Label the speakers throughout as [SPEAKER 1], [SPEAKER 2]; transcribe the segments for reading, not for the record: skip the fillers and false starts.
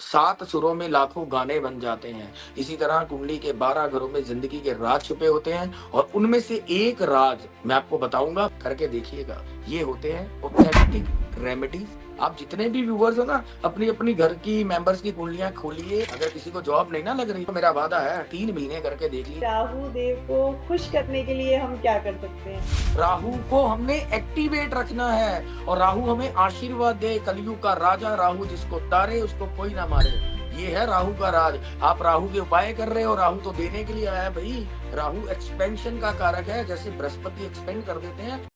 [SPEAKER 1] 7 सुरों में लाखों गाने बन जाते हैं। इसी तरह कुंडली के 12 घरों में ज़िंदगी के राज छुपे होते हैं और उनमें से एक राज मैं आपको बताऊँगा, करके देखिएगा। ये होते हैं ऑथेंटिक रेमेडीज़। आप जितने भी व्यूअर्स हो ना, अपनी-अपनी घर की मेंबर्स की कुंडलियाँ खोलिए। अगर किसी को जॉब नहीं ना लग रही, तो मेरा वादा है 3 महीने करके देख लीजिए।
[SPEAKER 2] राहु देव को खुश करने के लिए हम क्या कर सकते हैं?
[SPEAKER 1] राहु को हमने एक्टिवेट रखना है और राहु हमें आशीर्वाद दे। कलयुग का राजा राहु, जिसको तारे उसको कोई ना मारे। ये है राहु का राज। आप राहु के उपाय कर रहे हो, राहु तो देने के लिए आया है भाई। राहु एक्सपेंशन का कारक है, जैसे बृहस्पति एक्सपेंड कर देते हैं।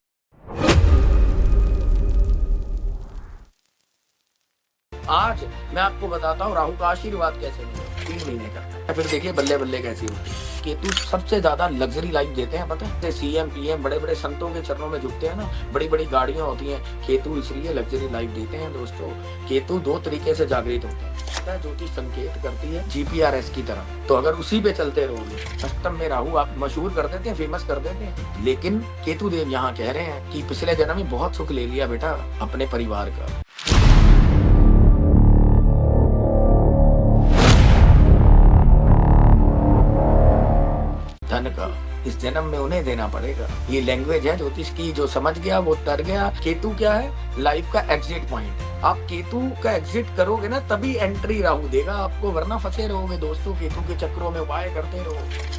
[SPEAKER 1] आज मैं आपको बताता हूँ राहु का आशीर्वाद कैसे मिले 3 महीने का। फिर देखिए बल्ले बल्ले कैसी होती है। केतु सबसे ज्यादा लग्जरी लाइफ देते हैं, पता है? सीएम पीएम बड़े बड़े संतों के चरणों में झुकते हैं ना, बड़ी बड़ी गाड़ियां होती हैं। केतु इसलिए लग्जरी लाइफ देते हैं दोस्तों। केतु 2 तरीके से जागृत होते हैं। ज्योतिष संकेत करती है जीपीआरएस की तरह, तो अगर उसी पे चलते रहोगे, अष्टम में राहु आप मशहूर कर देते हैं, फेमस कर देते हैं। लेकिन केतु देव यहाँ कह रहे हैं कि पिछले जन्म में बहुत सुख ले लिया बेटा अपने परिवार का, धन का, इस जन्म में उन्हें देना पड़ेगा। ये लैंग्वेज है ज्योतिष की। जो समझ गया वो तर गया। केतु क्या है? लाइफ का एग्जिट पॉइंट। आप केतु का एग्जिट करोगे ना, तभी एंट्री राहु देगा आपको, वरना फंसे रहोगे दोस्तों। केतु के चक्रों में उपाय करते रहो।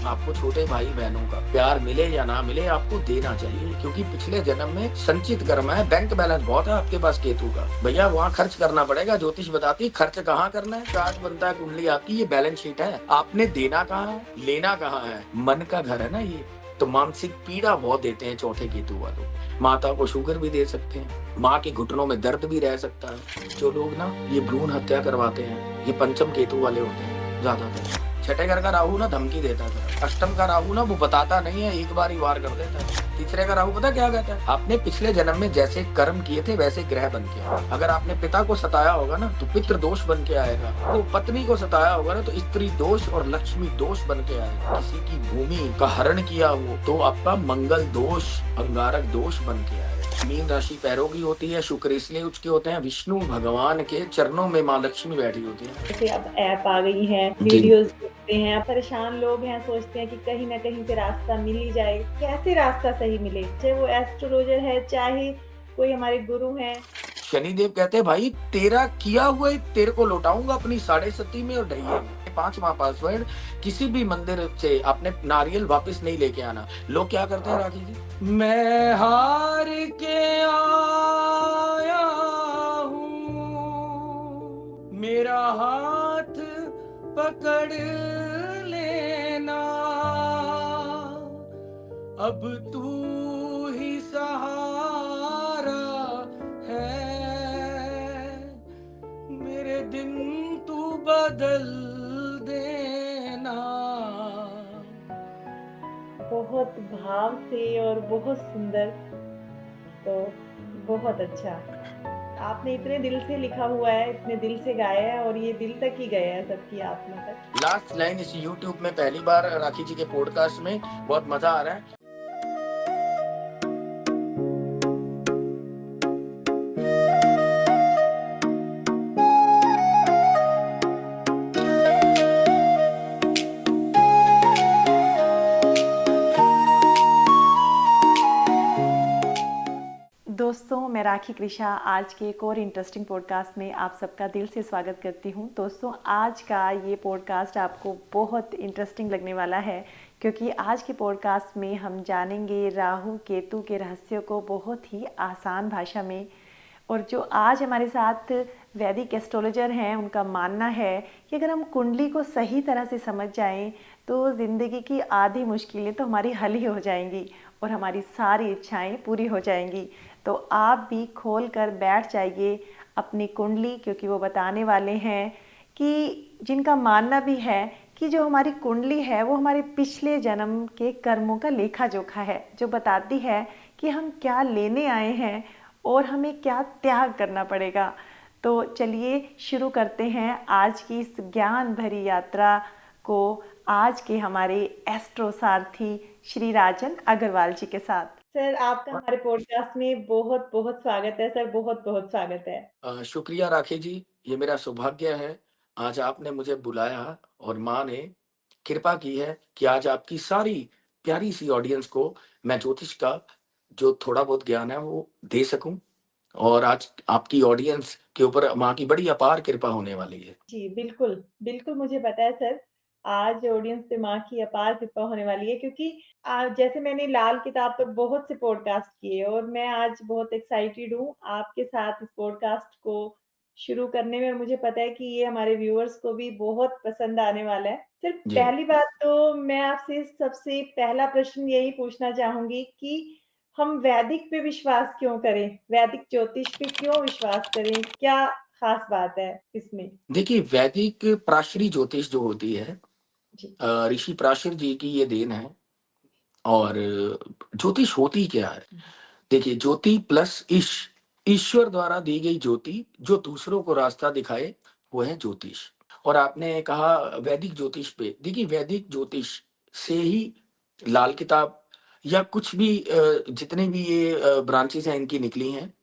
[SPEAKER 1] आपको छोटे भाई बहनों का प्यार मिले या ना मिले, आपको देना चाहिए, क्योंकि पिछले जन्म में संचित कर्म है। बैंक बैलेंस बहुत है आपके पास केतु का, भैया वहाँ खर्च करना पड़ेगा। ज्योतिष बताती है खर्च कहाँ करना है। चार्ट बनता है कुंडली आपकी, ये बैलेंस शीट है। आपने देना कहाँ है, लेना कहाँ है। मन का घर है ना ये। तो मानसिक पीड़ा बहुत देते हैं चौथे केतु वालों। माता को शुगर भी दे सकते हैं, माँ के घुटनों में दर्द भी रह सकता है। जो लोग ना ये भ्रूण हत्या करवाते हैं, ये पंचम केतु वाले होते हैं ज्यादातर। छठे घर का राहु ना धमकी देता है। अष्टम का राहु ना वो बताता नहीं है, एक बार ही वार कर देता है। तीसरे का राहु पता क्या कहता है? आपने पिछले जन्म में जैसे कर्म किए थे वैसे ग्रह बन के आए। अगर आपने पिता को सताया होगा ना, तो पितृ दोष बन के आएगा। तो पत्नी को सताया होगा ना, तो स्त्री दोष और लक्ष्मी दोष बन के आएगा। किसी की भूमि का हरण किया हो तो आपका मंगल दोष, अंगारक दोष बन के आएगा। मीन राशि पैरों की होती है, शुक्र इसलिए उसके होते हैं। विष्णु भगवान के चरणों में माँ लक्ष्मी बैठी होती है।
[SPEAKER 2] जैसे अब ऐप आ गई है,
[SPEAKER 1] जी।
[SPEAKER 2] वीडियोस देखते हैं, परेशान लोग हैं, सोचते हैं कि कहीं ना कहीं से रास्ता मिल ही जाए। कैसे रास्ता सही मिले? चाहे वो एस्ट्रोलॉजर है, चाहे कोई हमारे गुरु हैं।
[SPEAKER 1] शनिदेव कहते हैं भाई तेरा किया हुआ ही तेरे को लौटाऊंगा अपनी 7.5 में और ढैये में। 5वां पासवर्ड, किसी भी मंदिर से आपने नारियल वापस नहीं लेके आना। लोग क्या करते हैं राखी जी? मैं हार के आया हूँ, मेरा हाथ पकड़ लेना, अब तू ही सहारा है, मेरे दिन तू बदल देना।
[SPEAKER 2] बहुत भाव से और बहुत सुंदर, तो बहुत अच्छा। आपने इतने दिल से लिखा हुआ है, इतने दिल से गाया है, और ये दिल तक ही गया है, सबकी आत्मा तक।
[SPEAKER 1] लास्ट लाइन इस YouTube में पहली बार राखी जी के पॉडकास्ट में, बहुत मजा आ रहा है।
[SPEAKER 2] दोस्तों, मैं राखी कृषा आज के एक और इंटरेस्टिंग पॉडकास्ट में आप सबका दिल से स्वागत करती हूं। दोस्तों, आज का ये पॉडकास्ट आपको बहुत इंटरेस्टिंग लगने वाला है, क्योंकि आज के पॉडकास्ट में हम जानेंगे राहु केतु के रहस्यों को बहुत ही आसान भाषा में। और जो आज हमारे साथ वैदिक एस्ट्रोलॉजर हैं, उनका मानना है कि अगर हम कुंडली को सही तरह से समझ जाएं तो ज़िंदगी की आधी मुश्किलें तो हमारी हल ही हो जाएंगी और हमारी सारी इच्छाएं पूरी हो जाएंगी। तो आप भी खोल कर बैठ जाइए अपनी कुंडली, क्योंकि वो बताने वाले हैं कि जिनका मानना भी है कि जो हमारी कुंडली है वो हमारे पिछले जन्म के कर्मों का लेखा जोखा है, जो बताती है कि हम क्या लेने आए हैं और हमें क्या त्याग करना पड़ेगा। तो चलिए शुरू करते हैं आज की इस ज्ञान भरी यात्रा को आज के हमारे एस्ट्रो सारथी श्री राजन अग्रवाल जी के साथ। सर, आपका हमारे पॉडकास्ट में बहुत बहुत स्वागत है। सर, बहुत बहुत स्वागत है।
[SPEAKER 1] शुक्रिया राखी जी, ये मेरा सौभाग्य है आज आपने मुझे बुलाया और माँ ने कृपा की है कि आज आपकी सारी प्यारी सी ऑडियंस को मैं ज्योतिष का जो थोड़ा बहुत ज्ञान है वो दे सकूं। और आज आपकी ऑडियंस के ऊपर माँ की बड़ी अपार कृपा होने वाली है।
[SPEAKER 2] जी, बिल्कुल। बिल्कुल मुझे पता है सर, आज ऑडियंस पे माँ की अपार कृपा होने वाली है क्योंकि जैसे मैंने लाल किताब पर बहुत से पॉडकास्ट किए और मैं आज बहुत एक्साइटेड हूँ आपके साथ इस पॉडकास्ट को शुरू करने में और मुझे पता है कि ये हमारे व्यूअर्स को भी बहुत पसंद आने वाला है। सर
[SPEAKER 1] जी।
[SPEAKER 2] पहली बात तो मैं आपसे सबसे पहला प्रश्न यही पूछना चाहूँगी कि हम वैदिक पे विश्वास क्यों करें? वैदिक ज्योतिष पे क्यों विश्वास करें? क्या ख़ास बात है इसमें?
[SPEAKER 1] देखिए, वैदिक प्राशरी ज्योतिष जो होती है,
[SPEAKER 2] जी।
[SPEAKER 1] ऋषि प्राशर जी की ये देन है। और ज्योतिष होती क्या है? देखिए, ज्योति प्लस ईश्वर द्वारा दी गई ज्योति जो दूसरों को रास्ता दिखाए, वो है ज्योतिष। और आपने कहा वैदिक ज्योतिष पे, देखिए वैदिक ज्योतिष से ही लाल किताब या कुछ भी जितने भी ये ब्रांचेस हैं इनकी निकली हैं।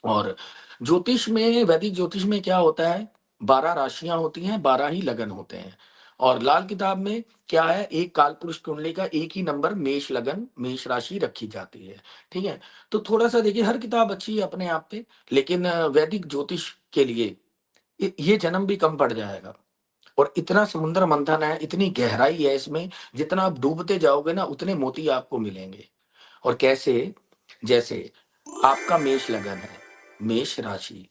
[SPEAKER 1] और ज्योतिष में, वैदिक ज्योतिष में क्या होता है, 12 राशियां होती हैं, 12 ही लगन होते हैं। और लाल किताब में क्या है, एक काल पुरुष कुंडली का एक ही नंबर मेष लगन, मेष राशि रखी जाती है। ठीक है। तो थोड़ा सा देखिए, हर किताब अच्छी है अपने आप पे, लेकिन वैदिक ज्योतिष के लिए ये जन्म भी कम पड़ जाएगा। और इतना समुद्र मंथन है, इतनी गहराई है इसमें, जितना आप डूबते जाओगे ना उतने मोती आपको मिलेंगे। और कैसे, जैसे आपका मेष लगन है, मेष राशि,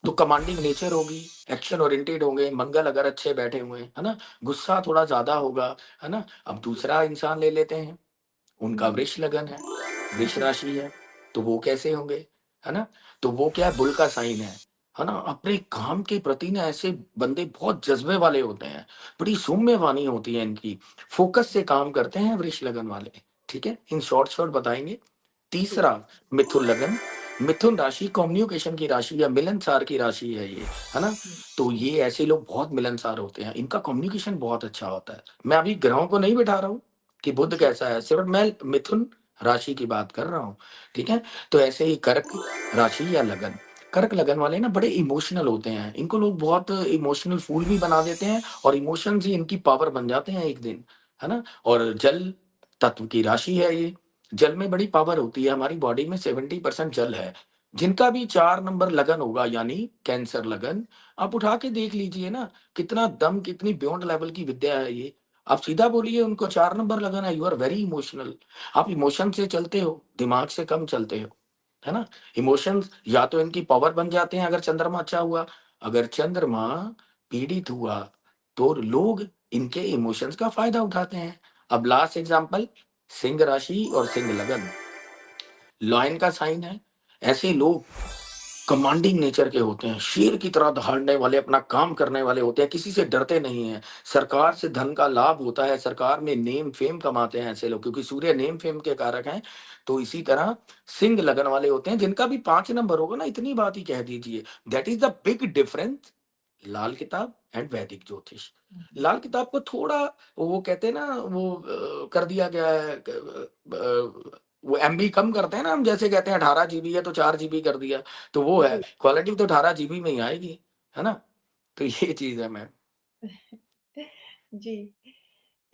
[SPEAKER 1] तो कमांडिंग नेचर होगी, एक्शन ओरिएंटेड होंगे, मंगल अगर अच्छे बैठे हुए हैं, है ना, गुस्सा थोड़ा ज्यादा होगा, है ना। अब दूसरा इंसान ले लेते हैं, उनका
[SPEAKER 2] जी,
[SPEAKER 1] वृष लगन है, वृष
[SPEAKER 2] जी,
[SPEAKER 1] राशि है, तो वो कैसे होंगे, है ना। तो वो क्या है, बुल का साइन है ना। अपने काम के प्रति ना ऐसे बंदे बहुत जज्बे वाले होते हैं, बड़ी सौम्य वाणी होती है इनकी, फोकस से काम करते हैं वृष लगन वाले। ठीक है, इन शॉर्ट शॉर्ट बताएंगे।
[SPEAKER 2] जी,
[SPEAKER 1] तीसरा, मिथुन लगन, मिथुन राशि कम्युनिकेशन की राशि या मिलनसार की राशि है ये, है ना।
[SPEAKER 2] हुँ,
[SPEAKER 1] तो ये ऐसे लोग बहुत मिलनसार होते हैं, इनका कम्युनिकेशन बहुत अच्छा होता है। मैं अभी ग्रहों को नहीं बिठा रहा हूँ कि बुध
[SPEAKER 2] जी,
[SPEAKER 1] कैसा है, सिर्फ मैं मिथुन राशि की बात कर रहा हूँ। ठीक है। तो ऐसे ही कर्क राशि या लगन, कर्क लगन वाले ना बड़े इमोशनल होते हैं, इनको लोग बहुत इमोशनल फूल भी बना देते हैं, और इमोशंस ही इनकी पावर बन जाते हैं एक दिन, है ना। और जल तत्व की राशि है ये, जल में बड़ी पावर होती है, हमारी बॉडी में 70% जल है। जिनका भी 4 नंबर लगन होगा, यानी कैंसर लगन, आप उठा के देख लीजिए ना, कितना दम, कितनी बियॉन्ड लेवल की विद्या है ये। आप सीधा बोलिए उनको 4 नंबर लगन है, यू आर वेरी इमोशनल। आप इमोशन से चलते हो, दिमाग से कम चलते हो, है ना। इमोशंस या तो इनकी पावर बन जाते हैं अगर चंद्रमा अच्छा हुआ, अगर चंद्रमा पीड़ित हुआ तो लोग इनके इमोशंस का फायदा उठाते हैं। अब लास्ट एग्जांपल, सिंह राशि और सिंह लगन, लॉयन का साइन है। ऐसे लोग कमांडिंग नेचर के होते हैं, शेर की तरह दहाड़ने वाले, अपना काम करने वाले होते हैं, किसी से डरते नहीं हैं। सरकार से धन का लाभ होता है, सरकार में नेम फेम कमाते हैं ऐसे लोग, क्योंकि सूर्य नेम फेम के कारक हैं। तो इसी तरह सिंह लगन वाले होते हैं, जिनका भी 5 नंबर होगा ना, इतनी बात ही कह दीजिए, that is the big difference, Lal Kitab and वैदिक ज्योतिष। लाल किताब को थोड़ा, वो कहते हैं ना, वो कर दिया गया है, वो एमबी कम करते हैं ना, हम जैसे कहते हैं 18 जीबी है तो 4 जीबी कर दिया, तो वो है,
[SPEAKER 2] जी।
[SPEAKER 1] क्वालिटी तो 18 जीबी में ही आएगी, है ना। तो ये चीज है मैम।
[SPEAKER 2] जी।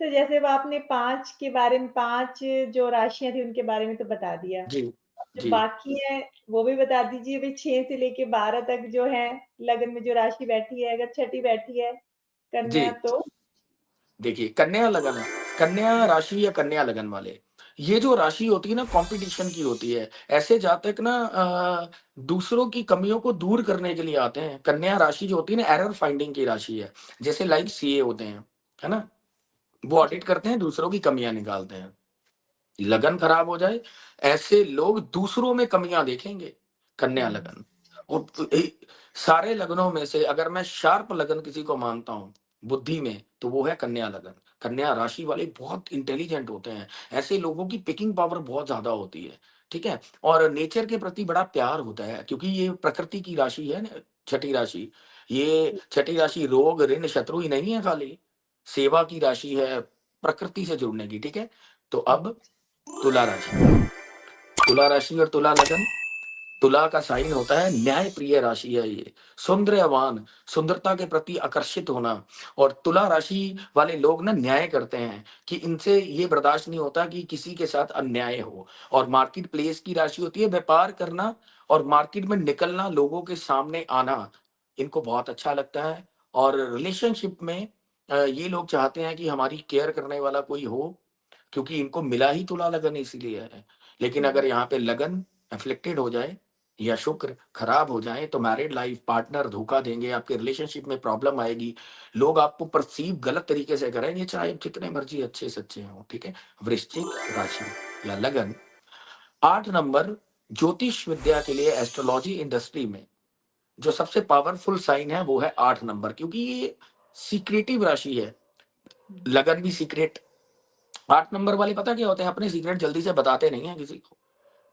[SPEAKER 2] तो जैसे वो आपने 5 के बारे में 5 जो राशियाँ थी उनके बारे में तो बता दिया।
[SPEAKER 1] जी।
[SPEAKER 2] अब जो
[SPEAKER 1] जी।
[SPEAKER 2] बाकी हैं वो भी बता दीजिए भई 6 से लेके 12 तक जो है लगन में जो राशि बैठी है, अगर छठी बैठी है
[SPEAKER 1] जी।
[SPEAKER 2] कन्या तो?
[SPEAKER 1] देखिए, कन्या लगन, कन्या राशि या कन्या लगन वाले, ये जो राशि होती है ना, कंपटीशन की होती है। ऐसे जातक ना दूसरों की कमियों को दूर करने के लिए आते हैं। कन्या राशि जो होती है ना, एरर फाइंडिंग की राशि है, जैसे लाइक सीए होते हैं, है ना, वो
[SPEAKER 2] जी,
[SPEAKER 1] ऑडिट करते हैं, दूसरों की कमियां निकालते हैं। लगन खराब हो जाए, ऐसे लोग दूसरों में कमियां देखेंगे, कन्या
[SPEAKER 2] हुँ,
[SPEAKER 1] लगन। और सारे लगनों में से अगर मैं शार्प लगन किसी को मानता हूं बुद्धि में, तो वो है कन्या लगन। कन्या राशि वाले बहुत इंटेलिजेंट होते हैं, ऐसे लोगों की पिकिंग पावर बहुत ज्यादा होती है। ठीक है। और नेचर के प्रति बड़ा प्यार होता है, क्योंकि ये प्रकृति की राशि है ना, छठी राशि। ये
[SPEAKER 2] जी,
[SPEAKER 1] छठी राशि रोग ऋण शत्रु ही नहीं है, खाली सेवा की राशि है, प्रकृति से जुड़ने की। ठीक है। तो
[SPEAKER 2] हुँ,
[SPEAKER 1] अब तुला राशि, तुला राशि और तुला लगन, तुला का साइन होता है न्याय प्रिय राशि है ये, सौंदर्यवान, सुंदरता के प्रति आकर्षित होना। और तुला राशि वाले लोग ना न्याय करते हैं कि इनसे ये बर्दाश्त नहीं होता कि किसी के साथ अन्याय हो। और मार्केट प्लेस की राशि होती है व्यापार करना और मार्केट में निकलना, लोगों के सामने आना, इनको बहुत अच्छा लगता है। और रिलेशनशिप में ये लोग चाहते हैं कि हमारी केयर करने वाला कोई हो, क्योंकि इनको मिला ही तुला लगन इसीलिए है। लेकिन अगर यहाँ पे लगन अफ्लिक्टेड हो जाए या शुक्र खराब हो जाए तो मैरिड लाइफ पार्टनर धोखा देंगे, आपके रिलेशनशिप में प्रॉब्लम आएगी, लोग आपको परसीव गलत तरीके से करेंगे, चाहे आप जितने मर्जी अच्छे सच्चे हों। ठीक है। वृश्चिक राशि या लगन 8 नंबर, ज्योतिष विद्या के लिए एस्ट्रोलॉजी इंडस्ट्री में जो सबसे पावरफुल साइन है वो है 8 नंबर, क्योंकि ये सीक्रेटिव राशि है। लगन भी सीक्रेट। 8 नंबर वाले पता क्या होते हैं, अपने सीक्रेट जल्दी से बताते नहीं है किसी को।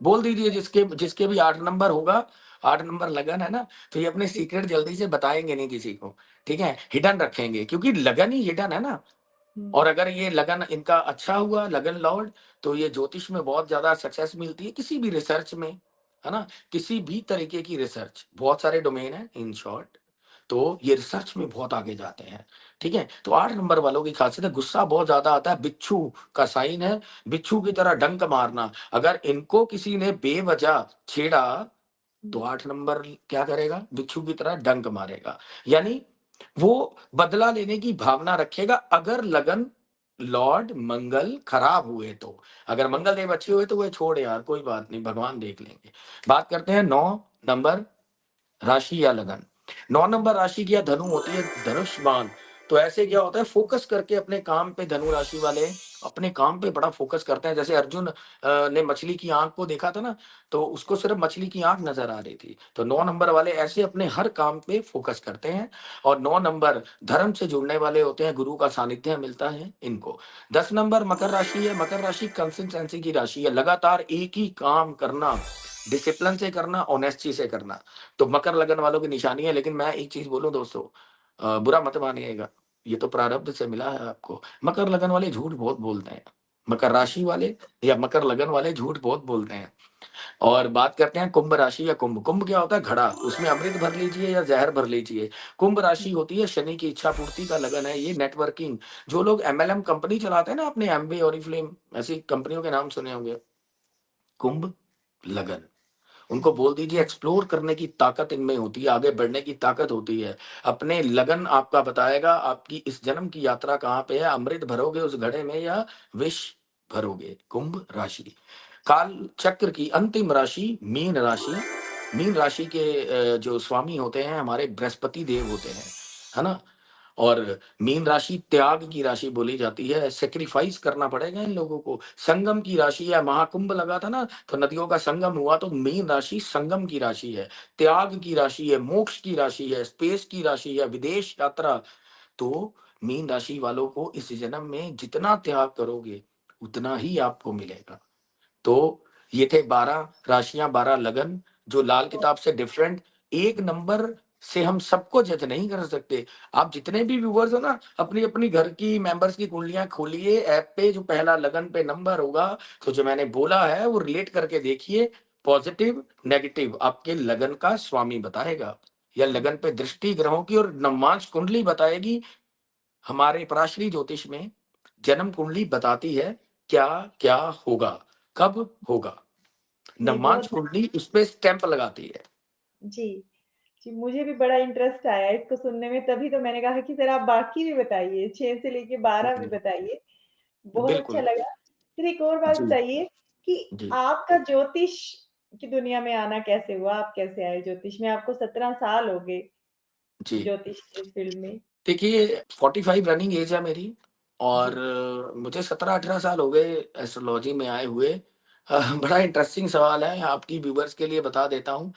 [SPEAKER 1] बोल दीजिए जिसके जिसके भी 8 नंबर होगा, 8 नंबर लगन है ना, तो ये अपने सीक्रेट जल्दी से बताएंगे नहीं किसी को। ठीक है, हिडन रखेंगे, क्योंकि लगन ही हिडन है ना। और अगर ये लगन इनका अच्छा हुआ, लगन लॉर्ड, तो ये ज्योतिष में बहुत ज्यादा सक्सेस मिलती है, किसी भी रिसर्च में, है ना, किसी भी तरीके की रिसर्च, बहुत सारे डोमेन है इन शॉर्ट, तो ये रिसर्च में बहुत आगे जाते हैं। ठीक है। तो 8 नंबर वालों की खासियत है, गुस्सा बहुत ज्यादा आता है, बिच्छू का साइन है, बिच्छू की तरह डंक मारना। अगर इनको किसी ने बेवजह छेड़ा तो 8 नंबर क्या करेगा, बिच्छू की तरह डंक मारेगा। यानी वो बदला लेने की भावना रखेगा, अगर लगन लॉर्ड मंगल खराब हुए तो। अगर मंगल देव अच्छे हुए तो वो छोड़ यार, कोई बात नहीं, भगवान देख लेंगे। बात करते हैं 9 नंबर राशि या लगन। 9 नंबर राशि की या धनु होती है धनुष्मान। तो ऐसे क्या होता है, फोकस करके अपने काम पे, धनु राशि वाले अपने काम पे बड़ा फोकस करते हैं। जैसे अर्जुन ने मछली की आंख को देखा था ना, तो उसको सिर्फ मछली की आंख नजर आ रही थी। तो 9 नंबर वाले ऐसे अपने हर काम पे फोकस करते हैं। और 9 नंबर धर्म से जुड़ने वाले होते हैं, गुरु का सानिध्य मिलता है इनको। 10 नंबर मकर राशि है। मकर राशि कंसिस्टेंसी की राशि है, लगातार एक ही काम करना, डिसिप्लिन से करना, ऑनेस्टी से करना, तो मकर लगन वालों की निशानी है। लेकिन मैं एक चीज बोलूं दोस्तों, बुरा मत मानिएगा, ये तो प्रारब्ध से मिला है आपको। मकर लगन वाले झूठ बहुत बोलते हैं, मकर राशि वाले या मकर लगन वाले झूठ बहुत बोलते हैं। और बात करते हैं कुंभ राशि या कुंभ। कुंभ क्या होता है, घड़ा, उसमें अमृत भर लीजिए या जहर भर लीजिए। कुंभ राशि होती है शनि की इच्छा पूर्ति का लगन है, ये नेटवर्किंग, जो लोग एमएलएम कंपनी चलाते हैं ना, अपने एमवे और ऐसी कंपनियों के नाम सुने होंगे, कुंभ लगन, उनको बोल दीजिए एक्सप्लोर करने की ताकत इनमें होती है, आगे बढ़ने की ताकत होती है। अपने लगन आपका बताएगा आपकी इस जन्म की यात्रा कहाँ पे है, अमृत भरोगे उस घड़े में या विष भरोगे। कुंभ राशि काल चक्र की अंतिम राशि मीन राशि। मीन राशि के जो स्वामी होते हैं हमारे बृहस्पति देव होते हैं, है ना। और मीन राशि त्याग की राशि बोली जाती है, सेक्रीफाइस करना पड़ेगा इन लोगों को। संगम की राशि है, महाकुंभ लगा था ना, तो नदियों का संगम हुआ, तो मीन राशि संगम की राशि है, त्याग की राशि है, मोक्ष की राशि है, स्पेस की राशि है, विदेश यात्रा। तो मीन राशि वालों को इस जन्म में जितना त्याग करोगे उतना ही आपको मिलेगा। तो ये थे 12 राशियां, 12 लगन, जो लाल किताब से डिफरेंट। एक नंबर से हम सबको जज नहीं कर सकते। आप जितने भी व्यूवर्स हो ना, अपनी अपनी घर की मेंबर्स की कुंडलियां खोलिए ऐप पे, जो पहला लगन पे नंबर होगा, तो जो मैंने बोला है वो रिलेट करके देखिए, पॉजिटिव नेगेटिव आपके लगन का स्वामी बताएगा, या लगन पे दृष्टि ग्रहों की और नवमांश कुंडली बताएगी। हमारे पराशरी ज्योतिष में जन्म कुंडली बताती है क्या क्या होगा, कब होगा,
[SPEAKER 2] जी,
[SPEAKER 1] नवमांश
[SPEAKER 2] बहुत
[SPEAKER 1] कुंडली उस पे स्टैंप लगाती है।
[SPEAKER 2] जी, जी, मुझे भी बड़ा इंटरेस्ट आया इसको सुनने में, तभी तो मैंने कहा कि ज़रा आप बाकी भी बताइए, 6 से लेके 12 भी बताइए। बहुत अच्छा
[SPEAKER 1] बिल्कुल।
[SPEAKER 2] लगा। फिर एक और बात
[SPEAKER 1] जी।
[SPEAKER 2] बताइए कि
[SPEAKER 1] जी।
[SPEAKER 2] आपका ज्योतिष की दुनिया में आना कैसे हुआ? आप कैसे आए ज्योतिष में? आपको 17 साल हो गए
[SPEAKER 1] जी।
[SPEAKER 2] ज्योतिष के इस फ़ील्ड में।
[SPEAKER 1] देखिए 45 रनिंग एज है मेरी, और
[SPEAKER 2] जी,
[SPEAKER 1] मुझे 17-18 साल हो गए एस्ट्रोलॉजी में आए हुए। बड़ा इंटरेस्टिंग सवाल है, आपकी व्यूवर्स के लिए बता देता हूँ।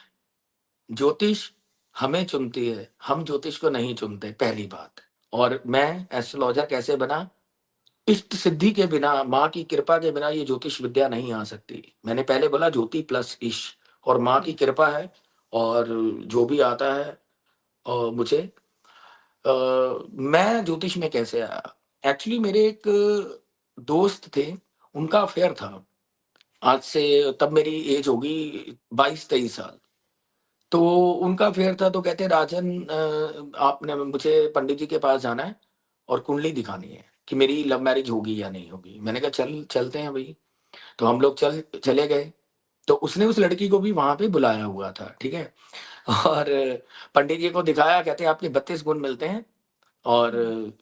[SPEAKER 1] ज्योतिष हमें चुनती है, हम ज्योतिष को नहीं चुनते, पहली बात। और मैं एस्ट्रोलॉजर कैसे बना, इष्ट सिद्धि के बिना, माँ की कृपा के बिना ये ज्योतिष विद्या नहीं आ सकती। मैंने पहले बोला ज्योति प्लस ईश, और माँ की
[SPEAKER 2] हुँ,
[SPEAKER 1] कृपा है। और जो भी आता है मुझे, मैं ज्योतिष में कैसे आया, एक्चुअली मेरे एक दोस्त थे, उनका अफेयर था। आज से तब मेरी एज होगी 22-23 साल। तो उनका फेयर था, तो कहते राजन आपने मुझे पंडित जी के पास जाना है और कुंडली दिखानी है कि मेरी लव मैरिज होगी या नहीं होगी। मैंने कहा चलते हैं भाई। तो हम लोग चले गए। तो उसने उस लड़की को भी वहां पे बुलाया हुआ था, ठीक है। और पंडित जी को दिखाया, कहते आपके 32 गुण मिलते हैं। और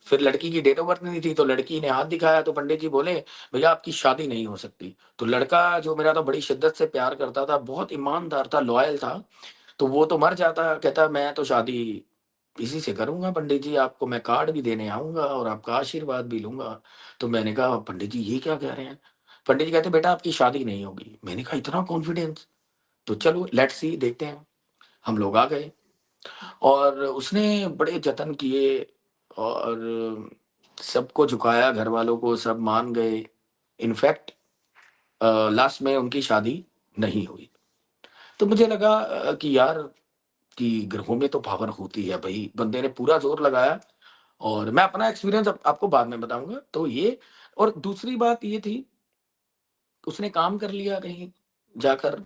[SPEAKER 1] फिर लड़की की डेट ऑफ बर्थ नहीं थी, तो लड़की ने हाथ दिखाया, तो पंडित जी बोले भैया आपकी शादी नहीं हो सकती। तो लड़का जो मेरा तो बड़ी शिद्दत से प्यार करता था, बहुत ईमानदार था, लॉयल था, तो वो तो मर जाता, कहता मैं तो शादी इसी से करूंगा पंडित जी, आपको मैं कार्ड भी देने आऊंगा और आपका आशीर्वाद भी लूंगा। तो मैंने कहा पंडित जी ये क्या कह रहे हैं। पंडित जी कहते बेटा आपकी शादी नहीं होगी। मैंने कहा इतना कॉन्फिडेंस। तो चलो लेट्स सी, देखते हैं। हम लोग आ गए और उसने बड़े जतन किए और सबको झुकाया, घर वालों को, सब मान गए। इनफैक्ट लास्ट में उनकी शादी नहीं हुई। तो मुझे लगा कि यार कि ग्रहों में तो पावर होती है भाई, बंदे ने पूरा जोर लगाया। और मैं अपना एक्सपीरियंस आपको बाद में बताऊंगा, तो ये। और दूसरी बात ये थी, उसने काम कर लिया कहीं जाकर,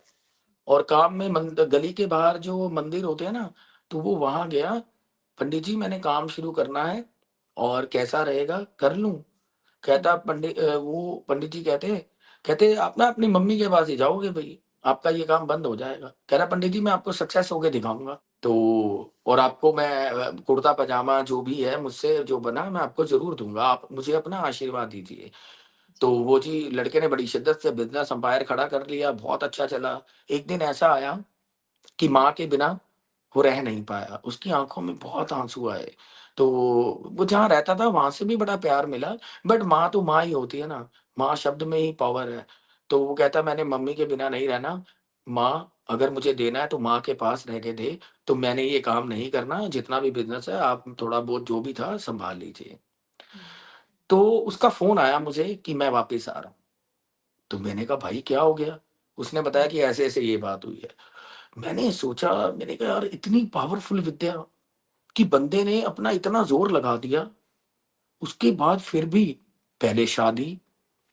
[SPEAKER 1] और काम में गली के बाहर जो मंदिर होते हैं ना, तो वो वहां गया। पंडित जी मैंने काम शुरू करना है और कैसा रहेगा, कर लूं। कहता वो पंडित जी कहते आप ना अपनी मम्मी के पास ही जाओगे भाई, आपका ये काम बंद हो जाएगा। कह रहा पंडित जी मैं आपको सक्सेस होके दिखाऊंगा, तो और आपको मैं कुर्ता पजामा जो भी है मुझसे जो बना मैं आपको जरूर दूंगा, आप मुझे अपना आशीर्वाद दीजिए। तो वो जी लड़के ने बड़ी शिद्दत से बिजनेस अंपायर खड़ा कर लिया, बहुत अच्छा चला। एक दिन ऐसा आया कि माँ के बिना वो रह नहीं पाया, उसकी आंखों में बहुत आंसू आए। तो वो जहाँ रहता था वहां से भी बड़ा प्यार मिला। बट माँ तो माँ ही होती है ना, माँ शब्द में ही पावर है। तो वो कहता मैंने मम्मी के बिना नहीं रहना, माँ अगर मुझे देना है तो माँ के पास रह के दे। तो मैंने ये काम नहीं करना, जितना भी बिजनेस है आप थोड़ा बहुत जो भी था संभाल लीजिए। तो उसका फोन आया मुझे कि मैं वापस आ रहा हूँ। तो मैंने कहा भाई क्या हो गया। उसने बताया कि ऐसे ऐसे ये बात हुई है। मैंने सोचा, मैंने कहा यार इतनी पावरफुल विद्या कि बंदे ने अपना इतना जोर लगा दिया, उसके बाद फिर भी पहले शादी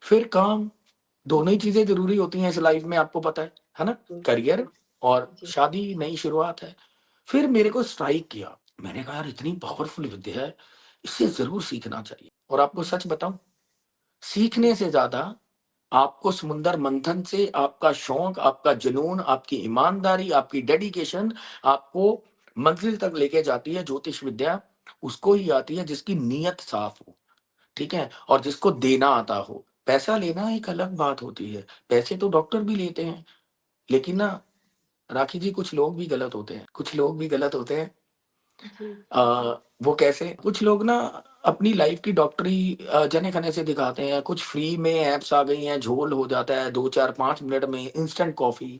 [SPEAKER 1] फिर काम, दोनों ही चीजें जरूरी होती हैं इस लाइफ में, आपको पता है ना। करियर और
[SPEAKER 2] जी।
[SPEAKER 1] शादी नई शुरुआत है। फिर मेरे को स्ट्राइक किया, मैंने कहा यार इतनी पावरफुल विद्या है, इससे जरूर सीखना चाहिए। और आपको सच बताऊं, सीखने से ज्यादा आपको समुंदर मंथन से आपका शौक, आपका जुनून, आपकी ईमानदारी, आपकी डेडिकेशन आपको मंजिल तक लेके जाती है। ज्योतिष विद्या उसको ही आती है जिसकी नीयत साफ हो, ठीक है, और जिसको देना आता हो। पैसा लेना एक अलग बात होती है, पैसे तो डॉक्टर भी लेते हैं, लेकिन ना राखी जी कुछ लोग भी गलत होते हैं, कुछ लोग भी गलत होते हैं।
[SPEAKER 2] जी।
[SPEAKER 1] वो कैसे, कुछ लोग ना अपनी लाइफ की डॉक्टरी जने खने से दिखाते हैं। कुछ फ्री में एप्स आ गई हैं, झोल हो जाता है 2 4 5 मिनट में इंस्टेंट कॉफी,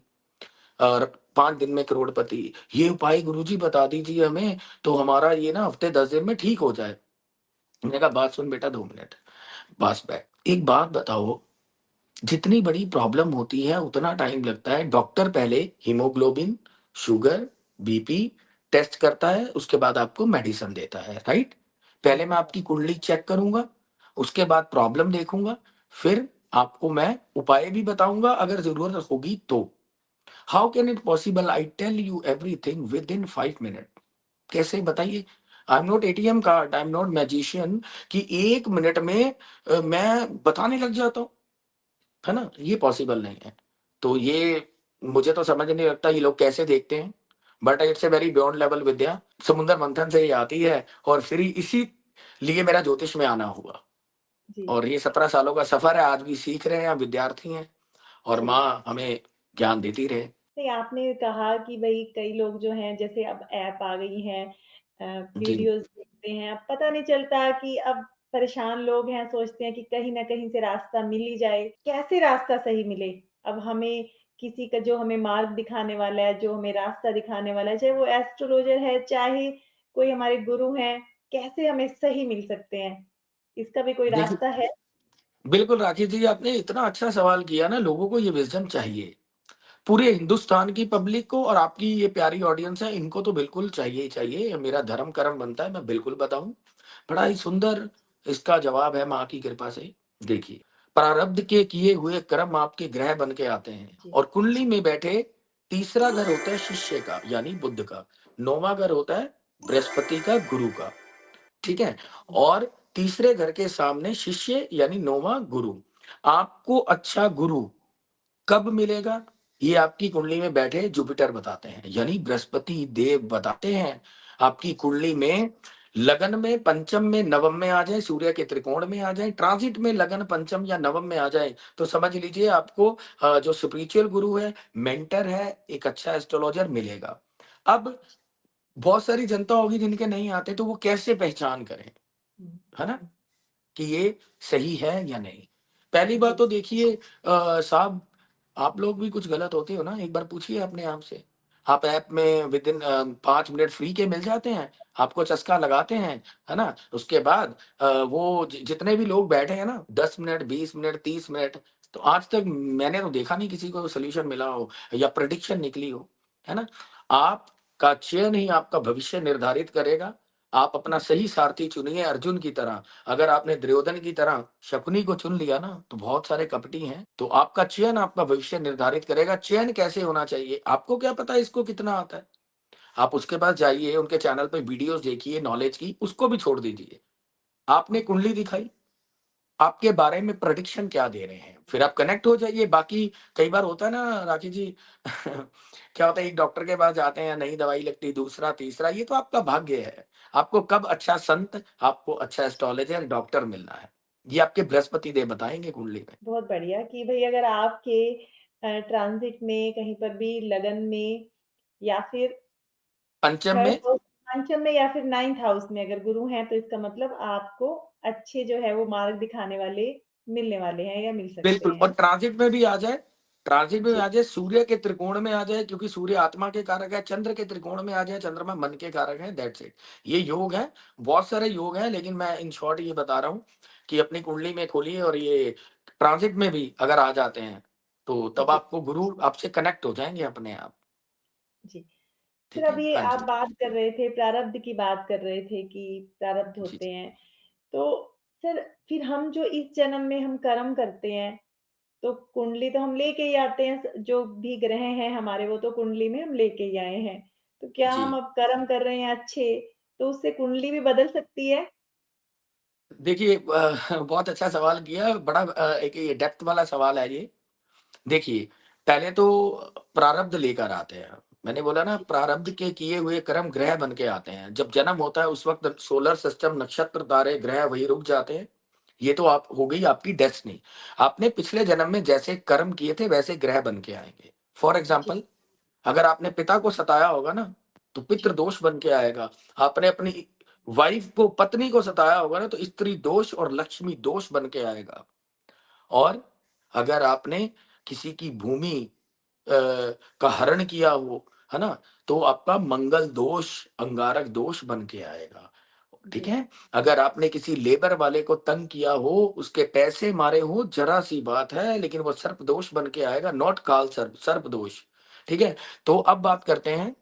[SPEAKER 1] और 5 दिन में करोड़पति। ये उपाय गुरुजी बता दीजिए हमें, तो हमारा ये ना हफ्ते 10 दिन में ठीक हो जाए। मैंने कहा बात सुन बेटा, 2 मिनट पास बैठ, एक बात बताओ, जितनी बड़ी प्रॉब्लम होती है उतना टाइम लगता है। डॉक्टर पहले हीमोग्लोबिन, शुगर, बीपी टेस्ट करता है, उसके बाद आपको मेडिसिन देता है, राइट। पहले मैं आपकी कुंडली चेक करूंगा, उसके बाद प्रॉब्लम देखूंगा, फिर आपको मैं उपाय भी बताऊंगा अगर जरूरत होगी तो। How can it possible, I tell you everything within 5 minute. कैसे बताइए। I am not ATM card, I am not magician कि 1 मिनट में मैं बताने लग जाता हूँ, है ना, ये पॉसिबल नहीं है। तो ये मुझे तो समझ नहीं लगता ये लोग कैसे देखते हैं। But it's a very beyond level vidya, समुद्र मंथन से ही आती है। और फिर इसी लिए मेरा ज्योतिष में आना हुआ।
[SPEAKER 2] जी।
[SPEAKER 1] और ये 17 सालों का सफर है, आज भी सीख रहे हैं, विद्यार्थी हैं, और
[SPEAKER 2] जी।
[SPEAKER 1] माँ हमें ज्ञान देती रहे।
[SPEAKER 2] नहीं, आपने कहा कि भई कई लोग जो हैं जैसे अब ऐप आ गई हैं,
[SPEAKER 1] जी
[SPEAKER 2] वीडियोज़ देखते हैं, अब पता नहीं चलता कि अब परेशान लोग हैं, सोचते हैं कि कहीं न कहीं से रास्ता मिल ही जाए। कैसे रास्ता सही मिले? अब हमें किसी का जो हमें मार्ग दिखाने वाला है, जो हमें रास्ता दिखाने वाला है, चाहे वो एस्ट्रोलॉजर है, चाहे कोई हमारे गुरु हैं, कैसे हमें सही मिल सकते हैं? इसका भी कोई
[SPEAKER 1] देखिए,
[SPEAKER 2] रास्ता है?
[SPEAKER 1] बिल्कुल राखी जी आपने इतना अच्छा सवाल किया ना, लोगों को ये विजडम चाहिए। पूरे हिंदुस्तान की पब्लिक को और आपकी ये प्यारी ऑडियंस है, इनको तो बिल्कुल चाहिए ही चाहिए। ये मेरा धर्म कर्म बनता है, मैं बिल्कुल बताऊं। बड़ा ही सुंदर इसका जवाब है माँ की कृपा से। देखिए, प्रारब्ध के किए हुए कर्म आपके ग्रह बन के आते हैं,
[SPEAKER 2] जी।
[SPEAKER 1] और कुंडली में बैठे तीसरा घर होता है शिष्य का यानी बुध का, नौवां घर होता है बृहस्पति का, गुरु का। ठीक है। और तीसरे घर के सामने शिष्य यानी नौवां गुरु। आपको अच्छा गुरु कब मिलेगा, ये आपकी कुंडली में बैठे जुपिटर बताते हैं, यानी बृहस्पति देव बताते हैं। आपकी कुंडली में लगन में, पंचम में, नवम में आ जाए, सूर्य के त्रिकोण में आ जाए, ट्रांजिट में लगन पंचम या नवम में आ जाए, तो समझ लीजिए आपको जो स्पिरिचुअल गुरु है, मेंटर है, एक अच्छा एस्ट्रोलॉजर मिलेगा। अब बहुत सारी जनता होगी जिनके नहीं आते, तो वो कैसे पहचान करें, है ना, कि ये सही है या नहीं। पहली बात तो देखिए साहब, आप लोग भी कुछ गलत होते हो ना, एक बार पूछिए अपने आप से। आप ऐप में विद इन 5 मिनट फ्री के मिल जाते हैं, आपको चस्का लगाते हैं, है ना। उसके बाद वो जितने भी लोग बैठे हैं ना, 10 मिनट, 20 मिनट, 30 मिनट, तो आज तक मैंने तो देखा नहीं किसी को सोल्यूशन मिला हो या प्रेडिक्शन निकली हो, है ना। आपका चयन ही आपका भविष्य निर्धारित करेगा। आप अपना सही सारथी चुनिए अर्जुन की तरह। अगर आपने दुर्योधन की तरह शकुनी को चुन लिया ना, तो बहुत सारे कपटी हैं। तो आपका चयन आपका भविष्य निर्धारित करेगा। चयन कैसे होना चाहिए, आपको क्या पता इसको कितना आता है। आप उसके पास जाइए, उनके चैनल पे वीडियोस देखिए नॉलेज की, उसको भी छोड़ दीजिए। आपने कुंडली दिखाई, आपके बारे में प्रेडिक्शन क्या दे रहे हैं, फिर आप कनेक्ट हो जाइए। बाकी कई बार होता है ना राखी जी क्या होता है, एक डॉक्टर के पास जाते हैं, नई दवाई लगती, दूसरा तीसरा, ये तो आपका भाग्य है। आपको कब अच्छा संत, आपको अच्छा एस्ट्रोलॉजर, डॉक्टर मिलना है, ये आपके बृहस्पति देव बताएंगे कुंडली में।
[SPEAKER 2] बहुत बढ़िया कि भई अगर आपके ट्रांज़िट में कहीं पर भी लगन में या फिर
[SPEAKER 1] पंचम
[SPEAKER 2] 3rd
[SPEAKER 1] में,
[SPEAKER 2] हाउस, पंचम में या फिर 9th हाउस में अगर गुरु हैं, तो इसका मतलब आपको अच्छे जो है वो मार्ग दिखाने वाले मिलने वाले हैं या मिल सकते
[SPEAKER 1] बिल्कुल। और
[SPEAKER 2] हैं।
[SPEAKER 1] ट्रांजिट में भी आ जाए, ट्रांजिट में
[SPEAKER 2] जी,
[SPEAKER 1] आ जाए, सूर्य के त्रिकोण में आ जाए, क्योंकि सूर्य आत्मा के कारक है, चंद्र के त्रिकोण में आ जाए, चंद्रमा मन के कारक है, दैट्स इट। ये योग है, बहुत सारे योग हैं, लेकिन मैं इन शॉर्ट ये बता रहा हूँ कि अपनी कुंडली में खोलिए, और ये ट्रांजिट में भी अगर आ जाते हैं, तो तब
[SPEAKER 2] जी,
[SPEAKER 1] आपको गुरु आपसे कनेक्ट हो जाएंगे अपने आप।
[SPEAKER 2] जी। फिर
[SPEAKER 1] ठीक है,
[SPEAKER 2] अभी
[SPEAKER 1] हाँ
[SPEAKER 2] आप
[SPEAKER 1] जी।
[SPEAKER 2] बात कर रहे थे, प्रारब्ध की बात कर रहे थे कि प्रारब्ध
[SPEAKER 1] जी
[SPEAKER 2] होते हैं। तो सर फिर हम जो इस जन्म में हम कर्म करते हैं, तो कुंडली तो हम लेके ही आते हैं, जो भी ग्रह हैं हमारे वो तो कुंडली में हम लेके ही आए हैं। तो क्या
[SPEAKER 1] जी।
[SPEAKER 2] हम अब कर्म कर रहे हैं अच्छे, तो उससे कुंडली भी बदल सकती है?
[SPEAKER 1] देखिए बहुत अच्छा सवाल किया, बड़ा एक ये डेप्थ वाला सवाल है ये। देखिए, पहले तो प्रारब्ध लेकर आते हैं। मैंने बोला ना,
[SPEAKER 2] जी,
[SPEAKER 1] प्रारब्ध के किए हुए कर्म ग्रह बन के आते हैं। जब जन्म होता है उस वक़्त सोलर सिस्टम, नक्षत्र, तारे, ग्रह वही रुक जाते हैं। ये तो आप हो गई आपकी डेस्टिनी। आपने पिछले जन्म में जैसे कर्म किए थे वैसे ग्रह बन के आएँगे। फॉर
[SPEAKER 2] जी,
[SPEAKER 1] एग्ज़ाम्पल, अगर आपने पिता को सताया होगा ना, तो पितृ
[SPEAKER 2] जी,
[SPEAKER 1] दोष बन के आएगा। आपने अपनी वाइफ़ को, पत्नी को सताया होगा ना, तो स्त्री दोष और लक्ष्मी दोष बन के आएगा। और अगर आपने किसी की भूमि अ, का हरण किया हो, है ना? तो आपका मंगल दोष, अंगारक दोष बन के आएगा, ठीक
[SPEAKER 2] जी,
[SPEAKER 1] है? अगर आपने किसी लेबर वाले को तंग किया हो, उसके पैसे मारे हो, ज़रा-सी बात है, लेकिन वो सर्प दोष बन के आएगा, नॉट काल सर्प, सर्प दोष, ठीक है? तो अब बात करते हैं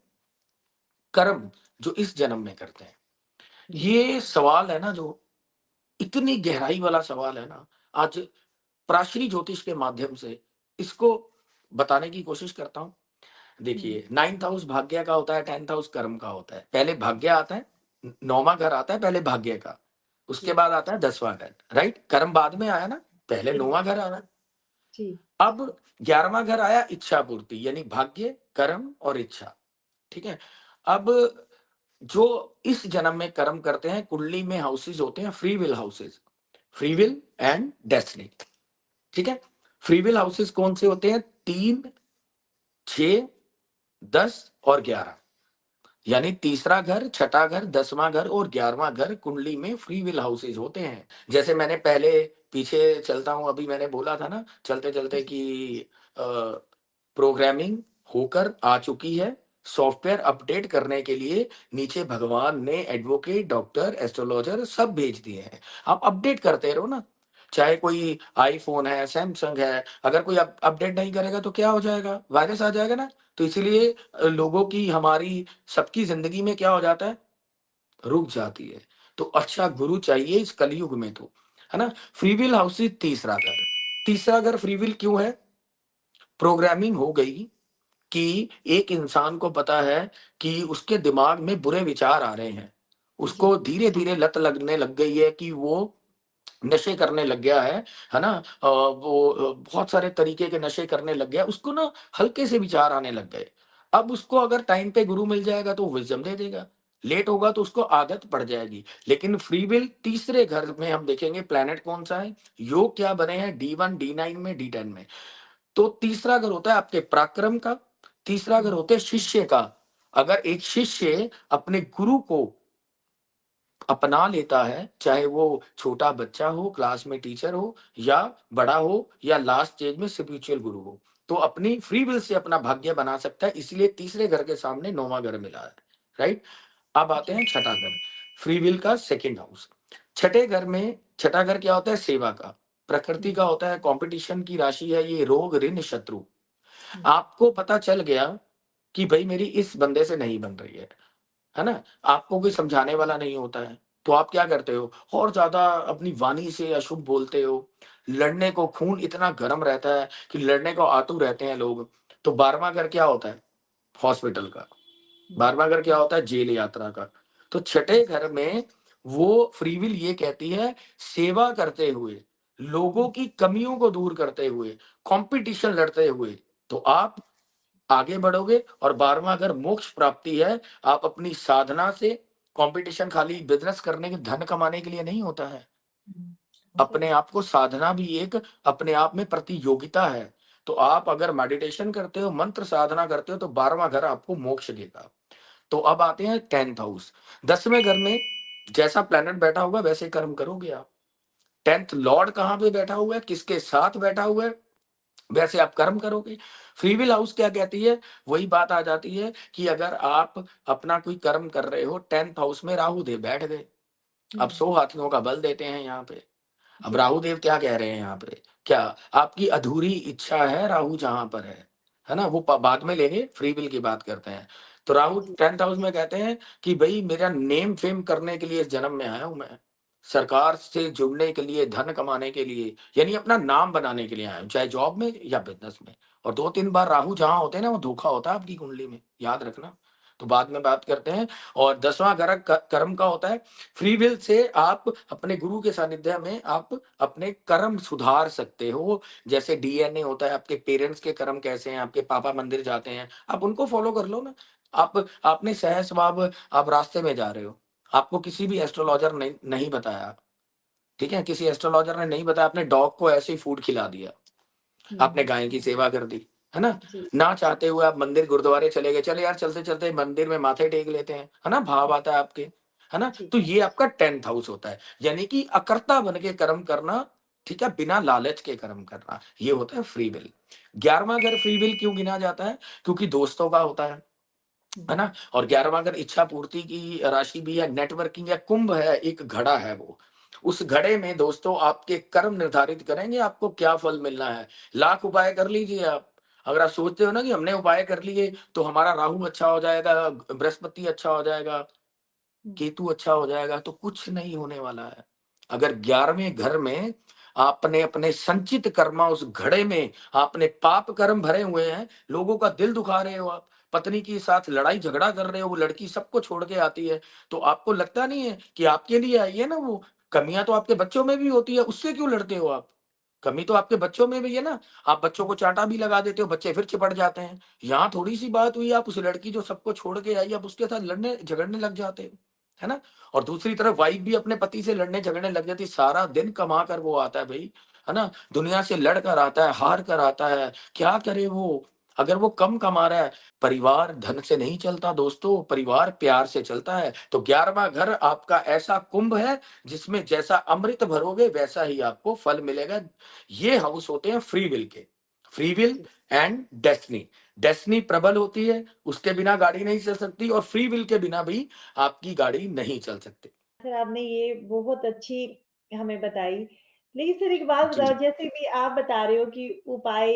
[SPEAKER 1] कर्म, जो इस जन्म में करते हैं।
[SPEAKER 2] जी,
[SPEAKER 1] ये सवाल है ना, जो इतनी गहराई वाला सवाल है ना, आज प्राचीन ज्योतिष के माध्यम से इसको बताने की कोशिश करता हूँ।
[SPEAKER 2] हुँ,
[SPEAKER 1] देखिए, 9th हाउस भाग्य का होता है, 10th हाउस कर्म का होता है। पहले भाग्य आता है, 9वां घर आता है पहले भाग्य का, उसके
[SPEAKER 2] जी,
[SPEAKER 1] बाद आता है 10वां घर, राइट? कर्म बाद में आया ना, पहले
[SPEAKER 2] जी,
[SPEAKER 1] 9वां घर आया।
[SPEAKER 2] जी,
[SPEAKER 1] अब 11वां घर आया इच्छा पूर्ति, यानी भाग्य, कर्म और इच्छा, ठीक है? अब जो इस जन्म में कर्म करते हैं, कुंडली में हाउसेस होते हैं free will houses, free will and destiny, ठीक है? फ्री विल हाउसेस कौन से होते हैं? 3, 6, 10 और 11, यानी तीसरा घर, छठा घर, 10वां घर और 11वां घर कुंडली में फ्री विल हाउसेस होते हैं। जैसे मैंने पहले पीछे चलता हूँ, अभी मैंने बोला था ना चलते-चलते
[SPEAKER 2] जी,
[SPEAKER 1] कि अ, प्रोग्रामिंग होकर आ चुकी है। सॉफ्टवेयर अपडेट करने के लिए नीचे भगवान ने एडवोकेट, डॉक्टर, एस्ट्रोलॉजर सब भेज दिए हैं। आप अपडेट करते रहो ना। चाहे कोई आईफ़ोन है, सैमसंग है, अगर कोई अपडेट नहीं करेगा तो क्या हो जाएगा? वायरस आ जाएगा ना। तो इसीलिए लोगों की, हमारी, सबकी ज़िंदगी में क्या हो जाता है? रुक जाती है। तो अच्छा गुरु चाहिए इस कलयुग में तो, है ना? फ्री विल हाउसेस तीसरा घर। तीसरा घर फ्री विल क्यों है? प्रोग्रामिंग हो गई, कि एक इंसान को पता है कि उसके दिमाग में बुरे विचार आ रहे हैं,
[SPEAKER 2] जी।
[SPEAKER 1] उसको धीरे-धीरे लत लगने लग गई है कि वो नशे करने लग गया है ना? वो बहुत सारे तरीके के नशे करने लग गया, उसको ना हल्के से विचार आने लग गए। अब उसको अगर टाइम पे गुरु मिल जाएगा तो विज़डम दे देगा, लेट होगा तो उसको आदत पड़ जाएगी। लेकिन फ्री विल तीसरे घर में हम देखेंगे प्लैनेट कौन-सा है, योग क्या बने हैं D1, D9 में, D10 में। तो तीसरा घर होता है आपके पराक्रम का, तीसरा घर होता है शिष्य का। अगर एक शिष्य अपने गुरु को अपना लेता है, चाहे वो छोटा बच्चा हो, क्लास में टीचर हो या बड़ा हो या लास्ट स्टेज में स्पिरिचुअल गुरु हो, तो अपनी फ्री विल से अपना भाग्य बना सकता है, इसलिए तीसरे घर के सामने 9वां घर मिला है, राइट? अब आते
[SPEAKER 2] जी।
[SPEAKER 1] हैं छठा घर, फ्री विल का सेकंड हाउस। छठे घर में छठा घर क्या होता है? सेवा का, प्रकृति
[SPEAKER 2] हुँ,
[SPEAKER 1] का होता है, कॉम्पिटिशन की राशि है ये, रोग, ऋण, शत्रु।
[SPEAKER 2] हुँ,
[SPEAKER 1] आपको पता चल गया कि भई मेरी इस बंदे से नहीं बन रही है ना? आपको कोई समझाने वाला नहीं होता है, तो आप क्या करते हो? और ज़्यादा अपनी वाणी से अशुभ बोलते हो, लड़ने को खून इतना गरम रहता है कि लड़ने को आतुर रहते हैं लोग। तो 12वाँ घर क्या होता है? हॉस्पिटल का।
[SPEAKER 2] हुँ,
[SPEAKER 1] 12वाँ घर क्या होता है? जेल यात्रा का। तो
[SPEAKER 2] हुँ,
[SPEAKER 1] छठे घर में वो फ्री विल ये कहती है, सेवा करते हुए, लोगों
[SPEAKER 2] हुँ,
[SPEAKER 1] की कमियों को दूर करते हुए, कॉम्पिटिशन लड़ते हुए, तो आप आगे बढ़ोगे। और 12वाँ अगर मोक्ष प्राप्ति है, आप अपनी साधना से, कॉम्पिटिशन खाली बिज़नेस करने के, धन कमाने के लिए नहीं होता है।
[SPEAKER 2] हुँ,
[SPEAKER 1] अपने आप को साधना भी एक अपने आप में प्रतियोगिता है। तो आप अगर मेडिटेशन करते हो, मंत्र साधना करते हो, तो 12वाँ घर आपको मोक्ष देगा। तो अब आते हैं 10th हाउस। 10वें घर में जैसा प्लैनेट बैठा होगा वैसे कर्म करोगे आप। 10th लॉर्ड कहाँ पे बैठा हुआ है, किसके साथ बैठा हुआ है, वैसे आप कर्म करोगे। फ्री विल हाउस क्या कहती है? वही बात आ जाती है कि अगर आप अपना कोई कर्म कर रहे हो, 10th हाउस में राहु देव बैठ गए। अब
[SPEAKER 2] हुँ,
[SPEAKER 1] 100 हाथियों का बल देते हैं यहाँ पे। अब
[SPEAKER 2] जी,
[SPEAKER 1] राहु देव क्या कह रहे हैं यहाँ पे? क्या आपकी अधूरी इच्छा है राहु जहाँ पर है ना? वो बाद में लेंगे, फ्री विल की बात करते हैं। तो राहु
[SPEAKER 2] जी,
[SPEAKER 1] 10th हाउस में कहते हैं कि भई मेरा नेम फेम करने के लिए इस जन्म में आया हूँ मैं। सरकार से जुड़ने के लिए, धन कमाने के लिए, यानी अपना नाम बनाने के लिए आया हूँ, चाहे जॉब में या बिज़नेस में। और 2-3 बार राहु जहाँ होते हैं ना, वो धोखा होता है आपकी कुंडली में, याद रखना। तो बाद में बात करते हैं। और 10वाँ घर कर्म का होता है। फ्री विल से आप अपने गुरु के सानिध्य में आप अपने कर्म सुधार सकते हो। जैसे डीएनए होता है, आपके पेरेंट्स के कर्म कैसे हैं, आपके पापा मंदिर जाते हैं, आप उनको फॉलो कर लो ना। आपने सहस्वाब, आप रास्ते में जा रहे हो, आपको किसी भी एस्ट्रोलॉजर ने नहीं बताया, ठीक है? किसी एस्ट्रोलॉजर ने नहीं बताया, आपने डॉग को ऐसे ही फूड खिला दिया। आपने
[SPEAKER 2] हुँ,
[SPEAKER 1] गाय की सेवा कर दी, है ना?
[SPEAKER 2] जी,
[SPEAKER 1] ना चाहते हुए आप मंदिर गुरुद्वारे चले गए, चलो यार चलते-चलते मंदिर में माथे टेक लेते हैं, है ना? भाव आता है आपके, है ना?
[SPEAKER 2] जी,
[SPEAKER 1] तो ये आपका 10th हाउस होता है, यानी कि अकर्ता बन के कर्म करना, ठीक है? बिना लालच के कर्म करना, ये होता है फ्री विल। 11वाँ घर फ्री विल क्यों गिना जाता है? क्योंकि दोस्तों का होता है
[SPEAKER 2] हुँ,
[SPEAKER 1] ना? और 11वाँ घर इच्छा पूर्ति की राशि भी है, नेटवर्किंग या कुंभ है, एक घड़ा है वो। उस घड़े में दोस्तों आपके कर्म निर्धारित करेंगे आपको क्या फल मिलना है। लाख उपाय कर लीजिए आप। अगर आप सोचते हो ना कि हमने उपाय कर लिए तो हमारा राहु अच्छा हो जाएगा, बृहस्पति अच्छा हो जाएगा,
[SPEAKER 2] हुँ,
[SPEAKER 1] केतु अच्छा हो जाएगा, तो कुछ नहीं होने वाला है। अगर 11वें घर में आपने अपने संचित कर्मा उस घड़े में आपने पाप कर्म भरे हुए हैं, लोगों का दिल दुखा रहे हो आप, पत्नी के साथ लड़ाई झगड़ा कर रहे हो, वो लड़की सबको छोड़ के आती है, तो आपको लगता नहीं है कि आपके लिए आई है ना वो? कमियाँ तो आपके बच्चों में भी होती है, उससे क्यों लड़ते हो आप? कमी तो आपके बच्चों में भी है ना, आप बच्चों को चाँटा भी लगा देते हो, बच्चे फिर चिपट जाते हैं। यहाँ थोड़ी-सी बात हुई, आप उस लड़की जो सबको छोड़ के आई, आप उसके साथ लड़ने झगड़ने लग जाते हो। है ना? और दूसरी तरफ वाइफ भी अपने पति से लड़ने झगड़ने लग जाती है, सारा दिन कमा कर वो आता है भई, है ना? दुनिया से लड़ कर आता है, हार कर आता है, क्या करे वो? अगर वो कम कमा रहा है, परिवार धन से नहीं चलता दोस्तों, परिवार प्यार से चलता है। तो 11वाँ घर आपका ऐसा कुंभ है, जिसमें जैसा अमृत भरोगे वैसा ही आपको फल मिलेगा। ये हाउस होते हैं फ्री विल के। फ्री विल
[SPEAKER 2] जी।
[SPEAKER 1] And destiny. डेस्टिनी प्रबल होती है, उसके बिना गाड़ी नहीं चल सकती, और फ्री विल के बिना भी आपकी गाड़ी नहीं चल सकती।
[SPEAKER 2] सर आपने ये बहुत अच्छी हमें बताई। लेकिन सर एक बात
[SPEAKER 1] जी,
[SPEAKER 2] बताओ
[SPEAKER 1] जी।
[SPEAKER 2] जैसे भी आप बता रहे हो कि उपाय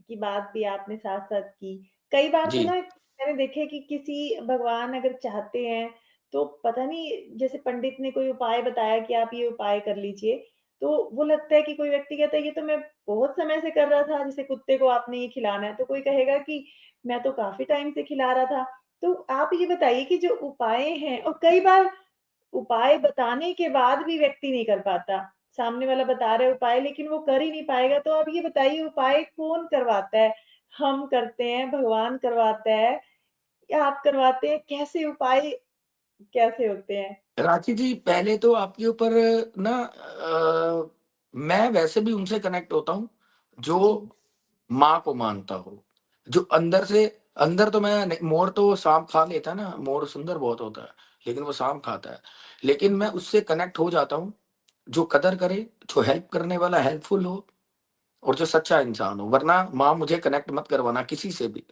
[SPEAKER 2] की बात भी आपने साथ-साथ की। कई बार तो
[SPEAKER 1] जी,
[SPEAKER 2] ना मैंने देखा है कि किसी भगवान अगर चाहते हैं तो पता नहीं जैसे पंडित ने कोई उपाय बताया कि आप ये उपाय कर लीजिए, तो वो लगता है कि कोई व्यक्ति कहता है ये तो मैं बहुत समय से कर रहा था, जैसे कुत्ते को आपने ये खिलाना है, तो कोई कहेगा कि मैं तो काफ़ी टाइम से खिला रहा था। तो आप ये बताइए कि जो उपाय हैं और कई बार उपाय बताने के बाद भी व्यक्ति नहीं कर पाता। सामने वाला बता रहा है उपाय लेकिन वो कर ही नहीं पाएगा, तो आप ये बताइए उपाय कौन करवाता है? हम करते हैं, भगवान करवाता है या आप करवाते हैं? कैसे उपाय कैसे होते हैं?
[SPEAKER 1] राखी जी, पहले तो आपके ऊपर ना मैं वैसे भी उनसे कनेक्ट होता हूँ,
[SPEAKER 2] जी,
[SPEAKER 1] जो माँ को मानता हो। जो अंदर से अंदर तो मैं नहीं, मोर तो साँप खा लेता है ना, मोर सुंदर बहुत होता है, लेकिन वो साँप खाता है। लेकिन मैं
[SPEAKER 2] जी,
[SPEAKER 1] उससे कनेक्ट हो जाता हूँ, जो कदर करे, जो हेल्प करने वाला हेल्पफुल हो और जो सच्चा इंसान हो। वरना माँ मुझे कनेक्ट मत करवाना किसी से भी।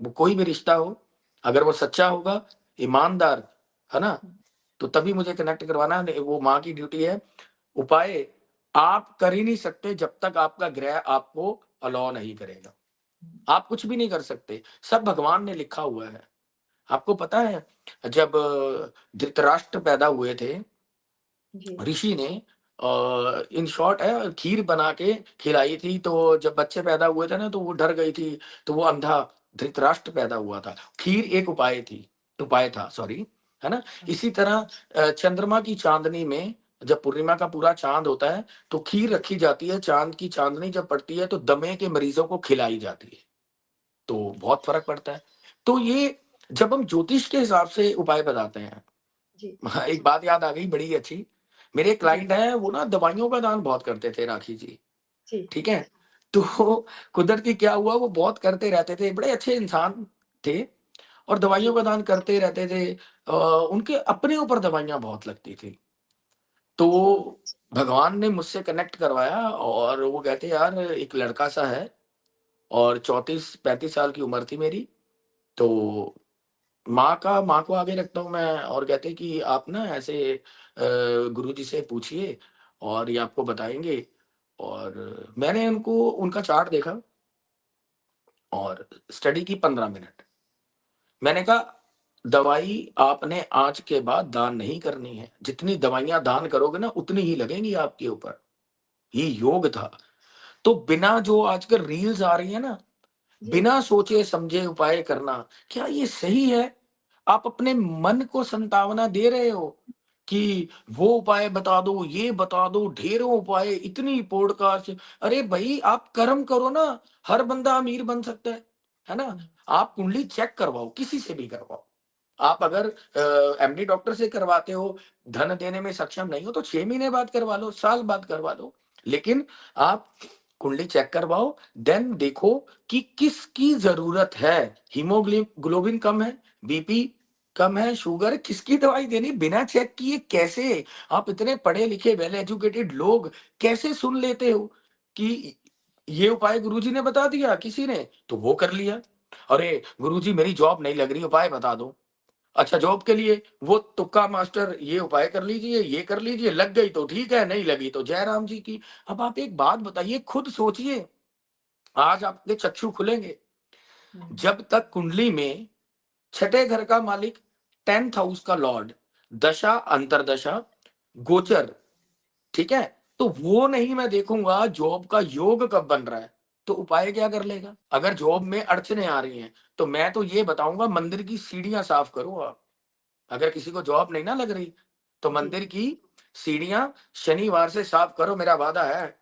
[SPEAKER 1] वो कोई भी रिश्ता हो, अगर वो सच्चा होगा, ईमानदार, है ना?
[SPEAKER 2] हुँ,
[SPEAKER 1] तो तभी मुझे कनेक्ट करवाना। नहीं, वो माँ की ड्यूटी है। उपाय आप कर ही नहीं सकते जब तक आपका ग्रह आपको अलाउ नहीं करेगा। आप कुछ भी नहीं कर सकते, सब भगवान ने लिखा हुआ है। आपको पता है, जब धृतराष्ट्र पैदा हुए थे,
[SPEAKER 2] जी,
[SPEAKER 1] ऋषि ने इन शॉर्ट है खीर बना के खिलाई थी, तो जब बच्चे पैदा हुए थे ना तो वो डर गई थी, तो वो अंधा धृतराष्ट्र पैदा हुआ था। खीर एक उपाय था, सॉरी, है ना?
[SPEAKER 2] हाँ,
[SPEAKER 1] इसी तरह चंद्रमा की चाँदनी में जब पूर्णिमा का पूरा चाँद होता है, तो खीर रखी जाती है, चाँद की चाँदनी जब पड़ती है तो दमे के मरीज़ों को खिलाई जाती है, तो बहुत फ़र्क पड़ता है। तो ये जब हम ज्योतिष के हिसाब से उपाय बताते हैं,
[SPEAKER 2] जी,
[SPEAKER 1] हाँ, एक बात याद आ गई बड़ी अच्छी। मेरे एक
[SPEAKER 2] जी,
[SPEAKER 1] क्लाइंट हैं, वो ना दवाइयों का दान बहुत करते थे राखी जी,
[SPEAKER 2] जी,
[SPEAKER 1] ठीक है? तो कुदरती क्या हुआ, वो बहुत करते रहते थे, बड़े अच्छे इंसान थे और दवाइयों
[SPEAKER 2] जी,
[SPEAKER 1] का दान करते रहते थे। उनके अपने ऊपर दवाइयाँ बहुत लगती थी। तो
[SPEAKER 2] अच्छा,
[SPEAKER 1] भगवान ने मुझसे कनेक्ट करवाया और वो कहते यार एक लड़का-सा है और 34-35 साल की उम्र थी मेरी। तो माँ को आगे रखता हूँ मैं और कहते हैं कि आप ना ऐसे गुरुजी से पूछिए और ये आपको बताएँगे। और मैंने उनका चार्ट देखा और स्टडी की 15 मिनट। मैंने कहा दवाई आपने आज के बाद दान नहीं करनी है। जितनी दवाइयाँ दान करोगे ना उतनी ही लगेंगी आपके ऊपर। ये योग था। तो बिना जो आजकल रील्स आ रही है ना,
[SPEAKER 2] जी,
[SPEAKER 1] बिना सोचे समझे उपाय करना, क्या ये सही है? आप अपने मन को संतावना दे रहे हो कि वो उपाय बता दो, ये बता दो, ढेरों उपाय, इतनी पॉडकास्ट। अरे भई आप कर्म करो ना, हर बंदा अमीर बन सकता है ना?
[SPEAKER 2] हुँ,
[SPEAKER 1] आप कुंडली चेक करवाओ, किसी से भी करवाओ। आप अगर एमडी डॉक्टर से करवाते हो, धन देने में सक्षम नहीं हो तो 6 महीने बाद करवा लो, साल बाद करवा लो। लेकिन आप कुंडली चेक करवाओ, देन देखो कि किसकी ज़रूरत है। ग्लोबिन कम है, बीपी कम है, शुगर, किसकी दवाई देनी बिना चेक किए कैसे? आप इतने पढ़े-लिखे वेल एजुकेटेड लोग कैसे सुन लेते हो कि ये उपाय गुरुजी ने बता दिया किसी ने, तो वो कर लिया। अरे! गुरुजी मेरी जॉब नहीं लग रही, उपाय बता दो। अच्छा जॉब के लिए वो तुक्का मास्टर ये उपाय कर लीजिए, ये कर लीजिए, लग गई तो ठीक है, नहीं लगी तो जय राम जी की। अब आप एक बात बताइए, खुद सोचिए, आज आपके चक्षु खुलेंगे।
[SPEAKER 2] हुँ,
[SPEAKER 1] जब तक कुंडली में छठे घर का मालिक 10th हाउस का लॉर्ड दशा, अंतर्दशा, गोचर, ठीक है? तो वो नहीं मैं देखूँगा जॉब का योग कब बन रहा है, तो उपाय क्या कर लेगा? अगर जॉब में अड़चनें आ रही हैं, तो मैं तो ये बताऊँगा मंदिर की सीढ़ियाँ साफ करो आप। अगर किसी को जॉब नहीं ना लग रही, तो
[SPEAKER 2] जी,
[SPEAKER 1] मंदिर की सीढ़ियाँ शनिवार से साफ करो, मेरा वादा है।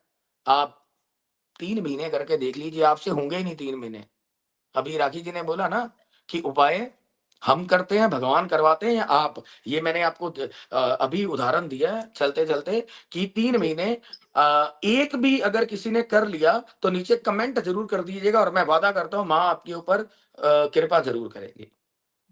[SPEAKER 1] आप 3 महीने करके देख लीजिए, आपसे होंगे ही नहीं 3 महीने। अभी राखी जी ने बोला ना कि उपाय हम करते हैं, भगवान करवाते हैं या आप? ये मैंने आपको अभी उदाहरण दिया है चलते-चलते कि 3
[SPEAKER 2] जी,
[SPEAKER 1] महीने एक भी अगर किसी ने कर लिया, तो नीचे कमेंट ज़रूर कर दीजिएगा और मैं वादा करता हूँ माँ आपके ऊपर कृपा ज़रूर करेगी।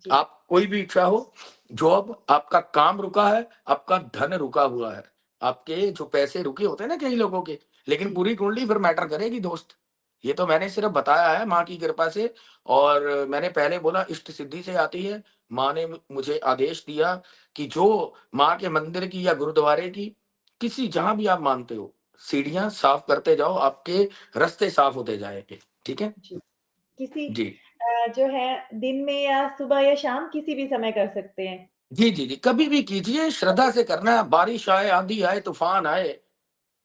[SPEAKER 2] जी,
[SPEAKER 1] आप कोई भी इच्छा हो, जॉब, आपका काम रुका है, आपका धन रुका हुआ है, आपके जो पैसे रुके होते हैं ना कई लोगों के, लेकिन
[SPEAKER 2] जी,
[SPEAKER 1] पूरी कुंडली फिर मैटर करेगी दोस्त। ये तो मैंने सिर्फ बताया है माँ की कृपा से और मैंने पहले बोला इष्ट सिद्धि से आती है। माँ ने मुझे आदेश दिया कि जो माँ के मंदिर की या गुरुद्वारे की, किसी जहाँ भी आप मानते हो, सीढ़ियाँ साफ करते जाओ, आपके रास्ते साफ होते जाएँगे। ठीक है?
[SPEAKER 2] जी। किसी
[SPEAKER 1] जी।
[SPEAKER 2] जो है दिन में या सुबह या शाम किसी भी समय कर सकते हैं।
[SPEAKER 1] जी, जी, जी। कभी भी कीजिए, श्रद्धा से करना है, बारिश आए, आँधी आए, तूफ़ान आए,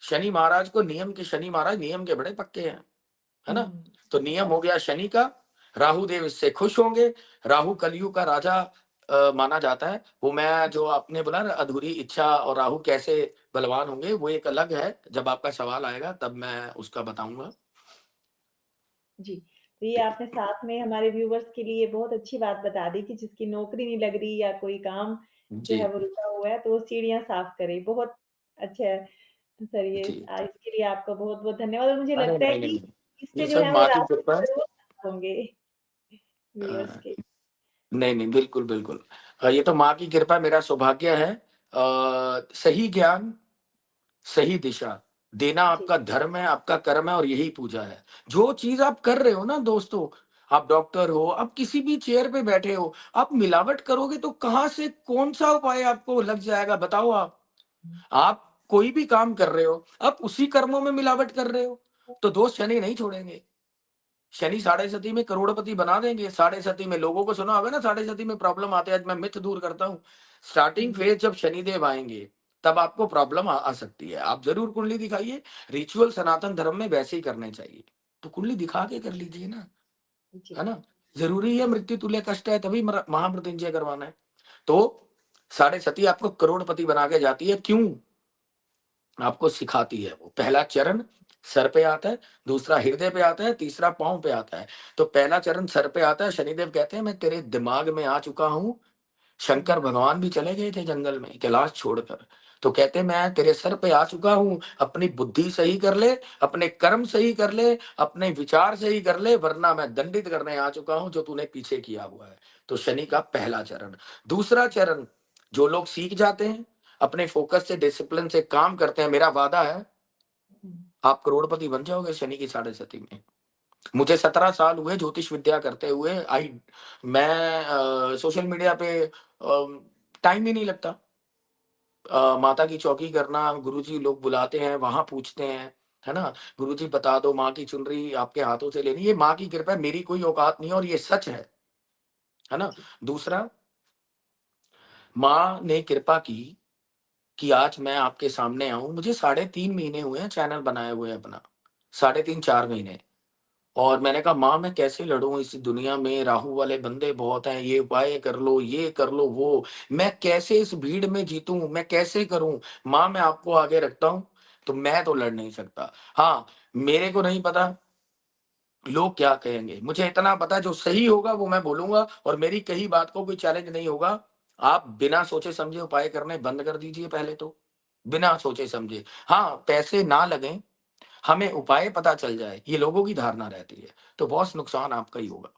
[SPEAKER 1] शनि महाराज को नियम के शनि महाराज नियम के बड़े पक्के हैं, है ना?
[SPEAKER 2] हुँ,
[SPEAKER 1] तो नियम हो गया शनि का, राहु देव इससे खुश होंगे। राहु कलयुग का राजा माना जाता है। वो मैं जो आपने बोला ना अधूरी इच्छा और राहु कैसे बलवान होंगे, वो एक अलग है। जब आपका सवाल आएगा तब मैं उसका बताऊंगा।
[SPEAKER 2] जी, तो ये आपने साथ में हमारे व्यूवर्स के लिए बहुत अच्छी बात बता दी कि जिसकी नौकरी नहीं लग रही या कोई काम जो
[SPEAKER 1] जी
[SPEAKER 2] है वो रुका हुआ है, तो वो सीढ़ियाँ साफ करे। बहुत अच्छा है सर ये
[SPEAKER 1] जी।
[SPEAKER 2] इसके लिए आपका बहुत-बहुत धन्यवाद और मुझे
[SPEAKER 1] अरे
[SPEAKER 2] लगता है
[SPEAKER 1] नहीं नहीं
[SPEAKER 2] कि
[SPEAKER 1] नहीं,
[SPEAKER 2] इससे
[SPEAKER 1] ये
[SPEAKER 2] जो
[SPEAKER 1] सब
[SPEAKER 2] है वो
[SPEAKER 1] माँ की
[SPEAKER 2] रास्ते
[SPEAKER 1] कृपा है।
[SPEAKER 2] ज़रूर साफ होंगे व्यूवर्स
[SPEAKER 1] अ,
[SPEAKER 2] के।
[SPEAKER 1] नहीं नहीं, बिल्कुल बिल्कुल। ये तो माँ की कृपा, मेरा सौभाग्य है। सही ज्ञान, सही दिशा देना
[SPEAKER 2] जी,
[SPEAKER 1] आपका धर्म है, आपका कर्म है और यही पूजा है। जो चीज़ आप कर रहे हो ना दोस्तों, आप डॉक्टर हो, आप किसी भी चेयर पे बैठे हो, आप मिलावट करोगे तो कहाँ से कौन-सा उपाय आपको लग जाएगा बताओ आप? आप कोई भी काम कर रहे हो, आप उसी कर्मों में मिलावट कर रहे हो, तो दोस्त शनि नहीं छोड़ेंगे। शनि साढ़े सती में करोड़पति बना देंगे। साढ़े सती में लोगों को सुना होगा ना, साढ़े सती में प्रॉब्लम आते हैं। आज मैं मिथ दूर करता हूँ। स्टार्टिंग
[SPEAKER 2] हुँ,
[SPEAKER 1] फेज जब शनिदेव आएँगे, तब आपको प्रॉब्लम आ सकती है। आप ज़रूर कुंडली दिखाइए। रिचुअल सनातन धर्म में वैसे ही करने चाहिए। तो कुंडली दिखा के कर लीजिए ना,
[SPEAKER 2] जी,
[SPEAKER 1] है ना? ज़रूरी है मृत्यु तुल्य कष्ट है तभी महामृत्युंजय करवाना है। तो साढ़े सती आपको करोड़पति बना के जाती है। क्यों? आपको सिखाती है वो। पहला चरण सर पे आता है, दूसरा हृदय पे आता है, तीसरा पाँव पे आता है। तो पहला चरण सर पे आता है, शनिदेव कहते हैं मैं तेरे दिमाग में आ चुका हूँ।
[SPEAKER 2] हुँ,
[SPEAKER 1] शंकर भगवान भी चले गए थे जंगल में कैलाश छोड़कर। तो कहते हैं मैं तेरे सर पे आ चुका हूँ, अपनी बुद्धि सही कर ले, अपने कर्म सही कर ले, अपने विचार सही कर ले, वरना मैं दंडित करने आ चुका हूँ जो तूने पीछे किया हुआ है। तो शनि का पहला चरण। दूसरा चरण, जो लोग सीख जाते हैं, अपने फोकस से डिसिप्लिन से काम करते हैं, मेरा वादा है
[SPEAKER 2] हुँ,
[SPEAKER 1] आप करोड़पति बन जाओगे शनि की साढ़े सती में। मुझे 17 साल हुए ज्योतिष विद्या करते हुए। मैं सोशल मीडिया पे टाइम ही नहीं लगता। माता की चौकी करना, गुरुजी लोग बुलाते हैं, वहाँ पूछते हैं, है ना? गुरुजी बता दो माँ की चुनरी आपके हाथों से लेनी, ये माँ की कृपा है, मेरी कोई औकात नहीं है और ये सच है ना?
[SPEAKER 2] जी,
[SPEAKER 1] दूसरा, माँ ने कृपा की कि आज मैं आपके सामने आऊँ। मुझे साढ़े 3 महीने हुए हैं चैनल बनाए हुए अपना, साढ़े 3-4 महीने। और मैंने कहा माँ मैं कैसे लड़ूँ इस दुनिया में, राहु वाले बंदे बहुत हैं, ये उपाय कर लो, ये कर लो, वो। मैं कैसे इस भीड़ में जीतूँ, मैं कैसे करूँ? माँ मैं आपको आगे रखता हूँ, तो मैं तो लड़ नहीं सकता। हाँ, मेरे को नहीं पता लोग क्या कहेंगे। मुझे इतना पता है जो सही होगा वो मैं बोलूँगा और मेरी कही बात को कोई चैलेंज नहीं होगा। आप बिना सोचे-समझे उपाय करने बंद कर दीजिए पहले तो, बिना सोचे-समझे। हाँ, पैसे ना लगें, हमें उपाय पता चल जाए, ये लोगों की धारणा रहती है, तो बहुत नुकसान आपका ही होगा।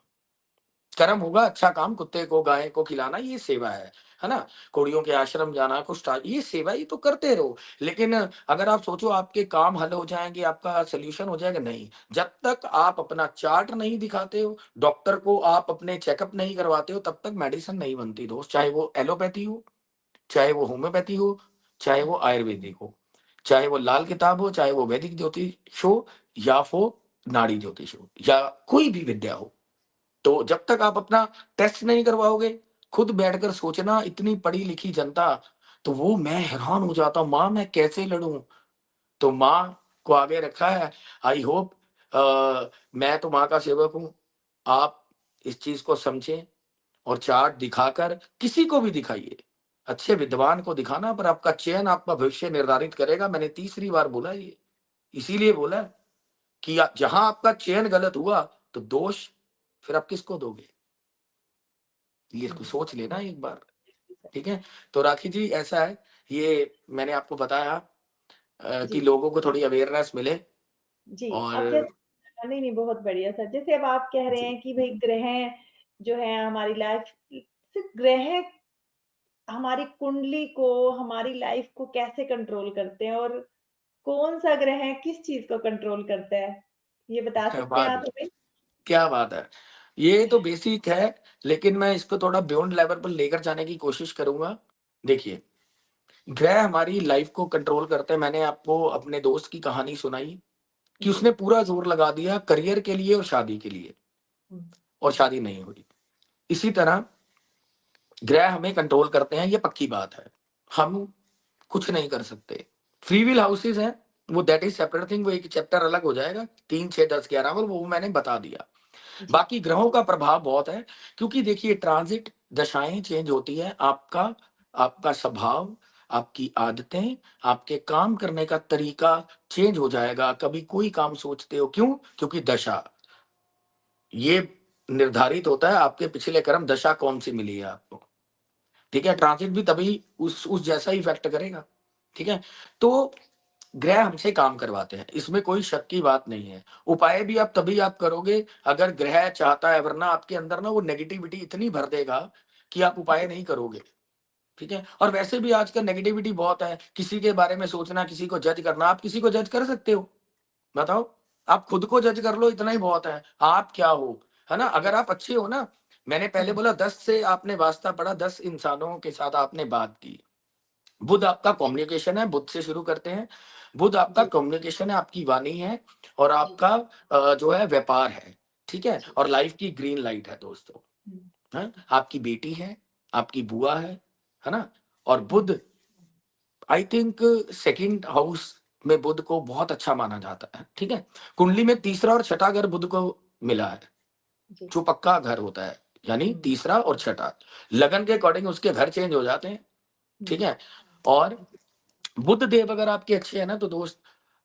[SPEAKER 1] कर्म होगा अच्छा काम, कुत्ते को, गाय को खिलाना ये सेवा है ना? कोढ़ियों के आश्रम जाना, कुष्ठ ये सेवा ही तो करते रहो। लेकिन अगर आप सोचो आपके काम हल हो जाएँगे, आपका सॉल्यूशन हो जाएगा, नहीं। जब तक आप अपना चार्ट नहीं दिखाते हो, डॉक्टर को आप अपने चेकअप नहीं करवाते हो, तब तक मेडिसिन नहीं बनती दोस्त, चाहे वो एलोपैथी हो, चाहे वो होम्योपैथी हो, चाहे वो आयुर्वेदिक हो, चाहे वो लाल किताब हो, चाहे वो वैदिक ज्योतिष हो या वो नाड़ी ज्योतिष हो या कोई भी विद्या हो। तो जब तक आप अपना टेस्ट नहीं करवाओगे, खुद बैठकर सोचना इतनी पढ़ी-लिखी जनता, तो वो मैं हैरान हो जाता हूँ, माँ मैं कैसे लड़ूँ? तो माँ को आगे रखा है। आई होप मैं तो माँ का सेवक हूँ। आप इस चीज़ को समझें और चार्ट दिखाकर किसी को भी दिखाइए। अच्छे विद्वान को दिखाना पर आपका चयन आपका भविष्य निर्धारित करेगा। मैंने तीसरी बार बोला ये, इसीलिए बोला कि जहाँ आपका चयन गलत हुआ, तो दोष फिर आप किसको दोगे? ये इसको
[SPEAKER 2] हुँ,
[SPEAKER 1] सोच लेना एक बार,
[SPEAKER 2] जी सर।
[SPEAKER 1] ठीक है? तो राखी जी ऐसा है, ये मैंने आपको बताया कि
[SPEAKER 2] जी,
[SPEAKER 1] लोगों को थोड़ी अवेयरनेस मिले
[SPEAKER 2] जी,
[SPEAKER 1] और
[SPEAKER 2] अब जैसे नहीं, नहीं बहुत बढ़िया सर। जैसे अब आप कह रहे
[SPEAKER 1] जी,
[SPEAKER 2] हैं कि भई ग्रह जो है हमारी लाइफ सिर्फ़ ग्रह हमारी कुंडली को, हमारी लाइफ को कैसे कंट्रोल करते हैं और कौन-सा ग्रह किस चीज़ को कंट्रोल करता है? ये बता
[SPEAKER 1] क्या
[SPEAKER 2] सकते हैं
[SPEAKER 1] बात
[SPEAKER 2] आप
[SPEAKER 1] है!
[SPEAKER 2] हमें?
[SPEAKER 1] क्या बात है! ये तो बेसिक है, लेकिन मैं इसको थोड़ा बियॉन्ड लेवल पर लेकर जाने की कोशिश करूँगा। देखिए, ग्रह हमारी लाइफ़ को कंट्रोल करते हैं। मैंने आपको अपने दोस्त की कहानी सुनाई कि
[SPEAKER 2] जी।
[SPEAKER 1] उसने पूरा ज़ोर लगा दिया करियर के लिए और शादी के लिए
[SPEAKER 2] हुँ,
[SPEAKER 1] और शादी नहीं हुई। इसी तरह ग्रह हमें कंट्रोल करते हैं, ये पक्की बात है। हम कुछ नहीं कर सकते। फ्री विल हाउसेज़ हैं, वो दैट इज़ सेपरेट थिंग, वो एक चैप्टर अलग हो जाएगा। 3, 6, 10, 11 वो मैंने बता दिया।
[SPEAKER 2] जी।
[SPEAKER 1] बाकी ग्रहों का प्रभाव बहुत है, क्योंकि देखिए ट्रांजिट दशाएं चेंज होती है, आपका आपका स्वभाव, आपकी आदतें, आपके काम करने का तरीका चेंज हो जाएगा। कभी कोई काम सोचते हो, क्यों? क्योंकि दशा, ये निर्धारित होता है आपके पिछले कर्म दशा कौन सी मिली है आपको। ठीक है, ट्रांजिट भी तभी उस जैसा ही इफेक्ट करेगा। ठीक है, तो ग्रह हमसे काम करवाते हैं, इसमें कोई शक की बात नहीं है। उपाय भी आप तभी आप करोगे अगर ग्रह चाहता है, वरना आपके अंदर ना वो नेगेटिविटी इतनी भर देगा कि आप उपाय नहीं करोगे। ठीक है, और वैसे भी आजकल नेगेटिविटी बहुत है, किसी के बारे में सोचना, किसी को जज करना। आप किसी को जज कर सकते हो? बताओ, आप खुद को जज कर लो, इतना ही बहुत है। आप क्या हो, है ना? अगर आप अच्छे हो ना, मैंने पहले बोला 10 से आपने वास्ता पढ़ा, 10 इंसानों के साथ आपने बात की। बुध आपका कम्युनिकेशन है, बुध से शुरू करते हैं। बुध आपका
[SPEAKER 2] जी।
[SPEAKER 1] कम्युनिकेशन है, आपकी वाणी है, और आपका जो है व्यापार है। ठीक है, और लाइफ की ग्रीन लाइट है दोस्तों। है, आपकी बेटी है, आपकी बुआ है ना? और बुध आई थिंक सेकंड हाउस में बुध को बहुत अच्छा माना जाता है। ठीक है, कुंडली में तीसरा और छठा घर बुध को मिला है,
[SPEAKER 2] जी।
[SPEAKER 1] जो पक्का घर होता है, यानी तीसरा और छठा लगन के अकॉर्डिंग उसके घर चेंज हो जाते हैं। ठीक है, और बुध देव अगर आपके अच्छे हैं ना, तो दोस्त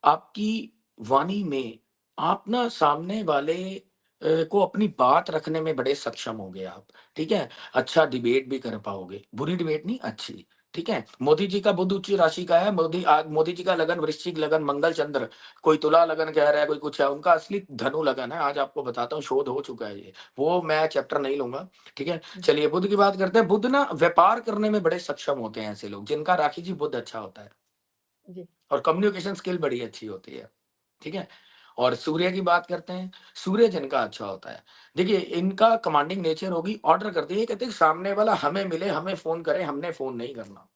[SPEAKER 1] आपकी वाणी में आप ना सामने वाले को अपनी बात रखने में बड़े सक्षम होगे आप। ठीक है, अच्छा डिबेट भी कर पाओगे, बुरी डिबेट नहीं, अच्छी। ठीक है, मोदी जी का बुध उच्च राशि का है। मोदी जी का लगन वृश्चिक लगन, मंगल चंद्र, कोई तुला लगन कह रहा है, कोई कुछ है, उनका असली धनु लगन है। आज आपको बताता हूँ, शोध हो चुका है ये, वो मैं चैप्टर नहीं लूंगा। ठीक है, चलिए बुध की बात करते हैं। बुध ना व्यापार करने में बड़े सक्षम होते हैं ऐसे लोग जिनका राशि जी बुध अच्छा होता है,
[SPEAKER 2] जी।
[SPEAKER 1] और कम्युनिकेशन स्किल बड़ी अच्छी होती है। ठीक है, और सूर्य की बात करते हैं। सूर्य जिनका अच्छा होता है, देखिए इनका कमांडिंग नेचर होगी, ऑर्डर करती है, कहते हैं सामने वाला हमें मिले, हमें फोन करे, हमने फोन नहीं करना।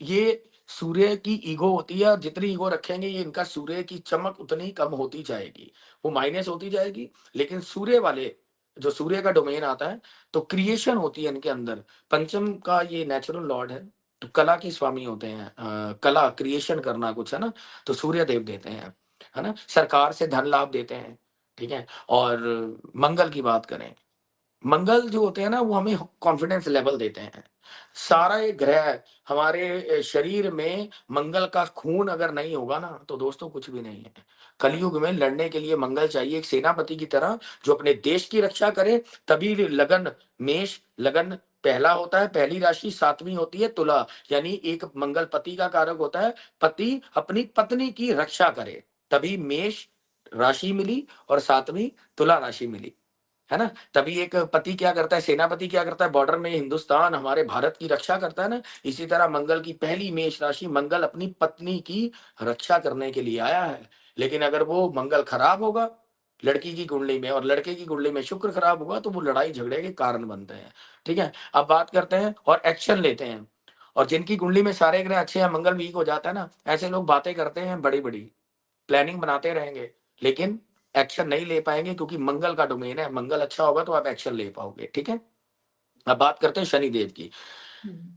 [SPEAKER 1] ये सूर्य की ईगो होती है, और जितनी ईगो रखेंगे ये, इनका सूर्य की चमक उतनी कम होती जाएगी, वो माइनस होती जाएगी। लेकिन सूर्य वाले, जो सूर्य का डोमेन आता है, तो क्रिएशन होती है इनके अंदर। पंचम का ये नेचुरल लॉर्ड है, तो कला के स्वामी होते हैं। कला क्रिएशन करना कुछ है ना, तो सूर्य देव देते हैं, है ना? सरकार से धन लाभ देते हैं। ठीक है, और मंगल की बात करें, मंगल जो होते हैं ना, वो हमें कॉन्फिडेंस लेवल देते हैं। सारा ये ग्रह हमारे शरीर में, मंगल का खून अगर नहीं होगा ना, तो दोस्तों कुछ भी नहीं है। कलयुग में लड़ने के लिए मंगल चाहिए, एक सेनापति की तरह, जो अपने देश की रक्षा करे। तभी लगन, मेष लगन पहला होता है, पहली राशि, सातवीं होती है तुला, यानी एक मंगल पति का कारक होता है। पति अपनी पत्नी की रक्षा करे, तभी मेष राशि मिली और सातवीं तुला राशि मिली, है ना? तभी एक पति क्या करता है, सेनापति क्या करता है, बॉर्डर में हिंदुस्तान हमारे भारत की रक्षा करता है ना। इसी तरह मंगल की पहली मेष राशि, मंगल अपनी पत्नी की रक्षा करने के लिए आया है। लेकिन अगर वो मंगल खराब होगा लड़की की कुंडली में, और लड़के की कुंडली में शुक्र खराब होगा, तो वो लड़ाई झगड़े के कारण बनते हैं। ठीक है, अब बात करते हैं और एक्शन लेते हैं। और जिनकी कुंडली में सारे ग्रह अच्छे हैं, मंगल वीक हो जाता है ना, ऐसे लोग बातें करते हैं बड़ी बड़ी, प्लानिंग बनाते रहेंगे, लेकिन एक्शन नहीं ले पाएंगे, क्योंकि मंगल का डोमेन है। मंगल अच्छा होगा तो आप एक्शन ले पाओगे। ठीक है, अब बात करते हैं शनि देव की।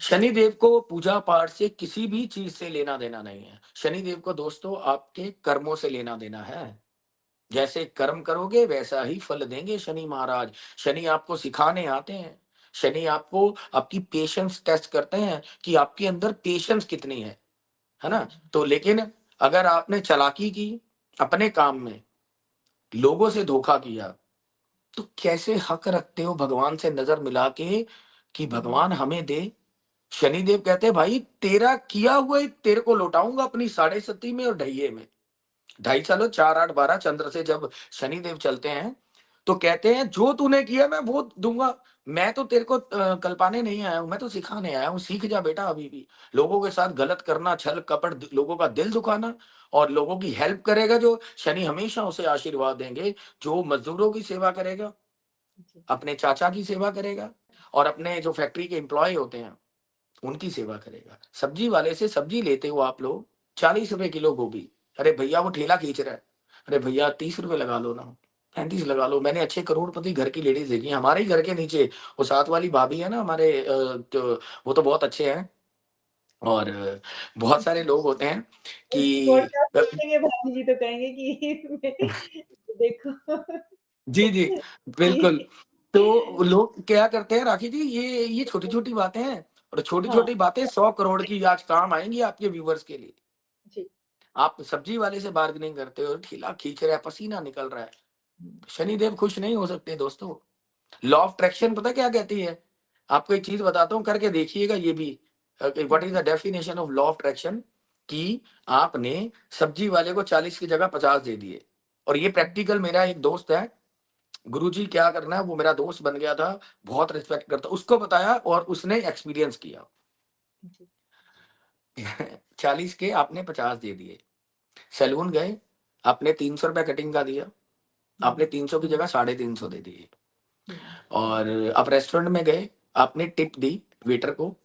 [SPEAKER 1] शनि देव को पूजा पाठ से किसी भी चीज से लेना देना नहीं है। शनि देव को दोस्तों आपके कर्मों से लेना देना है। जैसे कर्म करोगे वैसा ही फल देंगे शनि महाराज। शनि आपको सिखाने आते हैं। शनि आपको आपकी पेशेंस टेस्ट करते हैं कि आपके अंदर पेशेंस कितनी है ना? तो लेकिन अगर आपने चालाकी की अपने काम में, लोगों से धोखा किया, तो कैसे हक रखते हो भगवान से नजर मिला के कि भगवान हमें दे? शनिदेव कहते हैं भाई तेरा किया हुआ ही तेरे को लौटाऊंगा अपनी साढ़े सती में और ढैये में। ढाई चलो 4 8 12 चंद्र से जब शनिदेव चलते हैं, तो कहते हैं जो तूने किया मैं वो दूंगा। मैं तो तेरे को कल्पाने नहीं आया हूं, मैं तो सिखाने आया हूं। सीख जा बेटा अभी भी। लोगों के साथ गलत करना, छल कपट, लोगों का दिल दुखाना, और लोगों की हेल्प करेगा जो, शनि हमेशा उसे आशीर्वाद देंगे। जो मजदूरों की सेवा करेगा, अपने चाचा की सेवा करेगा, और अपने जो फैक्ट्री के एम्प्लॉय होते हैं उनकी सेवा करेगा। सब्जी वाले से सब्जी लेते हो आप लोग, 40 रुपए किलो गोभी, अरे भैया वो ठेला खींच रहा है, अरे भैया 30 रुपए लगा लो ना, 35 लगा लो। मैंने अच्छे करोड़पति घर की लेडीज देखी, हमारे ही घर के नीचे वो साथ वाली भाभी है ना हमारे, तो वो तो बहुत अच्छे हैं। और बहुत सारे लोग होते हैं कि
[SPEAKER 3] पॉडकास्ट देखेंगे भाभी जी तो कहेंगे कि देखो।
[SPEAKER 1] जी, जी, बिल्कुल।
[SPEAKER 2] जी,
[SPEAKER 1] तो लोग क्या करते हैं राखी जी, ये छोटी-छोटी बातें हैं और
[SPEAKER 2] हाँ,
[SPEAKER 1] छोटी-छोटी बातें 100 करोड़ की आज काम आएँगी आपके व्यूअर्स के लिए।
[SPEAKER 2] जी,
[SPEAKER 1] आप सब्जी वाले से बार्गेनिंग करते हो, ठेला खींच रहा है, पसीना निकल रहा है। शनिदेव खुश नहीं हो सकते दोस्तों। लॉ ऑफ अट्रैक्शन पता है क्या कहती है? आपको एक चीज़ बताता हूँ, करके देखिएगा ये भी। What is the definition of law of attraction? कि आपने सब्जी वाले को 40 की जगह 50 दे दिए। और ये प्रैक्टिकल, मेरा एक दोस्त है, गुरुजी क्या करना है, वो मेरा दोस्त बन गया था, बहुत रिस्पेक्ट करता, उसको बताया और उसने एक्सपीरियंस किया।
[SPEAKER 2] जी,
[SPEAKER 1] 40 के आपने 50 दे दिए। सैलून गए, आपने ₹300 कटिंग का दिया, आपने 300 की जगह 350 दे दिए।
[SPEAKER 2] हुँ,
[SPEAKER 1] और आप रेस्टोरेंट में गए, आपने टिप दी वेटर को,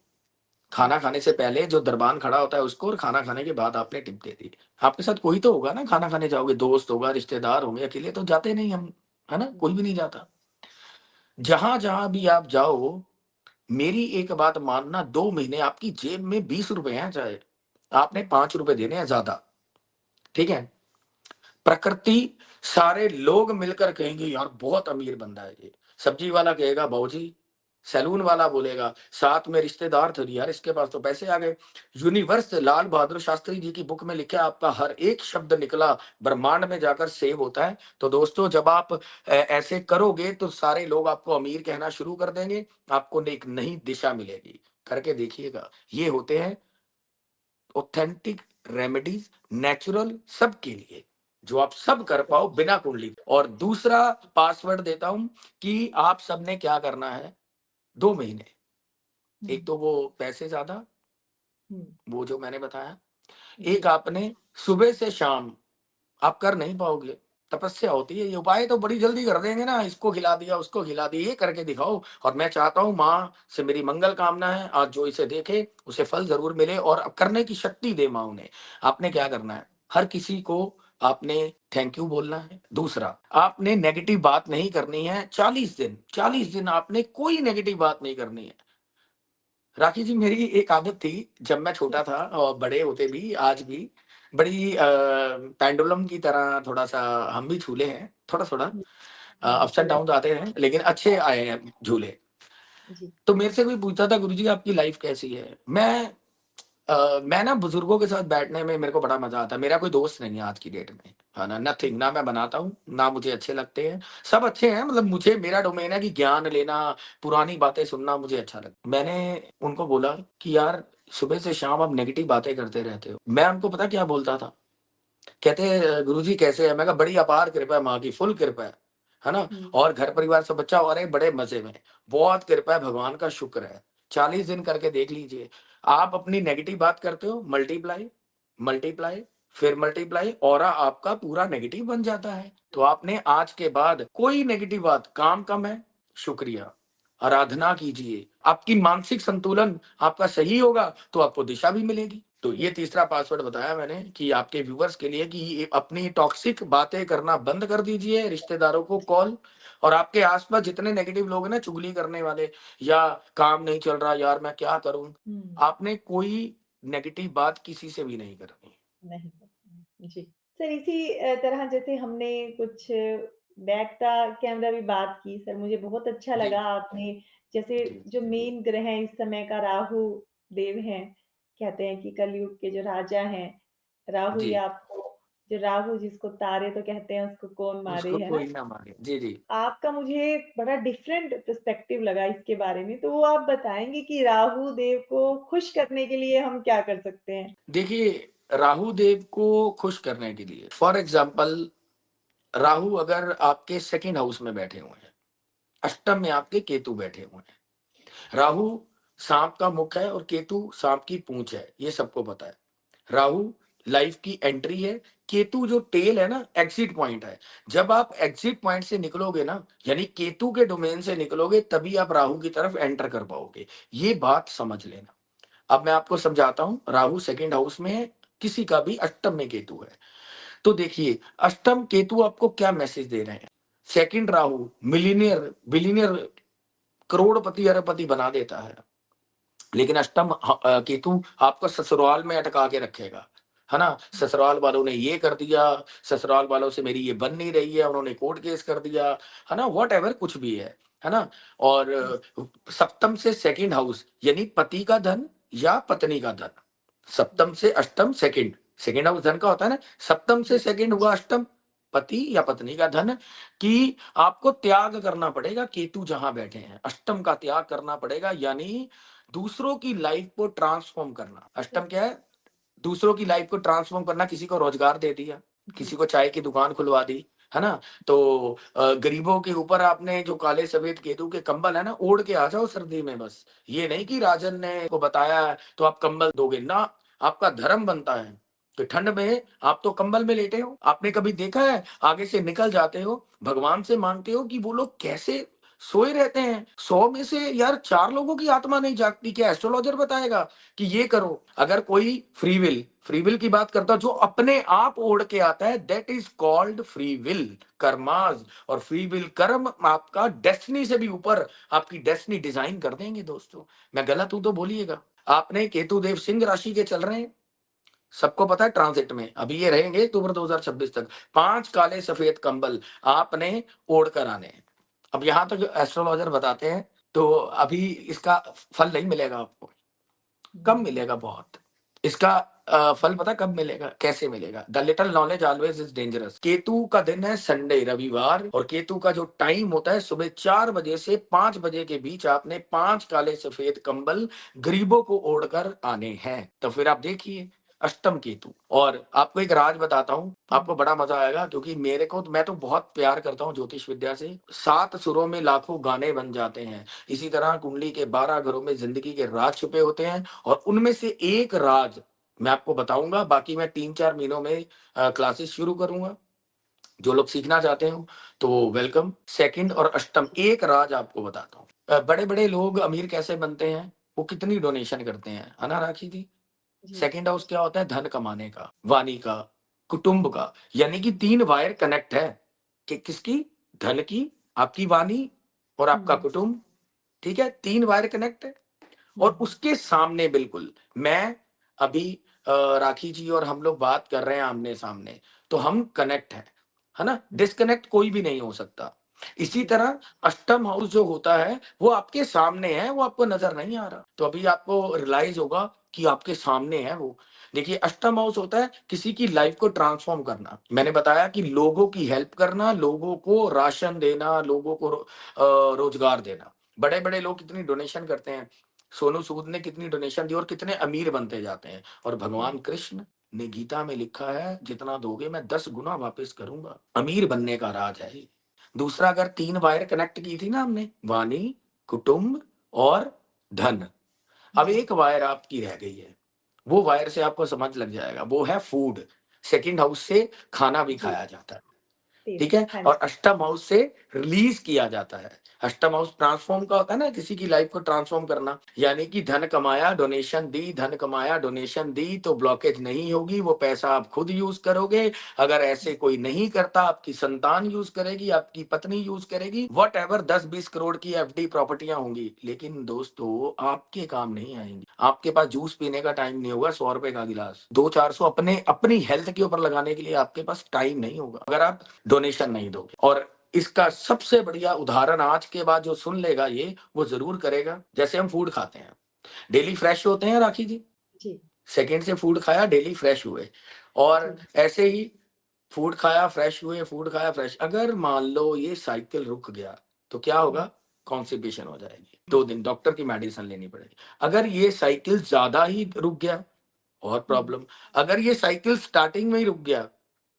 [SPEAKER 2] हुँ,
[SPEAKER 1] खाना खाने से पहले जो दरबान खड़ा होता है उसको, और खाना खाने के बाद आपने टिप दे दी। आपके साथ कोई तो होगा ना, खाना खाने जाओगे, दोस्त होगा, रिश्तेदार होंगे, अकेले तो जाते नहीं हम, है ना? कोई
[SPEAKER 2] हुँ,
[SPEAKER 1] भी नहीं जाता। जहाँ-जहाँ भी आप जाओ, मेरी एक बात मानना, 2 महीने आपकी जेब में ₹20 हैं चाहे, आपने
[SPEAKER 2] हुँ,
[SPEAKER 1] ₹5 देने हैं ज़्यादा, ठीक है? प्रकृति, सारे लोग मिलकर कहेंगे यार बहुत अमीर बंदा है ये। सब्जी वाला कहेगा बाबूजी, सैलून वाला बोलेगा, साथ में रिश्तेदार थे यार इसके पास तो पैसे आ गए। यूनिवर्स लाल बहादुर शास्त्री जी की बुक में लिखा है, आपका हर एक शब्द निकला ब्रह्मांड में जाकर सेव होता है। तो दोस्तों, जब आप ऐसे करोगे तो सारे लोग आपको अमीर कहना शुरू कर देंगे, आपको एक नई दिशा मिलेगी। करके देखिएगा। ये होते हैं ऑथेंटिक रेमेडीज, नेचुरल, सबके लिए, जो आप सब कर पाओ बिना कुंडली के। और दूसरा पासवर्ड देता हूं कि आप सबने क्या करना है, 2 महीने,
[SPEAKER 2] हुँ,
[SPEAKER 1] एक तो वो पैसे ज्यादा,
[SPEAKER 2] हुँ,
[SPEAKER 1] वो जो मैंने बताया, एक
[SPEAKER 2] जी,
[SPEAKER 1] आपने सुबह से शाम, आप कर नहीं पाओगे, तपस्या होती है, ये उपाय तो बड़ी जल्दी कर देंगे ना, इसको खिला दिया, उसको खिला दिया, ये करके दिखाओ। और मैं चाहता हूँ, माँ से मेरी मंगल कामना है, आज जो इसे देखे उसे फल जरूर मिले और अब करने की शक्ति दे माँ उन्हें। आपने क्या करना है, हर किसी को आपने थैंक यू बोलना है। दूसरा, आपने नेगेटिव बात नहीं करनी है, 40 दिन, 40 दिन आपने कोई नेगेटिव बात नहीं करनी है। राखी जी, मेरी एक आदत थी, जब मैं छोटा था और बड़े होते भी, आज भी, बड़ी पेंडुलम की तरह, थोड़ा-सा हम भी झूले हैं, थोड़ा-थोड़ा,
[SPEAKER 2] हुँ,
[SPEAKER 1] अप्स एंड
[SPEAKER 2] बिल्कुल,
[SPEAKER 1] डाउन्स आते हैं, लेकिन अच्छे आए हैं झूले।
[SPEAKER 2] जी,
[SPEAKER 1] तो मेरे से कोई पूछता था, गुरुजी आपकी लाइफ़ कैसी है? मैं ना बुजुर्गों के साथ बैठने में मेरे को बड़ा मज़ा आता है। मेरा कोई दोस्त नहीं है आज की डेट में, है ना? नथिंग, ना मैं बनाता हूँ, ना मुझे अच्छे लगते हैं। सब अच्छे हैं, मतलब मुझे, मेरा डोमेन है कि ज्ञान लेना, पुरानी बातें सुनना मुझे अच्छा लगता है। मैंने उनको बोला कि यार सुबह से शाम आप नेगेटिव बातें करते रहते हो। मैं उनको पता क्या बोलता था? कहते हैं, "गुरुजी कैसे हैं?" मैं कहा, "बड़ी अपार कृपा है माँ की, फुल कृपा है ना?
[SPEAKER 2] हुँ,
[SPEAKER 1] और घर परिवार सब अच्छा हो रहा है, बड़े मज़े में। बहुत कृपा है, भगवान का शुक्र है। 40 दिन करके देख लीजिए। आप अपनी नेगेटिव बात करते हो, मल्टीप्लाई, मल्टीप्लाई, फिर मल्टीप्लाई, ऑरा आपका पूरा नेगेटिव बन जाता है। तो आपने आज के बाद कोई नेगेटिव बात, काम कम है, शुक्रिया, आराधना कीजिए। आपकी मानसिक संतुलन आपका सही होगा, तो आपको दिशा भी मिलेगी। तो ये
[SPEAKER 2] बिल्कुल,
[SPEAKER 1] तीसरा पासवर्ड बताया मैंने कि आपके व्यूअर्स के लिए, कि ये अपनी टॉक्सिक बातें करना बंद कर दीजिए, रिश्तेदारों को कॉल, और आपके आस-पास जितने नेगेटिव लोग हैं ना, चुगली करने वाले, या काम नहीं चल रहा यार मैं क्या करूँ?
[SPEAKER 2] हुँ,
[SPEAKER 1] आपने कोई नेगेटिव बात किसी से भी नहीं करनी है।
[SPEAKER 2] नहीं करते हैं, जी। सर इसी तरह जैसे हमने कुछ बैक का कैमरा भी बात की सर, मुझे बहुत अच्छा
[SPEAKER 1] जी,
[SPEAKER 2] लगा आपने जैसे
[SPEAKER 1] जी,
[SPEAKER 2] जो मेन ग्रह हैं इस समय का राहु देव हैं, कहते हैं कि कलयुग के जो राजा हैं, राहु ही
[SPEAKER 1] जी।
[SPEAKER 2] आपको जो राहु जिसको तारे तो कहते हैं उसको कौन मारे,
[SPEAKER 1] उसको
[SPEAKER 2] है ना?
[SPEAKER 1] कोई ना मारे। जी, जी।
[SPEAKER 2] आपका मुझे बड़ा डिफरेंट पर्सपेक्टिव लगा इसके बारे में, तो वो आप बताएँगे कि राहु देव को खुश करने के लिए हम क्या कर सकते हैं?
[SPEAKER 1] देखिए, राहु देव को खुश करने के लिए, फॉर एग्ज़ाम्पल, राहु अगर आपके सेकंड हाउस में बैठे हुए हैं, अष्टम में आपके केतु बैठे हुए हैं। राहु सांप का मुख है और केतु सांप की पूंछ है, ये सबको पता है। राहु लाइफ की एंट्री है, केतु जो टेल है ना, एग्जिट पॉइंट है। जब आप एग्जिट पॉइंट से निकलोगे ना, यानी केतु के डोमेन से निकलोगे, तभी आप राहु की तरफ एंटर कर पाओगे। ये बात समझ लेना। अब मैं आपको समझाता हूँ, राहु सेकंड हाउस में है, किसी का भी अष्टम में केतु है। तो देखिए, अष्टम केतु आपको क्या मैसेज दे रहे हैं? सेकंड राहु मिलियनियर, बिलियनियर, करोड़पति, अरबपति बना देता है। लेकिन अष्टम केतु आपको ससुराल में अटका के रखेगा, है ना, ससुराल वालों ने ये कर दिया, ससुराल वालों से मेरी ये बन नहीं रही है, उन्होंने कोर्ट केस कर दिया, है ना, वॉट एवर कुछ भी है ना। और सप्तम से सेकंड हाउस यानी पति का धन या पत्नी का धन, सप्तम से अष्टम सेकंड, सेकंड हाउस धन का होता है ना, सप्तम से सेकंड हुआ अष्टम, पति या पत्नी का धन, कि आपको त्याग करना पड़ेगा। केतु जहां बैठे हैं अष्टम का त्याग करना पड़ेगा, यानी दूसरों की लाइफ को ट्रांसफॉर्म करना। अष्टम क्या है? दूसरों की लाइफ को ट्रांसफॉर्म करना, किसी को रोजगार दे दिया, किसी को चाय की दुकान खुलवा दी, है ना। तो गरीबों के ऊपर आपने जो काले सफेद केतु के कंबल है ना, ओढ़ के आ जाओ सर्दी में। बस ये नहीं कि राजन ने को बताया है तो आप कंबल दोगे ना, आपका धर्म बनता है कि ठंड में आप तो कंबल में लेटे हो। आपने कभी देखा है आगे से निकल जाते हो, भगवान से मांगते हो कि वो लोग कैसे सोए रहते हैं? 100 में से यार 4 लोगों की आत्मा नहीं जागती। क्या एस्ट्रोलॉजर बताएगा कि ये करो? अगर कोई फ्री विल की बात करता, जो अपने आप ओढ़ के आता है, that is called free will karmas. और फ्री विल कर्म आपका डेस्टिनी से भी ऊपर आपकी डेस्टिनी डिजाइन कर देंगे। दोस्तों मैं गलत हूं तो बोलिएगा। आपने केतु देव सिंह राशि के चल रहे हैं, सबको पता है ट्रांजिट में अभी ये रहेंगे अक्टूबर 2026 तक। 5 काले सफेद कंबल आपने ओढ़ कर आने हैं। अब यहां तक एस्ट्रोलॉजर बताते हैं, तो अभी इसका फल नहीं मिलेगा आपको, कब मिलेगा? बहुत। इसका फल पता कब मिलेगा, कैसे मिलेगा? The little knowledge always is dangerous. Ketu का दिन है संडे, रविवार, और केतु का जो टाइम होता है सुबह 4 बजे से 5 बजे के बीच आपने 5 काले सफेद कंबल गरीबों को ओढ़कर आने हैं। तो फिर आप देखिए अष्टम केतु। और आपको एक राज बताता हूँ, आपको बड़ा मजा आएगा, क्योंकि मेरे को, मैं तो बहुत प्यार करता हूँ ज्योतिष विद्या से। 7 सुरों में लाखों गाने बन जाते हैं। इसी तरह कुंडली के 12 घरों में जिंदगी के राज छुपे होते हैं, और उनमें से एक राज मैं आपको बताऊंगा। बाकी मैं 3-4 महीनों में क्लासेस शुरू करूंगा। जो लोग सीखना चाहते हो तो वेलकम। सेकंड और अष्टम एक राज आपको बताता हूँ। बड़े बड़े लोग अमीर कैसे बनते हैं, वो कितनी डोनेशन करते हैं, है ना राखी जी? सेकंड हाउस क्या होता है? धन कमाने का, वाणी का, कुटुंब का, यानी कि 3 वायर कनेक्ट है। कि किसकी? धन की, आपकी वाणी और आपका कुटुंब। ठीक है, 3 वायर कनेक्ट है। और उसके सामने बिल्कुल मैं अभी राखी जी और हम लोग बात कर रहे हैं आमने सामने, तो हम कनेक्ट हैं, है ना। डिस्कनेक्ट कोई भी नहीं हो सकता। इसी तरह अष्टम हाउस जो होता है वो आपके सामने है, वो आपको नजर नहीं आ रहा। तो अभी आपको रियलाइज होगा कि आपके सामने है वो। देखिए अष्टम हाउस होता है किसी की लाइफ को ट्रांसफॉर्म करना। मैंने बताया कि लोगों की हेल्प करना, लोगों को राशन देना, लोगों को रोजगार देना। बड़े बड़े लोग कितनी डोनेशन करते हैं, सोनू सूद ने कितनी डोनेशन दी और कितने अमीर बनते जाते हैं। और भगवान कृष्ण ने गीता में लिखा है, जितना दोगे मैं 10 गुना वापस करूंगा। अमीर बनने का राज है ये। दूसरा, अगर 3 वायर कनेक्ट की थी ना हमने, वाणी, कुटुंब और धन, अब एक वायर आपकी रह गई है। वो वायर से आपको समझ लग जाएगा, वो है फूड। सेकंड हाउस से खाना भी खाया जाता है, ठीक है। और अष्टम हाउस से रिलीज किया जाता है। अष्टम हाउस ट्रांसफॉर्म का होता है ना, किसी की लाइफ को ट्रांसफॉर्म करना। यानी कि धन कमाया, डोनेशन दी, धन कमाया, डोनेशन दी, तो ब्लॉकेज नहीं होगी, वो पैसा आप खुद यूज करोगे। अगर ऐसे कोई नहीं करता, आपकी संतान यूज करेगी, आपकी पत्नी यूज करेगी, वट एवर 10-20 करोड़ की एफडी प्रॉपर्टियां होंगी, लेकिन दोस्तों आपके काम नहीं आएंगी। आपके पास जूस पीने का टाइम नहीं होगा, 100 रुपए का गिलास, 200-400 अपनी हेल्थ के ऊपर लगाने के लिए आपके पास टाइम नहीं होगा, अगर आप डोनेशन नहीं दोगे। और इसका सबसे बढ़िया उदाहरण आज के बाद जो सुन लेगा ये, वो जरूर करेगा। जैसे हम फूड खाते हैं, डेली फ्रेश होते हैं राखी जी। सेकंड से फूड खाया, डेली फ्रेश हुए। और ऐसे ही फूड खाया, फ्रेश हुए, फूड खाया, फ्रेश। अगर मान लो ये साइकिल रुक गया तो क्या होगा? कॉन्स्टिपेशन हो जाएगी, 2 दिन डॉक्टर की मेडिसिन लेनी पड़ेगी। अगर ये साइकिल ज्यादा ही रुक गया और प्रॉब्लम। अगर ये साइकिल स्टार्टिंग में ही रुक गया,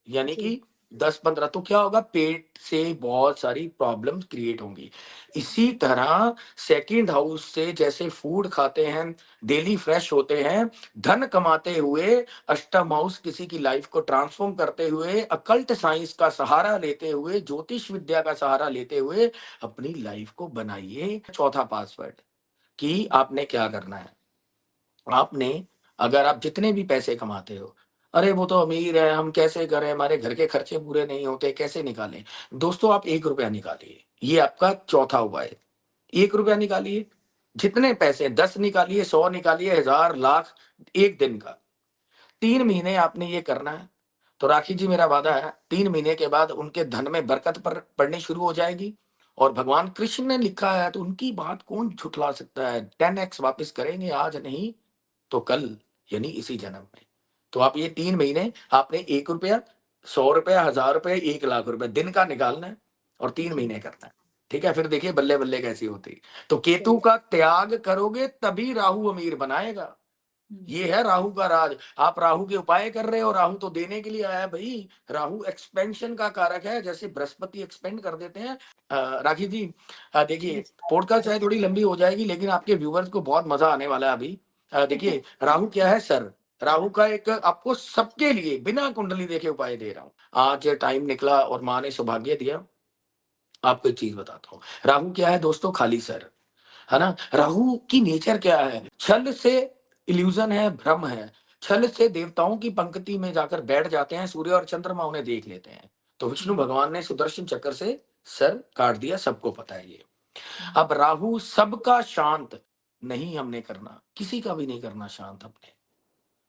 [SPEAKER 1] यानी कि 10-15, तो क्या होगा? पेट से बहुत सारी प्रॉब्लम्स क्रिएट होंगी। इसी तरह सेकंड हाउस से जैसे फूड खाते हैं, डेली फ्रेश होते हैं, धन कमाते हुए, अष्टम हाउस किसी की लाइफ को ट्रांसफॉर्म करते हुए, अकल्ट साइंस का सहारा लेते हुए, ज्योतिष विद्या का सहारा लेते हुए अपनी लाइफ को बनाइए। चौथा पासवर्ड कि आपने क्या करना है। आपने, अगर आप जितने भी पैसे कमाते हो, अरे वो तो अमीर है, हम कैसे करें, हमारे घर के खर्चे पूरे नहीं होते, कैसे निकालें? दोस्तों आप 1 रुपया निकालिए, ये आपका चौथा हुआ है। 1 रुपया निकालिए, जितने पैसे, 10 निकालिए, 100 निकालिए, 1000, लाख, एक दिन का। 3 महीने आपने ये करना है। तो राखी जी मेरा वादा है 3 महीने के बाद उनके धन में बरकत पड़नी शुरू हो जाएगी। और भगवान कृष्ण ने लिखा है तो उनकी बात कौन झुठला सकता है। 10x वापस करेंगे, आज नहीं तो कल, यानी इसी जन्म में। तो आप ये 3 महीने आपने 1 रुपया, 100 रुपया, 1000 रुपया, 1 लाख रुपया दिन का निकालना है और 3
[SPEAKER 2] जी।
[SPEAKER 1] महीने करना है। ठीक है, फिर देखिए बल्ले बल्ले कैसी होती। तो केतु
[SPEAKER 2] सही।
[SPEAKER 1] का त्याग करोगे तभी राहु अमीर बनाएगा।
[SPEAKER 2] हम्म।
[SPEAKER 1] ये है राहु का राज। आप राहु के उपाय कर रहे हो, राहु तो देने के लिए आया है भाई। राहु एक्सपेंशन का कारक है, जैसे बृहस्पति एक्सपेंड कर देते हैं। राखी जी
[SPEAKER 2] जी।
[SPEAKER 1] देखिए, पॉडकास्ट चाहे थोड़ी लंबी हो जाएगी लेकिन आपके व्यूवर्स को बहुत मजा आने वाला है अभी। देखिए राहु क्या है सर, राहु का एक आपको सबके लिए बिना कुंडली देखे उपाय दे रहा हूं। आज टाइम निकला और माँ ने सौभाग्य दिया। आपको एक चीज बताता हूँ, राहु क्या है दोस्तों, खाली सर, है ना। राहु की नेचर क्या है, छल से इल्यूजन है, भ्रम है। छल से देवताओं की पंक्ति में जाकर बैठ जाते हैं, सूर्य और चंद्रमा उन्हें देख लेते हैं। तो विष्णु भगवान ने सुदर्शन चक्र से सर काट दिया, सबको पता है ये। अब राहु सबका शांत नहीं हमने करना, किसी का भी नहीं करना शांत अपने।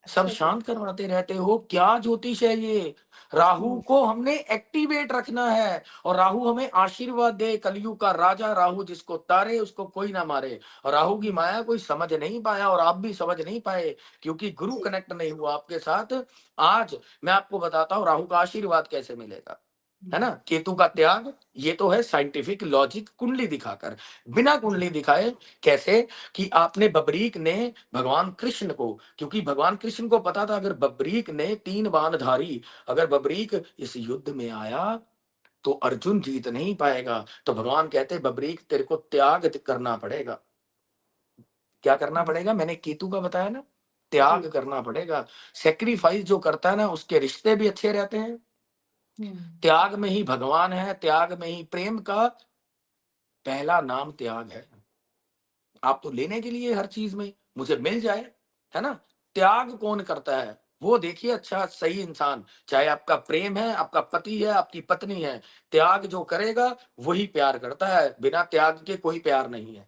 [SPEAKER 1] सब
[SPEAKER 2] अच्छा जी।
[SPEAKER 1] शांत करवाते रहते हो, क्या ज्योतिष है ये। राहु
[SPEAKER 2] हम्म।
[SPEAKER 1] को हमने एक्टिवेट रखना है और राहु हमें आशीर्वाद दे। कलयुग का राजा राहु, जिसको तारे उसको कोई ना मारे। और राहु की माया कोई समझ नहीं पाया और आप भी समझ नहीं पाए, क्योंकि गुरु
[SPEAKER 2] जी।
[SPEAKER 1] कनेक्ट नहीं हुआ आपके साथ। आज मैं आपको बताता हूं राहु का आशीर्वाद कैसे मिलेगा, है ना। केतु का त्याग, ये तो है साइंटिफिक लॉजिक कुंडली दिखाकर। बिना
[SPEAKER 2] जी।
[SPEAKER 1] कुंडली दिखाए कैसे, कि आपने बबरीक ने भगवान कृष्ण को, क्योंकि भगवान कृष्ण को पता था अगर बबरीक ने 3 बाण धारी, अगर बबरीक इस युद्ध में आया तो अर्जुन जीत नहीं पाएगा। तो भगवान कहते बबरीक तेरे को त्याग करना पड़ेगा। क्या करना
[SPEAKER 2] हम्म।
[SPEAKER 1] पड़ेगा, मैंने केतु का बताया ना,
[SPEAKER 2] जी।
[SPEAKER 1] त्याग करना पड़ेगा। सेक्रीफाइस जो करता है ना, उसके रिश्ते भी अच्छे रहते हैं।
[SPEAKER 2] हम्म।
[SPEAKER 1] त्याग में ही भगवान है, त्याग में ही प्रेम का पहला नाम त्याग है। आप तो लेने के लिए हर चीज में मुझे मिल जाए, है ना। त्याग कौन करता है वो देखिए, अच्छा सही इंसान, चाहे आपका प्रेम है, आपका पति है, आपकी पत्नी है, त्याग जो करेगा वही प्यार करता है। बिना त्याग के कोई प्यार नहीं है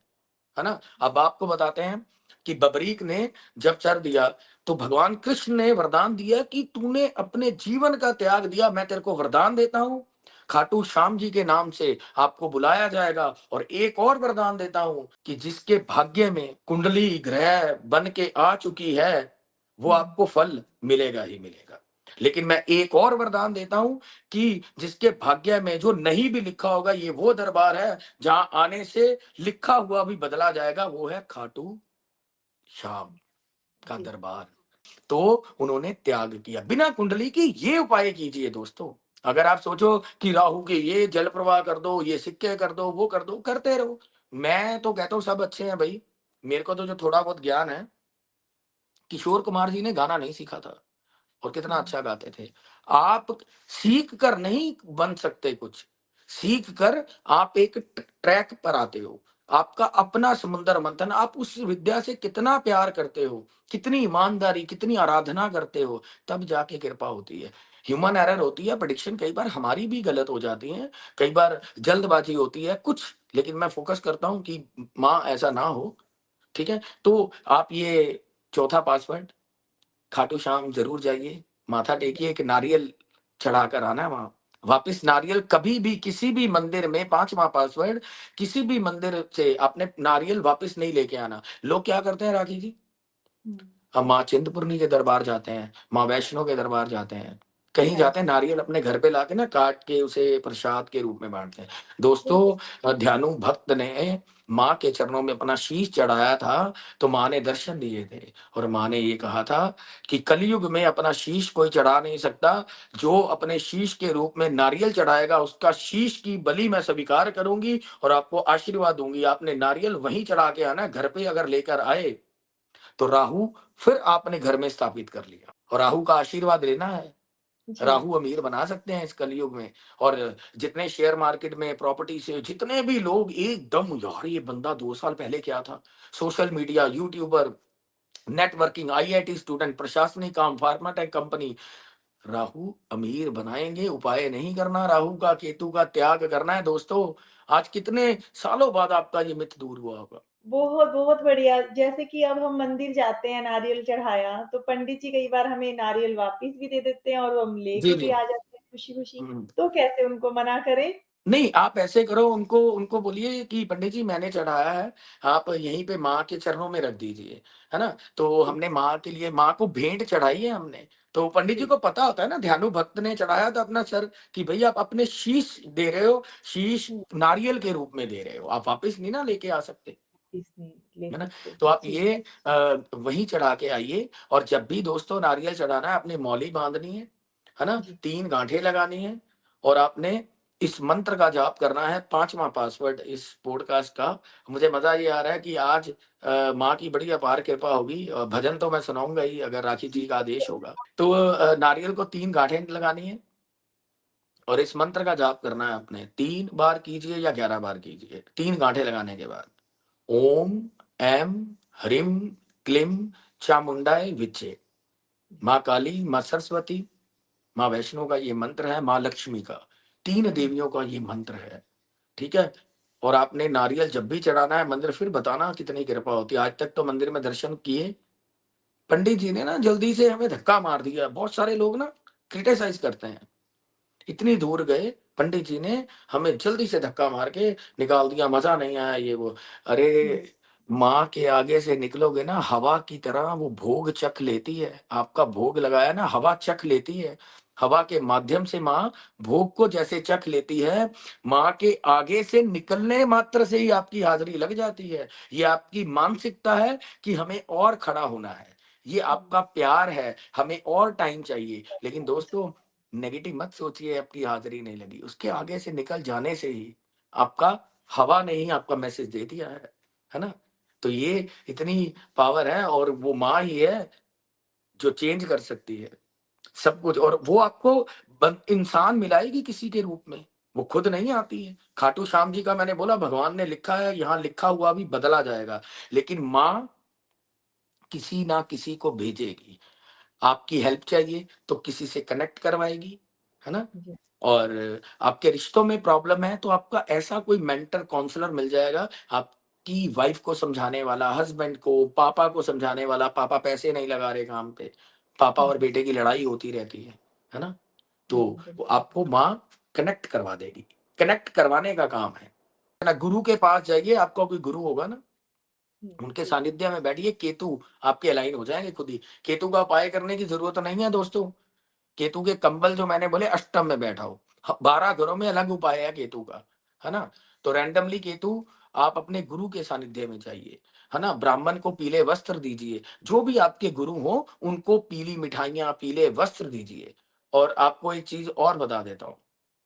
[SPEAKER 1] ना। अब आपको बताते हैं कि बबरीक ने जब चर दिया तो भगवान कृष्ण ने वरदान दिया कि तूने अपने जीवन का त्याग दिया, मैं तेरे को वरदान देता हूं, खाटू श्याम जी के नाम से आपको बुलाया जाएगा। और एक और वरदान देता हूं कि जिसके भाग्य में कुंडली ग्रह बन के आ चुकी है वो
[SPEAKER 2] हम्म।
[SPEAKER 1] आपको फल मिलेगा ही मिलेगा। लेकिन मैं एक और वरदान देता हूं कि जिसके भाग्य में जो नहीं भी लिखा होगा, ये वो दरबार है जहां आने से लिखा हुआ भी बदला जाएगा, वो है खाटू श्याम का
[SPEAKER 2] जी।
[SPEAKER 1] दरबार। तो उन्होंने त्याग किया बिना कुंडली की। ये उपाय कीजिए दोस्तों। अगर आप सोचो कि राहु के ये जल प्रवाह कर दो, ये सिक्के कर दो, वो कर दो, करते रहो। मैं तो कहता हूँ सब अच्छे हैं भाई। मेरे को तो जो थोड़ा बहुत ज्ञान है, किशोर कुमार जी ने गाना नहीं सीखा था और कितना
[SPEAKER 2] हम्म।
[SPEAKER 1] अच्छा गाते थे। आप सीख कर नहीं बन सकते कुछ, सीख कर आप एक ट्रैक पर आते हो। आपका अपना समुद्र मंथन, आप उस विद्या से कितना प्यार करते हो, कितनी ईमानदारी, कितनी आराधना करते हो, तब जाके कृपा होती है। ह्यूमन एरर होती है, प्रेडिक्शन कई बार हमारी भी गलत हो जाती है, कई बार जल्दबाजी होती है कुछ, लेकिन मैं फोकस करता हूं कि माँ ऐसा ना हो। ठीक है, तो आप ये चौथा पासवर्ड, खाटू श्याम जरूर जाइए, माथा टेकिए, एक नारियल चढ़ाकर आना है वहां। वापिस नारियल कभी भी किसी भी मंदिर में, 5वां पासवर्ड, किसी भी मंदिर से आपने नारियल वापस नहीं लेके आना। लोग क्या करते हैं राखी जी,
[SPEAKER 2] हम्म।
[SPEAKER 1] हम माँ चिंतपूर्णी के दरबार जाते हैं, माँ वैष्णो के दरबार जाते हैं, कहीं
[SPEAKER 2] हाँ
[SPEAKER 1] जाते हैं,
[SPEAKER 2] जी।
[SPEAKER 1] नारियल अपने घर पे लाके ना काट के उसे प्रसाद के रूप में बांटते हैं। दोस्तों ध्यानु भक्त ने माँ के चरणों में अपना शीश चढ़ाया था तो माँ ने दर्शन दिए थे और माँ ने ये कहा था कि कलयुग में अपना शीश कोई चढ़ा नहीं सकता, जो अपने शीश के रूप में नारियल चढ़ाएगा उसका शीश की बलि मैं स्वीकार करूंगी और आपको आशीर्वाद दूंगी। आपने नारियल वहीं चढ़ा के आना, घर पे अगर लेकर आए तो राहु फिर आपने घर में स्थापित कर लिया और राहु का आशीर्वाद लेना है।
[SPEAKER 2] जी।
[SPEAKER 1] राहु अमीर बना सकते हैं इस कलयुग में। और जितने शेयर मार्केट में, प्रॉपर्टी से जितने भी लोग एकदम, यार ये बंदा 2 साल पहले क्या था, social media, YouTuber, networking, IIT student, प्रशासनिक काम, फार्माटेक कंपनी, राहु अमीर बनाएंगे, उपाय नहीं करना, राहु का केतु का त्याग करना है दोस्तों। आज कितने सालों बाद आपका ये मिथ दूर हुआ होगा।
[SPEAKER 2] बहुत, बहुत बढ़िया। जैसे कि अब हम मंदिर जाते हैं, नारियल चढ़ाया, तो पंडित जी कई बार हमें नारियल वापस भी दे देते हैं और हम
[SPEAKER 1] जी
[SPEAKER 2] लेके भी
[SPEAKER 1] जी।
[SPEAKER 2] आ जाते हैं खुशी-खुशी।
[SPEAKER 1] हम्म।
[SPEAKER 2] तो कैसे उनको मना करें?
[SPEAKER 1] नहीं, आप ऐसे करो, उनको उनको बोलिए कि पंडित जी मैंने चढ़ाया है, आप यहीं पे माँ के चरणों में रख दीजिए, है ना? तो
[SPEAKER 2] जी,
[SPEAKER 1] हमने माँ के लिए, माँ को भेंट चढ़ाई है हमने। तो पंडित जी
[SPEAKER 2] जी,
[SPEAKER 1] को पता होता है ना, ध्यानु भक्त ने चढ़ाया था अपना सर, कि भई आप अपने शीश दे रहे हो, शीश
[SPEAKER 2] हुँ,
[SPEAKER 1] नारियल के रूप में दे रहे हो, आप वापस नहीं ना लेके आ सकते।
[SPEAKER 2] वापिस नहीं ले
[SPEAKER 1] है ना?
[SPEAKER 2] सकते।
[SPEAKER 1] तो आप
[SPEAKER 2] जी,
[SPEAKER 1] ये वहीं चढ़ा के आइए, और जब भी दोस्तों नारियल चढ़ाना है, आपने मौली बाँधनी है ना?
[SPEAKER 2] जी,
[SPEAKER 1] 3 गाँठें लगानी है, और आपने इस मंत्र का जाप करना है। 5वाँ पासवर्ड इस पॉडकास्ट का। मुझे मज़ा ये आ रहा है कि आज माँ की बड़ी अपार कृपा होगी, भजन तो मैं सुनाऊँगा ही अगर राखी जी का आदेश होगा। तो नारियल को 3 गाँठें लगानी है, और इस मंत्र का जाप करना है आपने। 3 बार कीजिए या 11 बार कीजिए, 3 गाँठें लगाने के बाद। ओम ऐं ह्रीं क्लीं चामुंडाय विच्चे।
[SPEAKER 2] जी,
[SPEAKER 1] माँ काली, माँ सरस्वती, माँ वैष्णो का ये मंत्र है, माँ लक्ष्मी का, 3
[SPEAKER 2] हुँ,
[SPEAKER 1] देवियों का ये मंत्र है, ठीक है? और आपने नारियल जब भी चढ़ाना है, मंदिर फिर बताना कितनी कृपा होती है। आज तक तो मंदिर में दर्शन किए, पंडित जी ने ना जल्दी से हमें धक्का मार दिया। बहुत सारे लोग ना क्रिटिसाइज़ करते हैं। इतनी दूर गए, पंडित जी ने हमें जल्दी से धक्का मार के निकाल दिया, मज़ा नहीं आया ये वो।
[SPEAKER 2] हुँ,
[SPEAKER 1] अरे! माँ के आगे से निकलोगे ना, हवा की तरह वो भोग चख लेती है। आपका भोग लगाया ना, हवा चख लेती है। हवा के माध्यम से माँ भोग को जैसे चख लेती है, माँ के आगे से निकलने मात्र से ही आपकी हाज़िरी लग जाती है। ये आपकी मानसिकता है कि हमें और खड़ा होना है। ये
[SPEAKER 2] हुँ,
[SPEAKER 1] आपका प्यार है, हमें और टाइम चाहिए। लेकिन दोस्तों, नेगेटिव मत सोचिए आपकी हाज़िरी नहीं लगी, उसके आगे से निकल जाने से ही आपका हवा ने ही आपका मैसेज दे दिया है ना? तो ये इतनी पावर है, और वो माँ ही है जो चेंज कर सकती है सब कुछ, और वो आपको इंसान मिलाएगी किसी के रूप में, वो खुद नहीं आती है। खाटू श्याम जी का मैंने बोला, भगवान ने लिखा है, यहाँ लिखा हुआ भी बदला जाएगा, लेकिन माँ किसी ना किसी को भेजेगी। आपकी हेल्प चाहिए तो किसी से कनेक्ट करवाएगी, है ना?
[SPEAKER 2] जी,
[SPEAKER 1] और आपके रिश्तों में प्रॉब्लम है तो आपका ऐसा कोई मेंटर काउंसलर मिल जाएगा, आपकी वाइफ को समझाने वाला, हस्बैंड को, पापा को समझाने वाला। पापा पैसे नहीं लगा रहे काम पे, पापा
[SPEAKER 2] हुँ,
[SPEAKER 1] और बेटे की लड़ाई होती रहती है ना? तो
[SPEAKER 2] हुँ,
[SPEAKER 1] वो
[SPEAKER 2] बिल्कुल।
[SPEAKER 1] आपको माँ कनेक्ट करवा देगी, कनेक्ट करवाने का काम है ना? गुरु के पास जाइए, आपका कोई गुरु होगा ना,
[SPEAKER 2] हुँ,
[SPEAKER 1] उनके
[SPEAKER 2] जी,
[SPEAKER 1] सानिध्य में बैठिए, केतु आपके अलाइन हो जाएँगे खुद ही। केतु का उपाय करने की ज़रूरत नहीं है दोस्तों। केतु के कंबल जो मैंने बोले, अष्टम में बैठा हो। 12 घरों में अलग उपाय है केतु का, है ना? तो रैंडमली केतु, आप अपने गुरु के सानिध्य में जाइए, है ना? ब्राह्मण को पीले वस्त्र दीजिए, जो भी आपके गुरु हो उनको पीली मिठाइयाँ, पीले वस्त्र दीजिए। और आपको एक चीज़ और बता देता हूँ,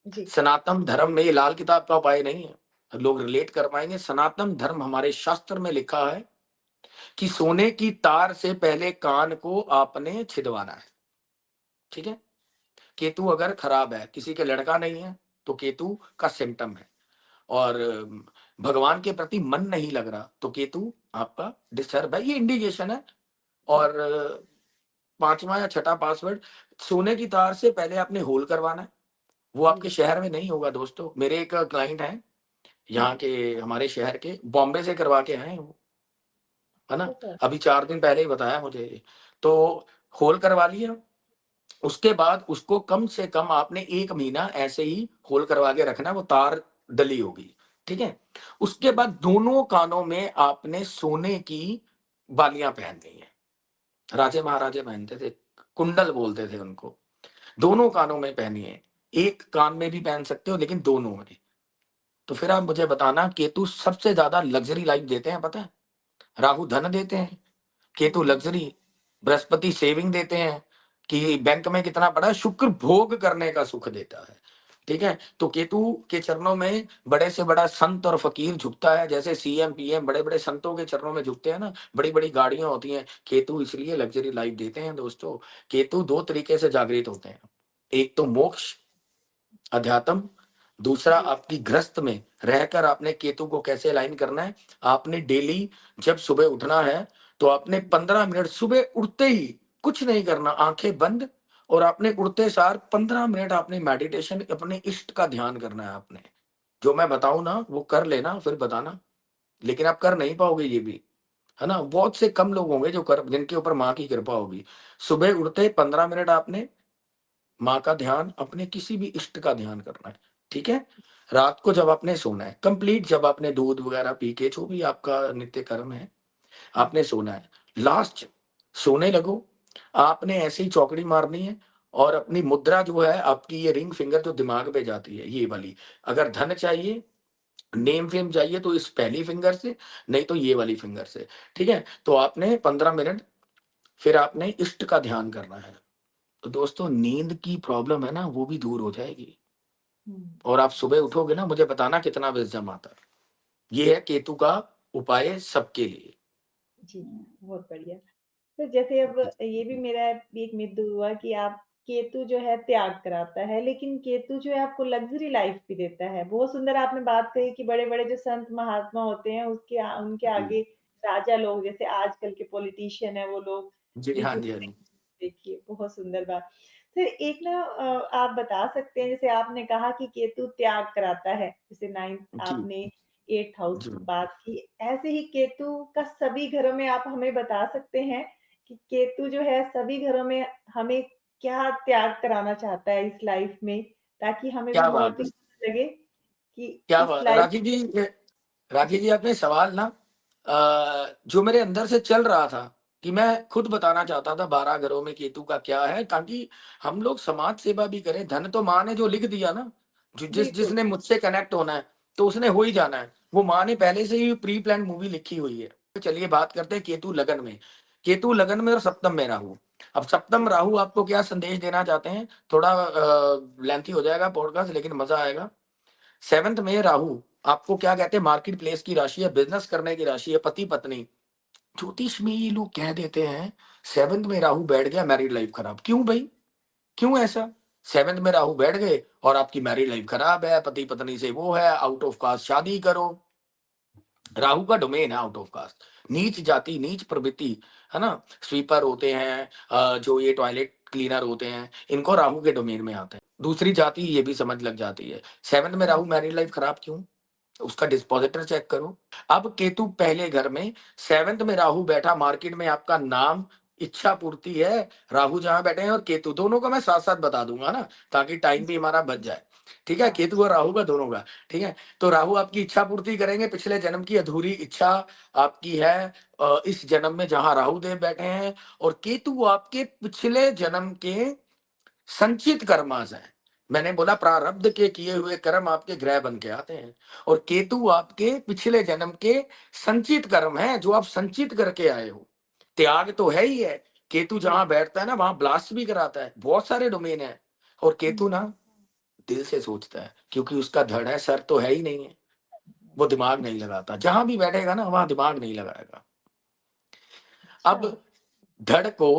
[SPEAKER 2] जी,
[SPEAKER 1] सनातन धर्म में ये लाल किताब का उपाय नहीं है। लोग रिलेट कर पाएँगे, सनातन धर्म हमारे शास्त्र में लिखा है कि सोने की तार से पहले कान को आपने छिदवाना है, ठीक है? केतु अगर खराब है, किसी के लड़का नहीं है, तो केतु का सिम्पटम है। और भगवान के प्रति मन नहीं लग रहा, तो केतु आपका डिस्टर्ब है, ये इंडिकेशन है।
[SPEAKER 2] जी,
[SPEAKER 1] और 5वाँ या 6ठा पासवर्ड, सोने की तार से पहले आपने होल करवाना है। वो
[SPEAKER 2] जी,
[SPEAKER 1] आपके शहर में नहीं होगा दोस्तों। मेरे एक क्लाइंट हैं,
[SPEAKER 2] हुँ,
[SPEAKER 1] यहाँ के, हमारे शहर के, बॉम्बे से करवा के आए हैं वो, है ना?
[SPEAKER 2] अच्छा सर।
[SPEAKER 1] अभी 4 दिन पहले ही बताया मुझे ये। तो होल करवा लिया, उसके बाद उसको कम से कम आपने 1 महीना ऐसे ही होल करवा के रखना है, वो तार डली होगी, ठीक है? उसके
[SPEAKER 2] जी,
[SPEAKER 1] बाद दोनों कानों में आपने सोने की बालियाँ पहननी है। राजे-महाराजे पहनते थे, कुंडल बोलते थे उनको। दोनों कानों में पहनिए, एक कान में भी पहन सकते हो लेकिन दोनों में। तो फिर आप मुझे बताना, केतु सबसे ज़्यादा लग्ज़री लाइफ़ देते हैं, पता है? राहु धन देते हैं, केतु
[SPEAKER 2] हुँ,
[SPEAKER 1] लग्ज़री, बृहस्पति सेविंग देते हैं कि बैंक में कितना पड़ा है, शुक्र भोग करने का सुख देता है, ठीक है? तो केतु के चरणों में बड़े से बड़ा संत और फ़कीर झुकता है, जैसे सीएम, पीएम बड़े-बड़े संतों के चरणों में झुकते हैं ना, बड़ी-बड़ी गाड़ियाँ होती हैं, केतु इसलिए लग्ज़री लाइफ़ देते हैं दोस्तों। केतु 2 तरीके से जागृत होते हैं, एक तो मोक्ष, अध्यात्म, दूसरा
[SPEAKER 2] जी,
[SPEAKER 1] आपकी गृहस्थ में रहकर आपने केतु को कैसे अलाइन करना है। आपने डेली जब सुबह उठना है, तो आपने
[SPEAKER 2] हुँ,
[SPEAKER 1] 15 मिनट सुबह उठते ही कुछ नहीं करना, आँखें बंद, और आपने उड़ते सार 15 मिनट आपने मेडिटेशन अपने इष्ट का ध्यान करना है आपने। जो मैं बताऊं ना वो कर लेना फिर बताना, लेकिन आप कर नहीं पाओगे ये भी, है ना? बहुत से कम लोग होंगे जो कर जिनके ऊपर माँ की कृपा होगी। सुबह उठते 15 मिनट आपने माँ का ध्यान, अपने किसी भी इष्ट का ध्यान करना है, ठीक है? रात को जब आपने सोना है, कंप्लीट जब आपने दूध वगैरह पी के जो भी आपका नित्य कर्म है, आपने सोना है। लास्ट सोने लगो, आपने ऐसे ही चौकड़ी मारनी है और अपनी मुद्रा जो है आपकी ये रिंग फिंगर जो दिमाग पे जाती है, ये वाली। अगर धन चाहिए, नेम फेम चाहिए तो इस पहली फिंगर से, नहीं तो ये वाली फिंगर से, ठीक है? तो आपने 15 मिनट फिर आपने इष्ट का ध्यान करना है। तो दोस्तों नींद की प्रॉब्लम है ना वो भी दूर हो जाएगी,
[SPEAKER 2] हम्म।
[SPEAKER 1] और आप सुबह उठोगे ना मुझे बताना कितना विजडम आता है। ये है केतु का उपाय सबके लिए।
[SPEAKER 2] जी, बहुत बढ़िया। तो जैसे अब ये भी मेरा भी एक मिथ दूर हुआ कि आप केतु जो है त्याग कराता है, लेकिन केतु जो है आपको लग्ज़री लाइफ़ भी देता है। बहुत सुंदर आपने बात कही कि बड़े-बड़े जो संत महात्मा होते हैं उनके
[SPEAKER 1] जी,
[SPEAKER 2] आगे राजा लोग जैसे आजकल के पॉलिटिशियन हैं वो लोग
[SPEAKER 1] जी,
[SPEAKER 2] भी
[SPEAKER 1] हाँ जी, हाँ
[SPEAKER 2] झुकते
[SPEAKER 1] जी।
[SPEAKER 2] हैं। देखिए, बहुत सुंदर बात। फिर एक ना आप बता सकते हैं जैसे आपने कहा कि केतु त्याग कराता है, जैसे 9th
[SPEAKER 1] जी,
[SPEAKER 2] आपने 8th हाउस
[SPEAKER 1] जी।
[SPEAKER 2] की बात की। ऐसे ही केतु का सभी घरों में आप हमें बता सकते हैं कि केतु जो है सभी घरों में हमें क्या त्याग कराना चाहता है इस लाइफ में, ताकि हमें भी
[SPEAKER 1] क्या बात है!
[SPEAKER 2] मोटिवेशन लगे कि
[SPEAKER 1] क्या
[SPEAKER 2] इस
[SPEAKER 1] बात है!
[SPEAKER 2] लाइफ
[SPEAKER 1] राखी
[SPEAKER 2] जी,
[SPEAKER 1] जी आपने सवाल ना जो मेरे अंदर से चल रहा था कि मैं खुद बताना चाहता था 12 घरों में केतु का क्या है, ताकि हम लोग समाज सेवा भी करें। धन तो माँ ने जो लिख दिया ना,
[SPEAKER 2] बिल्कुल।
[SPEAKER 1] जिसने मुझसे कनेक्ट होना है, तो उसने हो ही जाना है। वो माँ ने पहले से ही प्री प्लान्ड मूवी लिखी हुई है। तो चलिए बात करते हैं केतु लगन में। केतु लगन में और सप्तम में राहु। अब सप्तम
[SPEAKER 2] जी,
[SPEAKER 1] राहु आपको क्या संदेश देना चाहते हैं? थोड़ा लेंथी हो जाएगा पॉडकास्ट, लेकिन मज़ा आएगा। 7th में राहु आपको क्या कहते हैं? मार्केट प्लेस की राशि है, बिज़नेस करने की राशि है, पति-पत्नी। ज्योतिष में ये लोग कह देते हैं 7th में राहु बैठ गया मैरिड लाइफ खराब। क्यों भई? क्यों ऐसा? 7th में राहु बैठ गए और आपकी मैरिड लाइफ खराब है, पति-पत्नी से वो है, आउट ऑफ कास्ट शादी करो। राहु का डोमेन है आउट ऑफ कास्ट। नीच जाति, नीच प्रवृत्ति, है ना? स्वीपर होते हैं, जो ये टॉयलेट क्लीनर होते हैं, इनको राहु के डोमेन में आते हैं। दूसरी जाति ये भी समझ लग जाती है। 7th में राहु मैरिड लाइफ खराब क्यों? उसका डिस्पोजिटर चेक करो। अब केतु पहले घर में, 7th में राहु बैठा, मार्केट में आपका नाम, इच्छा पूर्ति है। राहु जहां बैठे हैं और केतु दोनों का मैं साथ साथ बता दूंगा ना, ताकि टाइम भी हमारा बच जाए। ठीक है,
[SPEAKER 2] हाँ,
[SPEAKER 1] केतु और राहु का दोनों का। ठीक है, तो राहु आपकी इच्छा पूर्ति करेंगे, पिछले जन्म की अधूरी इच्छा आपकी है इस जन्म में जहां राहु देव बैठे हैं। और केतु आपके पिछले जन्म के संचित कर्मास हैं। मैंने बोला प्रारब्ध के किए हुए कर्म आपके ग्रह बन के आते हैं, और केतु आपके पिछले जन्म के संचित कर्म हैं जो आप संचित करके आए हो। त्याग तो है ही है। केतु
[SPEAKER 2] बिल्कुल।
[SPEAKER 1] जहां बैठता है ना वहां ब्लास्ट भी कराता है, बहुत सारे डोमेन है। और
[SPEAKER 2] हुँ,
[SPEAKER 1] केतु ना दिल से सोचता है, क्योंकि उसका धड़ है, सर तो है ही नहीं है। वो दिमाग नहीं लगाता, जहां भी बैठेगा ना वहां दिमाग नहीं लगाएगा।
[SPEAKER 2] अच्छा।
[SPEAKER 1] अब धड़ को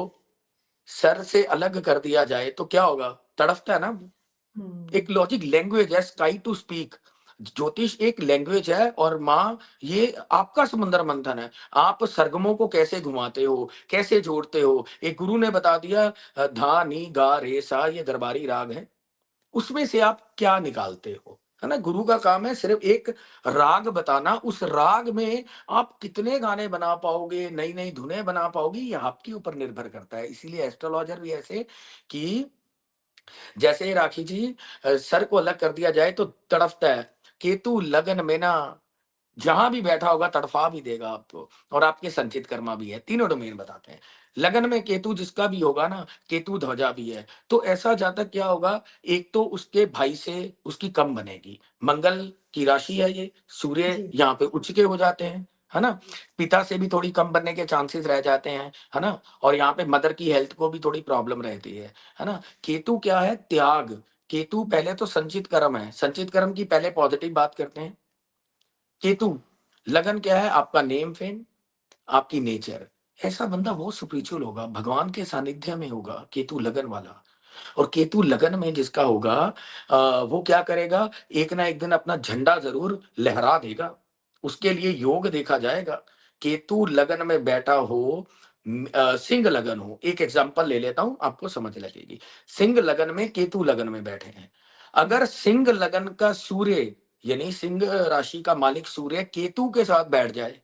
[SPEAKER 1] सर से अलग कर दिया जाए तो क्या होगा? तड़फता है ना।
[SPEAKER 2] हुँ,
[SPEAKER 1] एक लॉजिक लैंग्वेज है, स्काई टू स्पीक। ज्योतिष एक लैंग्वेज है, और माँ ये आपका समुद्र मंथन है। आप सरगमों को कैसे घुमाते हो, कैसे जोड़ते हो? एक गुरु ने बता दिया, धा नी गा रे सा ये दरबारी राग है। उसमें से आप क्या निकालते हो, है ना? गुरु का काम है सिर्फ एक राग बताना। उस राग में आप कितने गाने बना पाओगे, नई नई धुनें बना पाओगे, ये आपके ऊपर निर्भर करता है। इसीलिए एस्ट्रोलॉजर भी ऐसे कि जैसे राखी जी सर को अलग कर दिया जाए तो तड़फता है। केतु लगन में ना जहां भी बैठा होगा तड़फा भी देगा आपको, और आपके संचित कर्मा भी है। तीनों डोमेन बताते हैं। लगन में केतु जिसका भी होगा ना, केतु ध्वजा भी है, तो ऐसा जातक क्या होगा? एक तो उसके भाई से उसकी कम बनेगी। मंगल की राशि है ये, सूर्य
[SPEAKER 2] जी,
[SPEAKER 1] यहाँ पे उच्च के हो जाते हैं, है ना? पिता से भी थोड़ी कम बनने के चांसेस रह जाते हैं, है ना? और यहाँ पे मदर की हेल्थ को भी थोड़ी प्रॉब्लम रहती है ना? केतु क्या है? त्याग। केतु पहले तो संचित कर्म है। संचित कर्म की पहले पॉजिटिव बात करते हैं। केतु लगन क्या है? आपका नेम फेम, आपकी नेचर। ऐसा बंदा बहुत स्पिरिचुअल होगा, भगवान के सानिध्य में होगा केतु लगन वाला। और केतु लगन में जिसका होगा वो क्या करेगा? एक ना एक दिन अपना झंडा जरूर लहरा देगा। उसके लिए योग देखा जाएगा। केतु लगन में बैठा हो सिंह लगन हो, एक एग्जांपल ले लेता हूं, आपको समझ लगेगी। सिंह लगन में केतु लगन में बैठे हैं। अगर सिंह लगन का सूर्य यानी सिंह राशि का मालिक सूर्य केतु के साथ बैठ जाए,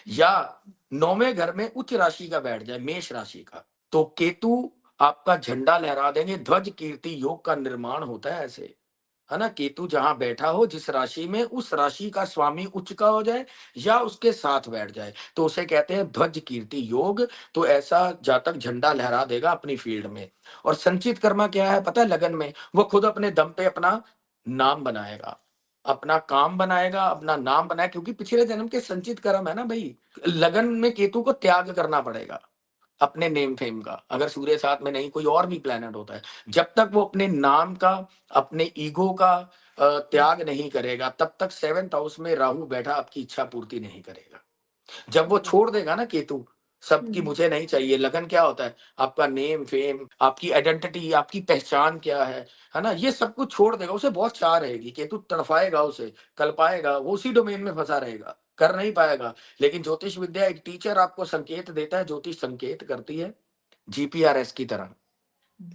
[SPEAKER 1] या 9वें घर में उच्च राशि का बैठ जाए, मेष राशि का, तो केतु आपका झंडा लहरा देंगे, ध्वज कीर्ति योग का निर्माण होता है ऐसे। है ना? केतु जहां बैठा हो जिस राशि में, उस राशि का स्वामी उच्च का हो जाए या उसके साथ बैठ जाए, तो उसे कहते हैं ध्वज कीर्ति योग। तो ऐसा जातक झंडा लहरा देगा अपनी फील्ड में। और संचित कर्मा क्या है पता है? लगन में वो खुद अपने दम पे अपना नाम बनाएगा, अपना काम बनाएगा, अपना नाम बनाएगा, क्योंकि पिछले जन्म के संचित कर्म है ना भाई। लगन में केतु को त्याग करना पड़ेगा अपने नेम फेम का, अगर सूर्य साथ में नहीं, कोई और भी प्लेनेट होता है, जब तक वो अपने नाम का, अपने ईगो का त्याग नहीं करेगा, तब तक 7th हाउस में राहु बैठा आपकी इच्छा पूर्ति नहीं करेगा। जब वो छोड़ देगा ना केतु, सबकी मुझे नहीं चाहिए, लगन क्या होता है? आपका नेम फेम, आपकी आइडेंटिटी, आपकी पहचान क्या है ना? ये सब कुछ छोड़ देगा, उसे बहुत चाह रहेगी, केतु तड़फाएगा उसे, कल्पाएगा, वो उसी डोमेन में फंसा रहेगा, कर नहीं पाएगा। लेकिन ज्योतिष विद्या एक टीचर आपको संकेत देता है, ज्योतिष संकेत करती है जीपीआरएस की तरह,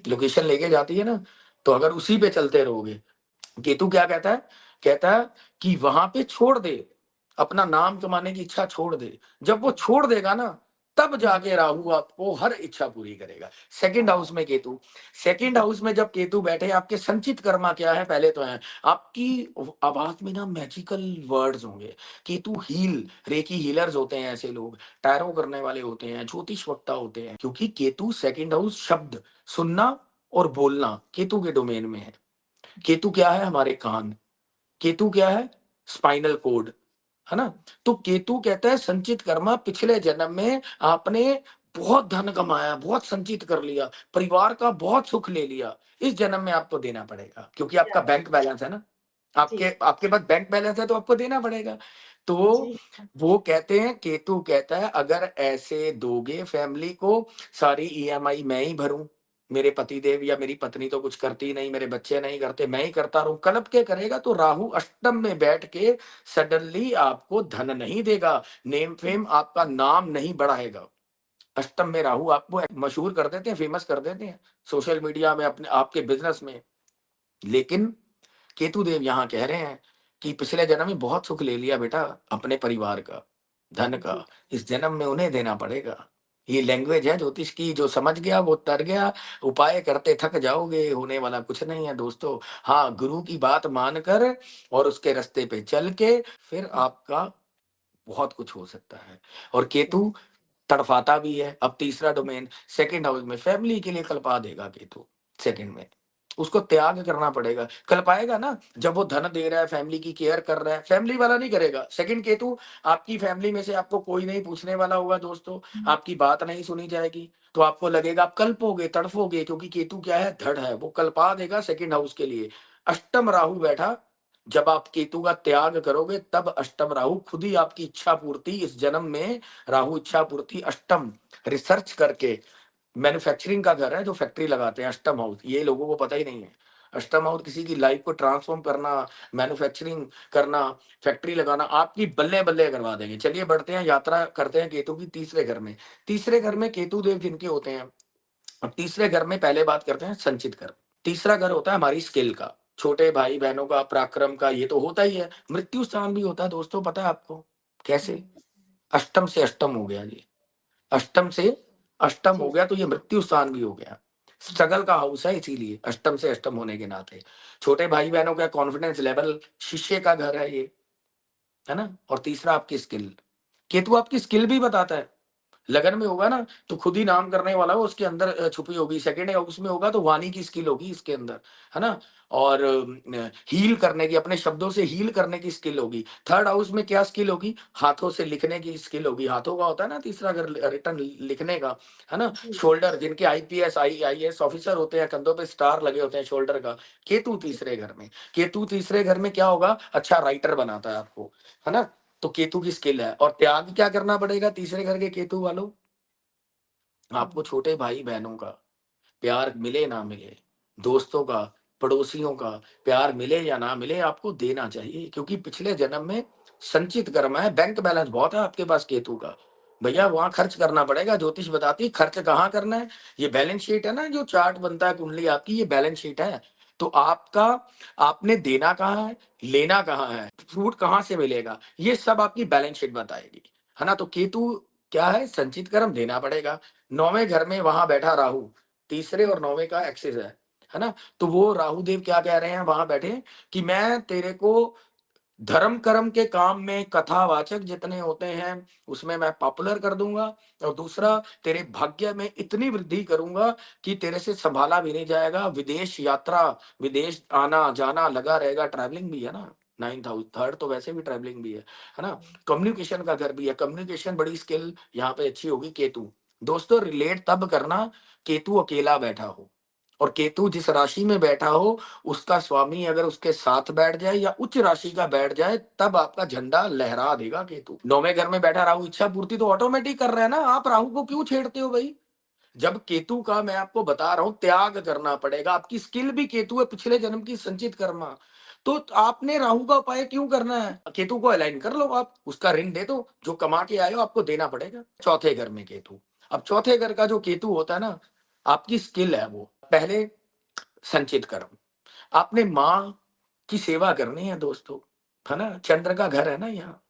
[SPEAKER 1] लोकेशन लेके जाती है ना। तो अगर उसी पे चलते रहोगे, केतु क्या कहता है? कहता है कि वहां पे छोड़ दे, अपना नाम कमाने की इच्छा छोड़ दे। जब वो छोड़ देगा ना, तब जाके राहु आपको हर इच्छा पूरी करेगा। सेकंड हाउस में केतु, सेकंड हाउस में जब केतु बैठे, आपके संचित कर्मा क्या है? पहले तो है आपकी आवाज में ना मैजिकल वर्ड्स होंगे। केतु हील, रेकी हीलर्स होते हैं ऐसे लोग, टैरो करने वाले होते हैं, ज्योतिष वक्ता होते हैं, क्योंकि केतु सेकंड हाउस शब्द सुनना और बोलना केतु के डोमेन में है। केतु क्या है? हमारे कान। केतु क्या है? स्पाइनल कोड, है ना? तो केतु कहता है संचित कर्मा, पिछले जन्म में आपने बहुत धन कमाया, बहुत संचित कर लिया, परिवार का बहुत सुख ले लिया, इस जन्म में आपको देना पड़ेगा, क्योंकि आपका बैंक बैलेंस है ना, आपके आपके पास बैंक बैलेंस है तो आपको देना पड़ेगा। तो वो कहते हैं, केतु कहता है अगर ऐसे दोगे फैमिली को, सारी ईएमआई मैं ही भरूं, मेरे पति देव या मेरी पत्नी तो कुछ करती नहीं, मेरे बच्चे नहीं करते, मैं ही करता रहूं, कल्प के करेगा, तो राहु अष्टम में बैठ के सडनली आपको धन नहीं देगा, नेम फेम, आपका नाम नहीं बढ़ाएगा। अष्टम में राहु आपको मशहूर कर देते हैं, फेमस कर देते हैं सोशल मीडिया में, अपने आपके बिजनेस में। लेकिन केतु देव यहाँ कह रहे हैं कि पिछले जन्म में बहुत सुख ले लिया बेटा अपने परिवार का, धन का, इस जन्म में उन्हें देना पड़ेगा। ये लैंग्वेज है ज्योतिष की, जो समझ गया वो तर गया, उपाय करते थक जाओगे, होने वाला कुछ नहीं है दोस्तों। हाँ, गुरु की बात मानकर और उसके रास्ते पे चल के फिर आपका बहुत कुछ हो सकता है। और केतु तड़फाता भी है। अब तीसरा डोमेन सेकंड हाउस में, फैमिली के लिए कल्पा देगा केतु सेकंड में, उसको त्याग करना पड़ेगा। कल पाएगा ना, जब वो धन दे रहा है, फैमिली की केयर कर रहा है, फैमिली वाला नहीं करेगा सेकंड केतु। आपकी फैमिली में से आपको कोई नहीं पूछने वाला होगा दोस्तों, आपकी बात नहीं सुनी जाएगी, तो आपको लगेगा आप कल्पोगे, तड़फोगे, क्योंकि केतु क्या है? धड़ है, वो कल्पा देगा सेकंड हाउस के लिए। अष्टम राहु बैठा, जब आप केतु का त्याग करोगे, तब अष्टम राहु खुद ही आपकी इच्छा पूर्ति इस जन्म में, राहु इच्छा पूर्ति अष्टम, रिसर्च करके, मैन्युफैक्चरिंग का घर है जो फैक्ट्री लगाते हैं अष्टम हाउस, ये लोगों को पता ही नहीं है। अष्टम हाउस किसी की लाइफ को ट्रांसफॉर्म करना, मैन्युफैक्चरिंग करना, फैक्ट्री लगाना, आपकी बल्ले बल्ले करवा देंगे। चलिए बढ़ते हैं, यात्रा करते हैं केतु की तीसरे घर में। तीसरे घर में केतु देव जिनके होते हैं, अब तीसरे घर में पहले बात करते हैं संचित घर। तीसरा घर होता है हमारी स्किल का, छोटे भाई बहनों का, पराक्रम का, ये तो होता ही है। मृत्यु स्थान भी होता है दोस्तों, पता है आपको कैसे? अष्टम से अष्टम हो गया ये, अष्टम से अष्टम हो गया, तो ये मृत्यु स्थान भी हो गया। स्ट्रगल का हाउस है, इसीलिए अष्टम से अष्टम होने के नाते छोटे भाई बहनों का कॉन्फिडेंस लेवल, शिष्य का घर है ये, है ना? और तीसरा आपकी स्किल, केतु आपकी स्किल भी बताता है। लगन में होगा ना, तो खुद ही नाम करने वाला हो, उसके अंदर छुपी होगी। सेकंड हाउस में होगा तो वाणी की स्किल होगी इसके अंदर, है ना? और हील करने की, अपने शब्दों से हील करने की स्किल होगी। थर्ड हाउस में क्या स्किल होगी? हाथों से लिखने की स्किल होगी। हाथों का होता है ना तीसरा अगर रिटर्न लिखने का, है ना? शोल्डर, जिनके आईपीएस आईएएस ऑफिसर होते हैं, कंधों पे स्टार लगे होते हैं शोल्डर का, केतु तीसरे घर में। केतु तीसरे घर में क्या होगा? अच्छा राइटर बनाता है आपको, है ना? तो केतु की स्किल है। और त्याग क्या करना पड़ेगा तीसरे घर के केतु वालों? आपको छोटे भाई बहनों का प्यार मिले ना मिले, दोस्तों का, पड़ोसियों का प्यार मिले या ना मिले, आपको देना चाहिए, क्योंकि पिछले जन्म में संचित कर्म है, बैंक बैलेंस बहुत है आपके पास केतु का। भैया वहां खर्च करना पड़ेगा। ज्योतिष बताती है खर्च कहाँ करना है। ये बैलेंस शीट है ना, जो चार्ट बनता है कुंडली आपकी, ये बैलेंस शीट है। तो आपका, आपने देना कहाँ है, लेना कहाँ है, फ्रूट कहाँ से मिलेगा, ये सब आपकी बैलेंस शीट बताएगी, है ना। तो केतु क्या है, संचित कर्म देना पड़ेगा। 9वें घर में वहां बैठा राहु, तीसरे और 9वें का एक्सिस है ना। तो वो राहु देव क्या कह रहे हैं वहां बैठे, कि मैं तेरे को धर्म कर्म के काम में कथावाचक जितने होते हैं उसमें मैं पॉपुलर कर दूंगा। और दूसरा, तेरे भाग्य में इतनी वृद्धि करूंगा कि तेरे से संभाला भी नहीं जाएगा। विदेश यात्रा, विदेश आना जाना लगा रहेगा। ट्रैवलिंग भी है ना, 9th हाउस, थर्ड तो वैसे भी ट्रैवलिंग भी है ना। कम्युनिकेशन का घर भी है, कम्युनिकेशन बड़ी स्किल यहाँ पे अच्छी होगी। केतु दोस्तों रिलेट तब करना, केतु अकेला बैठा हो। और केतु जिस राशि में बैठा हो, उसका स्वामी अगर उसके साथ बैठ जाए या उच्च राशि का बैठ जाए, तब आपका झंडा लहरा देगा केतु। 9वें घर में बैठा राहु इच्छा पूर्ति तो ऑटोमेटिक कर रहा है ना, आप राहु को क्यों छेड़ते हो भाई। जब केतु का, मैं आपको बता रहा हूं, त्याग करना पड़ेगा। आपकी स्किल भी केतु है, पिछले जन्म की संचित कर्मा। तो आपने राहु का उपाय क्यों करना है, केतु को अलाइन कर लो, आप उसका ऋण दे दो, जो कमा के आए हो आपको देना पड़ेगा। चौथे घर में केतु, अब चौथे घर का जो केतु होता है ना, आपकी स्किल है वो। पहले संचित कर्म, आपने माँ की सेवा करनी है दोस्तों, है ना। चंद्र का घर है ना यहाँ,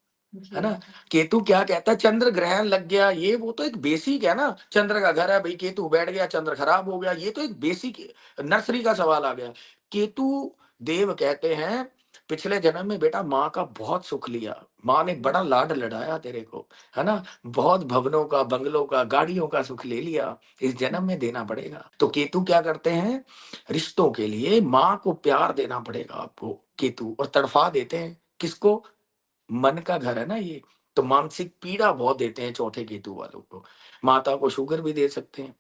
[SPEAKER 1] है ना। केतु क्या कहता है, चंद्र ग्रहण लग गया, ये वो तो एक बेसिक है ना। चंद्र का घर है भाई, केतु बैठ गया, चंद्र खराब हो गया, ये तो एक बेसिक नर्सरी का सवाल आ गया। केतु देव कहते हैं पिछले जन्म में बेटा माँ का बहुत सुख लिया, माँ ने बड़ा लाड लड़ाया तेरे को, है ना। बहुत भवनों का, बंगलों का, गाड़ियों का सुख ले लिया, इस जन्म में देना पड़ेगा। तो केतु क्या करते हैं, रिश्तों के लिए माँ को प्यार देना पड़ेगा आपको। केतु और तड़फा देते हैं किसको, मन का घर है ना ये। तो मानसिक पीड़ा बहुत देते हैं चौथे केतु वालों को। माता को शुगर भी दे सकते हैं,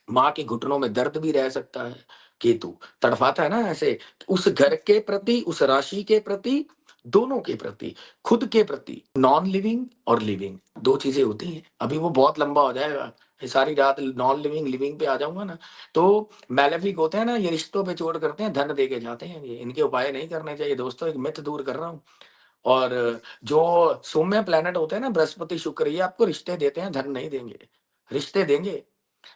[SPEAKER 1] माँ के घुटनों में दर्द भी रह सकता है। केतु तड़फाता है ना ऐसे, उस घर के प्रति, उस राशि के प्रति, दोनों के प्रति, खुद के प्रति। नॉन लिविंग और लिविंग दो चीजें होती हैं। अभी वो बहुत लंबा हो जाएगा, ये सारी रात नॉन लिविंग लिविंग पे आ जाऊंगा ना। तो मैलेफिक होते हैं ना, ये रिश्तों पे चोट करते हैं, धन दे के जाते हैं, ये इनके उपाय नहीं करने चाहिए दोस्तों, एक मिथ दूर कर रहा हूँ। और जो सौम्य प्लेनेट होते हैं ना, बृहस्पति शुक्र, ये आपको रिश्ते देते हैं, धन नहीं देंगे, रिश्ते देंगे।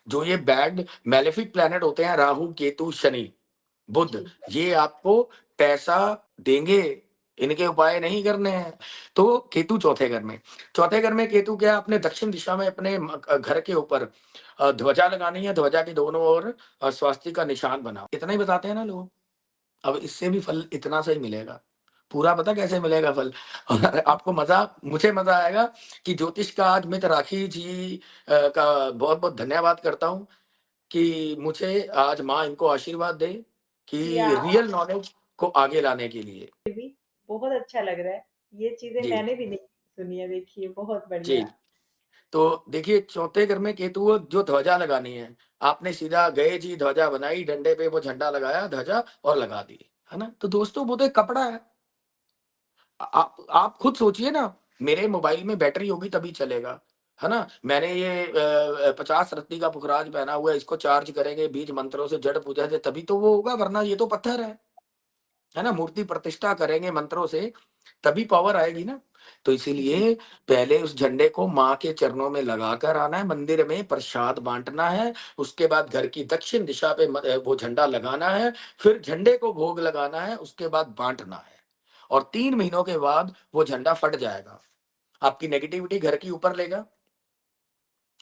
[SPEAKER 1] जो ये बैड मैलेफिक प्लैनेट होते हैं, राहु केतु शनि बुध, ये आपको पैसा देंगे, इनके उपाय नहीं करने हैं। तो केतु चौथे घर में, चौथे घर में केतु क्या, अपने दक्षिण दिशा में अपने घर के ऊपर ध्वजा लगानी है, ध्वजा के दोनों ओर स्वास्तिक का निशान बना, इतना ही बताते हैं ना लोग। अब इससे भी फल इतना सही मिलेगा, पूरा पता कैसे मिलेगा फल। और आपको मजा, मुझे मजा आएगा कि ज्योतिष का आज मित्र राखी जी का बहुत बहुत धन्यवाद करता हूँ कि मुझे आज माँ इनको आशीर्वाद दे
[SPEAKER 2] या
[SPEAKER 1] कि रियल नॉलेज को आगे लाने के लिए।
[SPEAKER 2] भी बहुत अच्छा लग रहा है, ये चीजें
[SPEAKER 1] जी
[SPEAKER 2] मैंने भी नहीं सुनी है, देखिए बहुत
[SPEAKER 1] जी।
[SPEAKER 2] बढ़िया।
[SPEAKER 1] तो देखिए चौथे घर में केतु हो, जो ध्वजा लगानी है, आपने सीधा गए जी, ध्वजा बनाई, डंडे पे वो झंडा लगाया, ध्वजा और लगा दी, है ना। तो दोस्तों वो तो एक कपड़ा है। आप खुद सोचिए ना, मेरे मोबाइल में बैटरी होगी तभी चलेगा, है ना। मैंने ये 50 रत्ती का पुखराज पहना हुआ है, इसको चार्ज करेंगे बीज मंत्रों से, जड़ पूजा से, तभी तो वो होगा, वरना ये तो पत्थर है ना। मूर्ति प्रतिष्ठा करेंगे मंत्रों से, तभी पावर आएगी ना। तो इसीलिए पहले उस झंडे को माँ के चरणों में लगाकर आना है, मंदिर में प्रसाद बांटना है, उसके बाद घर की दक्षिण दिशा पे वो झंडा लगाना है, फिर झंडे को भोग लगाना है, उसके बाद बांटना है। और 3 महीनों के बाद वो झंडा फट जाएगा, आपकी नेगेटिविटी घर की ऊपर लेगा,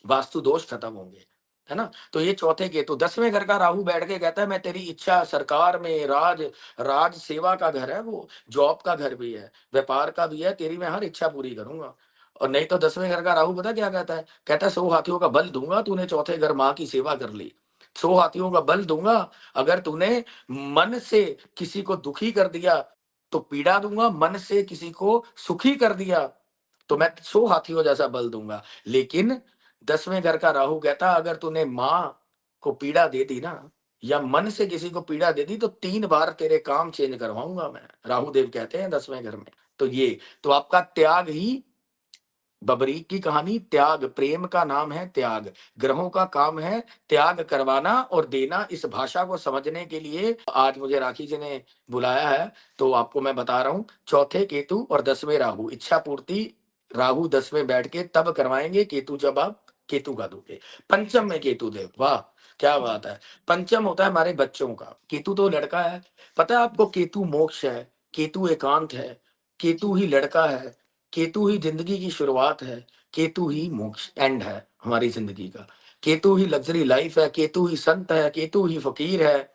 [SPEAKER 1] वास्तु दोष खत्म होंगे, है ना। तो ये चौथे केतु, 10वें घर का राहु बैठ के कहता है मैं तेरी इच्छा, सरकार में राज सेवा का घर है वो, जॉब का घर भी है, व्यापार का भी है, तेरी मैं हर इच्छा पूरी करूंगा। और नहीं तो 10वें घर का राहु पता क्या कहता है, कहता है 100 हाथियों का बल दूंगा, तूने चौथे घर माँ की सेवा कर ली। 100 हाथियों का बल दूंगा, अगर तूने मन से किसी को दुखी कर दिया तो पीड़ा दूंगा, मन से किसी को सुखी कर दिया तो मैं 100 हाथियों जैसा बल दूंगा। लेकिन 10वें घर का राहु कहता अगर तूने माँ को पीड़ा दे दी ना, या मन से किसी को पीड़ा दे दी, तो 3 बार तेरे काम चेंज करवाऊंगा मैं, राहु देव कहते हैं 10वें घर में। तो ये, तो आपका त्याग ही, बबरीक की कहानी त्याग, प्रेम का नाम है त्याग, ग्रहों का काम है त्याग करवाना और देना। इस भाषा को समझने के लिए आज मुझे राखी जी ने बुलाया है, तो आपको मैं बता रहा हूं, चौथे केतु और 10वें राहु, इच्छा पूर्ति, राहु 10 में बैठ के तब करवाएंगे केतु जब आप केतु का दोगे। पंचम में केतु देव, वाह क्या बात है। पंचम होता है हमारे बच्चों का, केतु तो लड़का है। पता है आपको केतु मोक्ष है, केतु एकांत है, केतु ही लड़का है, केतु ही जिंदगी की शुरुआत है, केतु ही मोक्ष एंड है हमारी जिंदगी का। केतु ही लग्जरी लाइफ है, केतु ही संत है, केतु ही फकीर है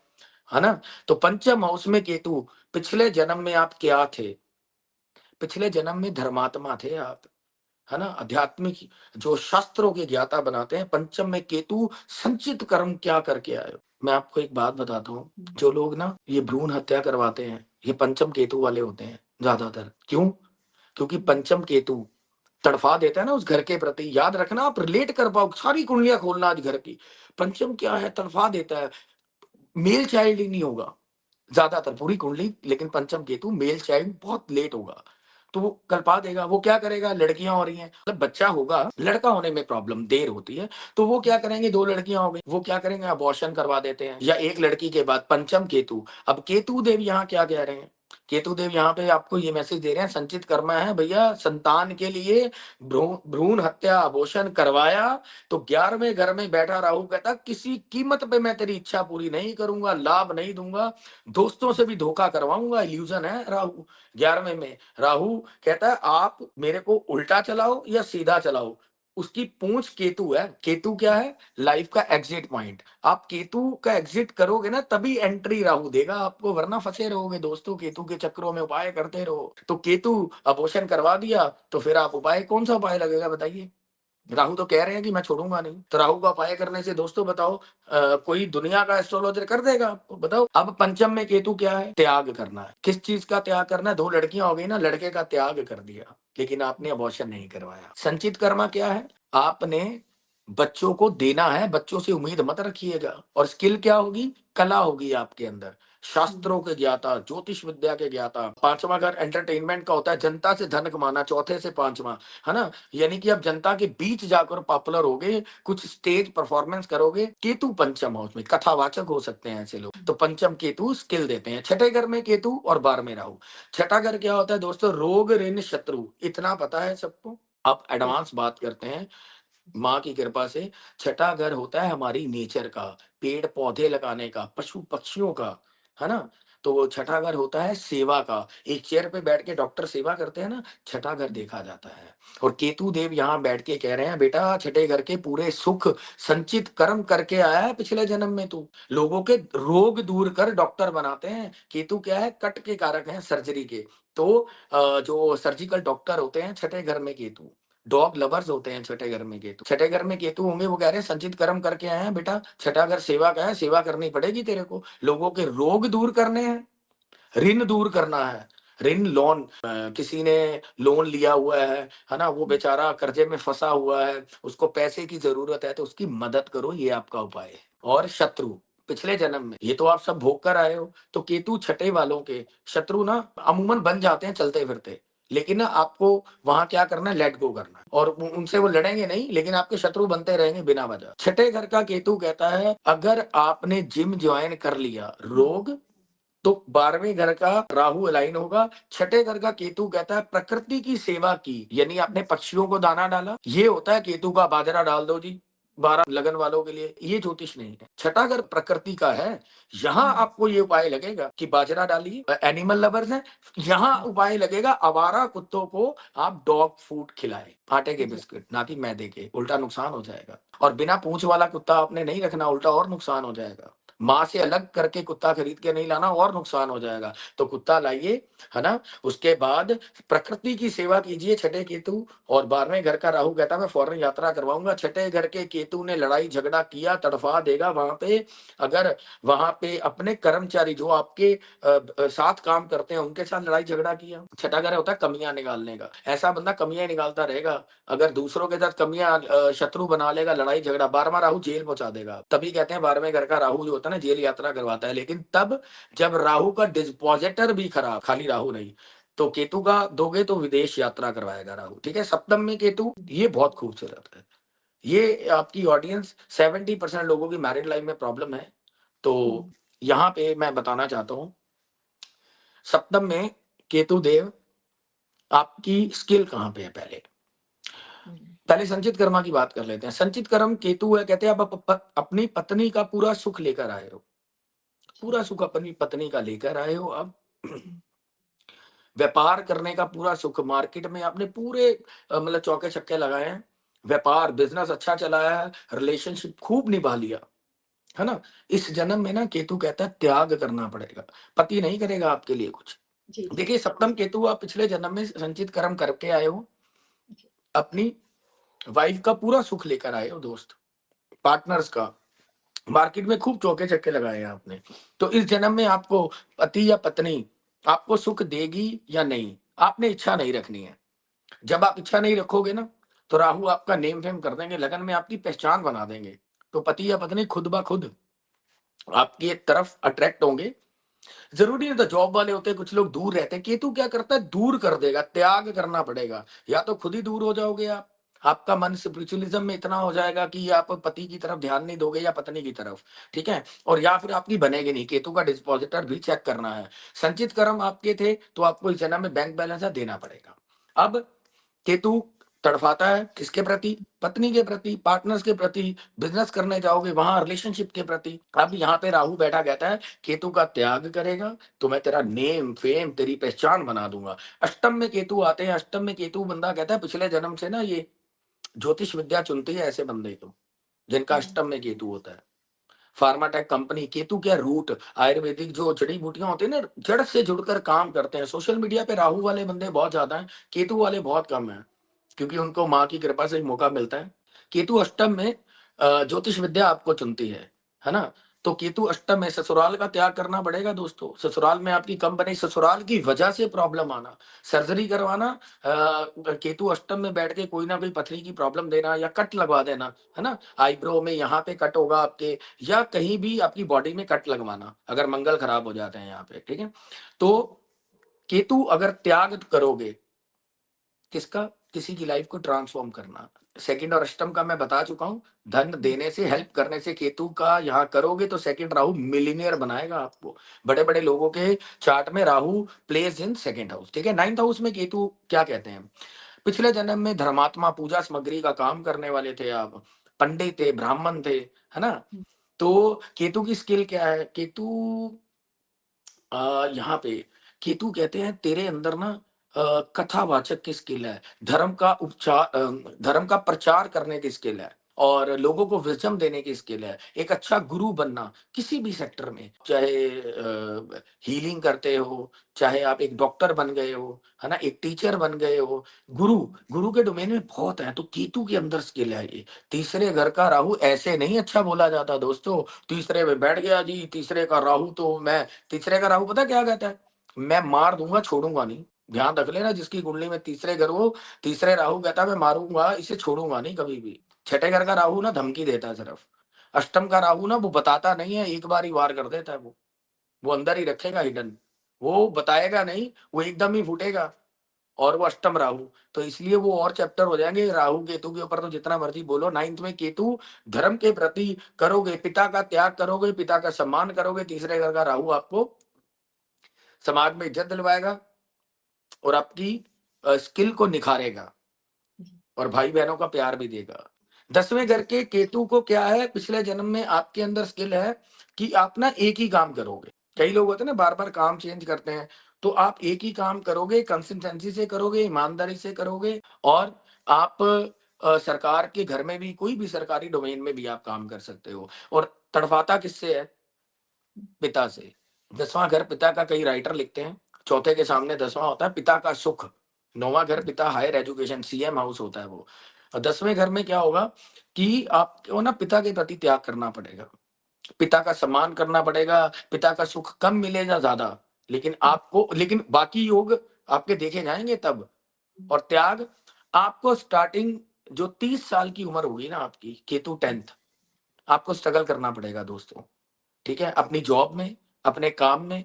[SPEAKER 1] ना। तो पंचम हाउस में केतु, पिछले जन्म में आप क्या थे? पिछले जन्म में धर्मात्मा थे आप, है ना, आध्यात्मिक जो शास्त्रों के ज्ञाता बनाते हैं। पंचम में केतु, संचित कर्म क्या करके आए हो। मैं आपको एक बात बताता हूँ, जो लोग ना ये भ्रूण हत्या करवाते हैं, ये पंचम केतु वाले होते हैं ज्यादातर। क्यों? क्योंकि पंचम केतु तड़फा देता है ना उस घर के प्रति। याद रखना, आप रिलेट कर पाओ, सारी कुंडलियां खोलना आज घर की। पंचम क्या है? तड़फा देता है। मेल चाइल्ड ही नहीं होगा ज्यादातर पूरी कुंडली, लेकिन पंचम केतु मेल चाइल्ड बहुत लेट होगा, तो वो कल्पा देगा। वो क्या करेगा? लड़कियां हो रही हैं, मतलब बच्चा होगा, लड़का होने में प्रॉब्लम देर होती है, तो वो क्या करेंगे? 2 लड़कियां हो गई, वो क्या करेंगे? अबॉर्शन करवा देते हैं, या एक लड़की के बाद। पंचम केतु। अब केतु देव यहाँ क्या कह रहे हैं? केतु देव यहाँ पे आपको ये मैसेज दे रहे हैं, संचित कर्म है भैया, संतान के लिए भ्रूण हत्या अबॉर्शन करवाया, तो 11वें घर में बैठा राहु कहता किसी कीमत पे मैं तेरी इच्छा पूरी नहीं करूंगा, लाभ नहीं दूंगा, दोस्तों से भी धोखा करवाऊंगा। इल्यूजन है राहु 11वें में। राहु कहता है आप मेरे को उल्टा चलाओ या सीधा चलाओ। उसकी पूंछ केतु है। केतु क्या है? लाइफ का एग्जिट पॉइंट। आप केतु का एग्जिट करोगे ना तभी एंट्री राहु देगा आपको, वरना फंसे रहोगे दोस्तों, केतु के चक्रों में उपाय करते रहो। तो केतु अपोषण करवा दिया, तो फिर आप उपाय, कौन सा उपाय लगेगा बताइए? राहु तो कह रहे हैं कि मैं छोड़ूंगा नहीं, तो राहु का उपाय करने से दोस्तों बताओ कोई दुनिया का एस्ट्रोलॉजर कर देगा आपको? बताओ। अब पंचम में केतु क्या है? त्याग करना है। किस चीज का त्याग करना है? 2 लड़कियां हो गई ना, लड़के का त्याग कर दिया, लेकिन आपने अबॉर्शन नहीं करवाया। संचित कर्मा क्या है? आपने बच्चों को देना है, बच्चों से उम्मीद मत रखिएगा। और स्किल क्या होगी? कला होगी आपके अंदर, शास्त्रों के ज्ञाता, ज्योतिष विद्या के ज्ञाता। 5वां घर एंटरटेनमेंट का होता है, जनता से धन कमाना, चौथे से 5वां, है ना। यानी कि आप जनता के बीच जाकर पॉपुलर होगे, कुछ स्टेज परफॉर्मेंस करोगे। केतु पंचम हाउस में कथावाचक हो सकते हैं ऐसे लोग, तो पंचम केतु स्किल देते हैं। छठे घर में केतु और 12वें राहु। छठा घर क्या होता है दोस्तों? रोग ऋण शत्रु, इतना पता है सबको। अब एडवांस बात करते हैं, माँ की कृपा से। छठा घर होता है हमारी नेचर का, पेड़ पौधे लगाने का, पशु पक्षियों का, है ना। तो वो छठा घर होता है सेवा का। एक चेयर पे बैठ के डॉक्टर सेवा करते हैं ना, छठा घर देखा जाता है। और केतु देव यहाँ बैठ के कह रहे हैं बेटा, छठे घर के पूरे सुख संचित कर्म करके आया है पिछले जन्म में तू। लोगों के रोग दूर कर डॉक्टर बनाते हैं। केतु क्या है? कट के कारक है, सर्जरी के। तो जो सर्जिकल डॉक्टर होते हैं छठे घर में केतु। डॉग लवर्स होते हैं छठे घर में केतु। छठे घर में केतु होंगे, वो कह रहे हैं संचित कर्म करके आए हैं बेटा। छठा घर सेवा का है, सेवा करनी पड़ेगी तेरे को। लोगों के रोग दूर करने हैं, ऋण दूर करना है। ऋण लोन, किसी ने लोन लिया हुआ है ना, वो बेचारा कर्जे में फंसा हुआ है, उसको पैसे की जरूरत है, तो उसकी मदद करो, ये आपका उपाय है। और शत्रु, पिछले जन्म में ये तो आप सब भोग कर आए हो, तो केतु छठे वालों के शत्रु ना अमूमन बन जाते हैं चलते फिरते, लेकिन ना आपको वहां क्या करना है? लेट गो करना है। और उनसे वो लड़ेंगे नहीं, लेकिन आपके शत्रु बनते रहेंगे बिना वजह। छठे घर का केतु कहता है अगर आपने जिम ज्वाइन कर लिया, रोग, तो 12वें घर का राहु अलाइन होगा। छठे घर का केतु कहता है प्रकृति की सेवा की, यानी आपने पक्षियों को दाना डाला, ये होता है केतु का। बाजरा डाल दो जी 12 लगन वालों के लिए, ये ज्योतिष नहीं है। छठा घर प्रकृति का है, यहाँ आपको ये उपाय लगेगा कि बाजरा डालिए। एनिमल लवर्स हैं, यहाँ उपाय लगेगा आवारा कुत्तों को आप डॉग फूड खिलाएं, आटे के बिस्किट, ना कि मैदे के, उल्टा नुकसान हो जाएगा। और बिना पूंछ वाला कुत्ता आपने नहीं रखना, उल्टा और नुकसान हो जाएगा। माँ से अलग करके कुत्ता खरीद के नहीं लाना, और नुकसान हो जाएगा। तो कुत्ता लाइए, है ना। उसके बाद प्रकृति की सेवा कीजिए छठे केतु। और 12वें घर का राहु कहता है मैं फॉरेन यात्रा करवाऊंगा। छठे घर के केतु ने लड़ाई झगड़ा किया, तड़फा देगा वहां पे। अगर वहां पे अपने कर्मचारी जो आपके साथ काम करते हैं उनके साथ लड़ाई झगड़ा किया, छठा घर होता है कमियां निकालने का। ऐसा बंदा कमियां निकालता रहेगा, अगर दूसरों के साथ कमियां शत्रु बना लेगा, लड़ाई झगड़ा, 12वां राहु जेल पहुंचा देगा। तभी कहते हैं 12वें घर का राहु जो होता है ना, जेल यात्रा करवाता है। लेकिन तब जब राहु का डिस्पोजिटर भी खराब, खाली राहु नहीं, तो केतु का दोगे तो विदेश यात्रा करवाएगा राहु। ठीक है। सप्तम में केतु, ये बहुत खूबसूरत है। ये आपकी ऑडियंस 70% लोगों की मैरिड लाइफ में प्रॉब्लम है, तो यहाँ पे मैं बताना चाहता हूँ, सप्तम में केतु देव आपकी स्किल कहाँ पे है? पहले पहले संचित कर्मा की बात कर लेते हैं। संचित कर्म केतु है, कहते हैं आप अपनी पत्नी का पूरा सुख लेकर आए हो, पूरा सुख अपनी पत्नी का लेकर आए हो। अब व्यापार करने का पूरा सुख, मार्केट में आपने पूरे मतलब चौके छक्के लगाए हैं, व्यापार बिजनेस अच्छा चलाया है, रिलेशनशिप खूब निभा लिया, है ना? इस जन्म में ना केतु कहता है त्याग करना पड़ेगा, पति नहीं करेगा आपके लिए कुछ।
[SPEAKER 2] जी, जी।
[SPEAKER 1] देखिए सप्तम केतु आप पिछले जन्म में संचित कर्म करके आए हो,
[SPEAKER 2] जी।
[SPEAKER 1] अपनी वाइफ का पूरा सुख लेकर आए हो दोस्त, पार्टनर्स का, मार्केट में खूब चौके छक्के लगाए हैं आपने। तो इस जन्म में आपको पति या पत्नी आपको सुख देगी या नहीं, आपने इच्छा नहीं रखनी है। जब आप इच्छा नहीं रखोगे ना, तो राहु आपका नेम फेम कर देंगे, लगन में आपकी पहचान बना देंगे। तो पति या पत्नी खुद ब खुद आपकी तरफ अट्रैक्ट होंगे। जरूरी नहीं तो जॉब वाले होते हैं, कुछ लोग दूर रहते हैं, केतु क्या करता है, दूर कर देगा, त्याग करना पड़ेगा। या तो खुद ही दूर हो जाओगे आप, आपका मन स्पिरिचुअलिज्म में इतना हो जाएगा कि आप पति की तरफ ध्यान नहीं दोगे या पत्नी की तरफ, ठीक है। और या फिर आपकी बनेगी नहीं, केतु का डिस्पोजिटर भी चेक करना है। संचित कर्म आपके थे तो आपको इस जन्म में बैंक बैलेंस देना पड़ेगा। अब केतु तड़फाता है किसके प्रति, पत्नी के प्रति, पार्टनर्स के प्रति, बिजनेस करने जाओगे वहां रिलेशनशिप के प्रति। अब यहाँ पे राहु बैठा कहता है केतु का त्याग करेगा तो मैं तेरा नेम फेम तेरी पहचान बना दूंगा। अष्टम में केतु आते हैं, अष्टम में केतु बंदा कहता है पिछले जन्म से ना ये ज्योतिष विद्या चुनती है ऐसे बंदे को, जिनका
[SPEAKER 2] हुँ।
[SPEAKER 1] अष्टम में केतु होता है। फार्माटेक कंपनी, केतु क्या रूट, आयुर्वेदिक जो जड़ी बूटियां होती है ना, जड़ से जुड़कर काम करते हैं। सोशल मीडिया पे राहु वाले बंदे बहुत ज्यादा हैं, केतु वाले बहुत कम हैं, क्योंकि उनको माँ की कृपा से मौका मिलता है। केतु अष्टम में ज्योतिष विद्या आपको चुनती है ना? तो केतु अष्टम में ससुराल का त्याग करना पड़ेगा दोस्तों। ससुराल में आपकी कम बने, ससुराल की वजह से प्रॉब्लम आना, सर्जरी करवाना, केतु अष्टम में बैठ के कोई ना कोई पथरी की प्रॉब्लम देना या कट लगवा देना, है ना? आईब्रो में यहाँ पे कट होगा आपके, या कहीं भी आपकी बॉडी में कट लगवाना, अगर मंगल खराब हो जाते हैं यहाँ पे, ठीक है। तो केतु अगर त्याग करोगे, किसका, किसी की लाइफ को ट्रांसफॉर्म करना। सेकंड और अष्टम का मैं बता चुका हूँ, धन देने से, हेल्प करने से केतु का यहाँ करोगे तो सेकंड राहु मिलीनियर बनाएगा आपको। बड़े बड़े लोगों के चार्ट में Rahu place in second house, ठीक है। नाइन्थ हाउस में केतु क्या कहते हैं, पिछले जन्म में धर्मात्मा, पूजा सामग्री का काम करने वाले थे आप, पंडित थे, ब्राह्मण थे, है ना?
[SPEAKER 2] हुँ।
[SPEAKER 1] तो केतु की स्किल क्या है, केतु यहाँ पे केतु कहते हैं तेरे अंदर ना कथावाचक की स्किल है, धर्म का प्रचार करने की स्किल है, और लोगों को विजडम देने की स्किल है। एक अच्छा गुरु बनना किसी भी सेक्टर में, चाहे हीलिंग करते हो, चाहे आप एक डॉक्टर बन गए हो, है ना, एक टीचर बन गए हो, गुरु, गुरु के डोमेन में बहुत है। तो केतु के अंदर स्किल है ये। तीसरे घर का राहु ऐसे नहीं अच्छा बोला जाता दोस्तों, तीसरे में बैठ गया जी, तीसरे का राहु तो मैं, तीसरे का राहु पता क्या कहता है, मैं मार दूंगा छोड़ूंगा नहीं। ध्यान रख लेना, जिसकी कुंडली में तीसरे घर हो, तीसरे राहु कहता है मैं मारूंगा, इसे छोड़ूंगा नहीं कभी भी। छठे घर का राहु ना धमकी देता है सिर्फ, अष्टम का राहु ना वो बताता नहीं है, एक बार ही वार कर देता है वो अंदर ही रखेगा हिडन, वो बताएगा नहीं, वो एकदम ही फूटेगा। और वो अष्टम राहु, तो इसलिए वो और चैप्टर हो जाएंगे राहु केतु के ऊपर, तो जितना मर्जी बोलो। नाइन्थ में केतु धर्म के प्रति करोगे, पिता का त्याग करोगे, पिता का सम्मान करोगे। तीसरे घर का राहु आपको समाज में इज्जत दिलवाएगा और आपकी स्किल को निखारेगा,
[SPEAKER 2] जी।
[SPEAKER 1] और भाई बहनों का प्यार भी देगा। 10वें घर
[SPEAKER 2] जी।
[SPEAKER 1] के केतु को क्या है, पिछले जन्म में आपके अंदर स्किल है कि आप ना एक ही काम करोगे। कई लोग होते हैं ना बार बार काम चेंज करते हैं, तो आप एक ही काम करोगे, कंसिस्टेंसी से करोगे, ईमानदारी से करोगे, और आप सरकार के घर में भी, कोई भी सरकारी डोमेन में भी आप काम कर सकते हो। और तड़फाता किससे है, पिता से। 10वां घर पिता का, कई राइटर लिखते हैं चौथे के सामने 10वां होता है पिता का सुख। 9वां घर पिता, हायर एजुकेशन, सीएम हाउस होता है वो। और 10वें घर में क्या होगा कि आपको ना पिता के प्रति त्याग करना पड़ेगा, पिता का सम्मान करना पड़ेगा। पिता का सुख कम मिलेगा ज्यादा, लेकिन आपको, लेकिन बाकी योग आपके देखे जाएंगे तब। और त्याग आपको स्टार्टिंग जो 30 साल की उम्र होगी ना आपकी, केतु 10th, आपको स्ट्रगल करना पड़ेगा दोस्तों, ठीक है। अपनी जॉब में, अपने काम में,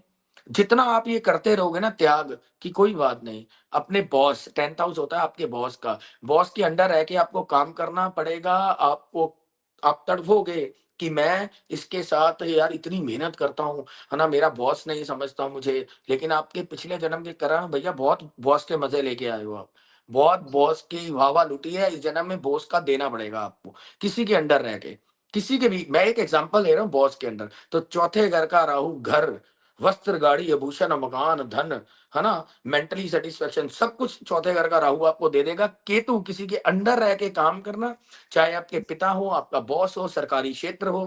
[SPEAKER 1] जितना आप ये करते रहोगे ना त्याग की, कोई बात नहीं। अपने बॉस, 10th हाउस होता है आपके बॉस का, बॉस के अंडर रह के आपको काम करना पड़ेगा। आपको, आप तड़फोगे कि मैं इसके साथ यार इतनी मेहनत करता हूँ, है ना, मेरा बॉस नहीं समझता मुझे। लेकिन आपके पिछले जन्म के कर्म भैया, बहुत बॉस के मजे लेके आए हो आप, बहुत बॉस की वाह-वाह लूटी है, इस जन्म में बॉस का देना पड़ेगा आपको, किसी के अंडर रह के। किसी के भी, मैं एक एग्ज़ाम्पल दे रहा हूँ बॉस के अंडर, तो चौथे घर का राहु घर, वस्त्र, गाड़ी, आभूषण, मकान, धन, है ना? मेंटली सैटिस्फैक्शन सब कुछ चौथे घर का राहु आपको दे देगा। केतु किसी के अंडर रह के काम करना, चाहे आपके पिता हो, आपका बॉस हो, सरकारी क्षेत्र हो,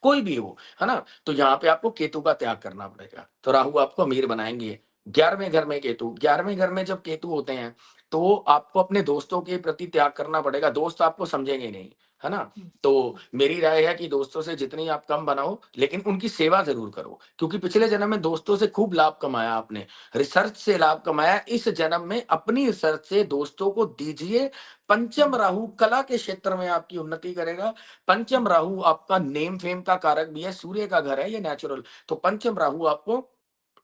[SPEAKER 1] कोई भी हो, है ना? तो यहाँ पे आपको केतु का त्याग करना पड़ेगा। तो राहु आपको अमीर बनाएँगे। 11वें घर में केतु, 11वें घर में जब केतु होते हैं, तो आपको अपने दोस्तों के प्रति त्याग करना पड़ेगा, दोस्त आपको समझेंगे नहीं, है ना? तो मेरी राय है कि दोस्तों से जितनी आप कम बनाओ, लेकिन उनकी सेवा ज़रूर करो, क्योंकि पिछले जन्म में दोस्तों से खूब लाभ कमाया आपने, रिसर्च से लाभ कमाया, इस जन्म में अपनी रिसर्च से दोस्तों को दीजिए। पंचम राहु कला के क्षेत्र में आपकी उन्नति करेगा। पंचम राहु आपका नेम फेम का कारक भी है, सूर्य का घर है ये नेचुरल, तो पंचम राहु आपको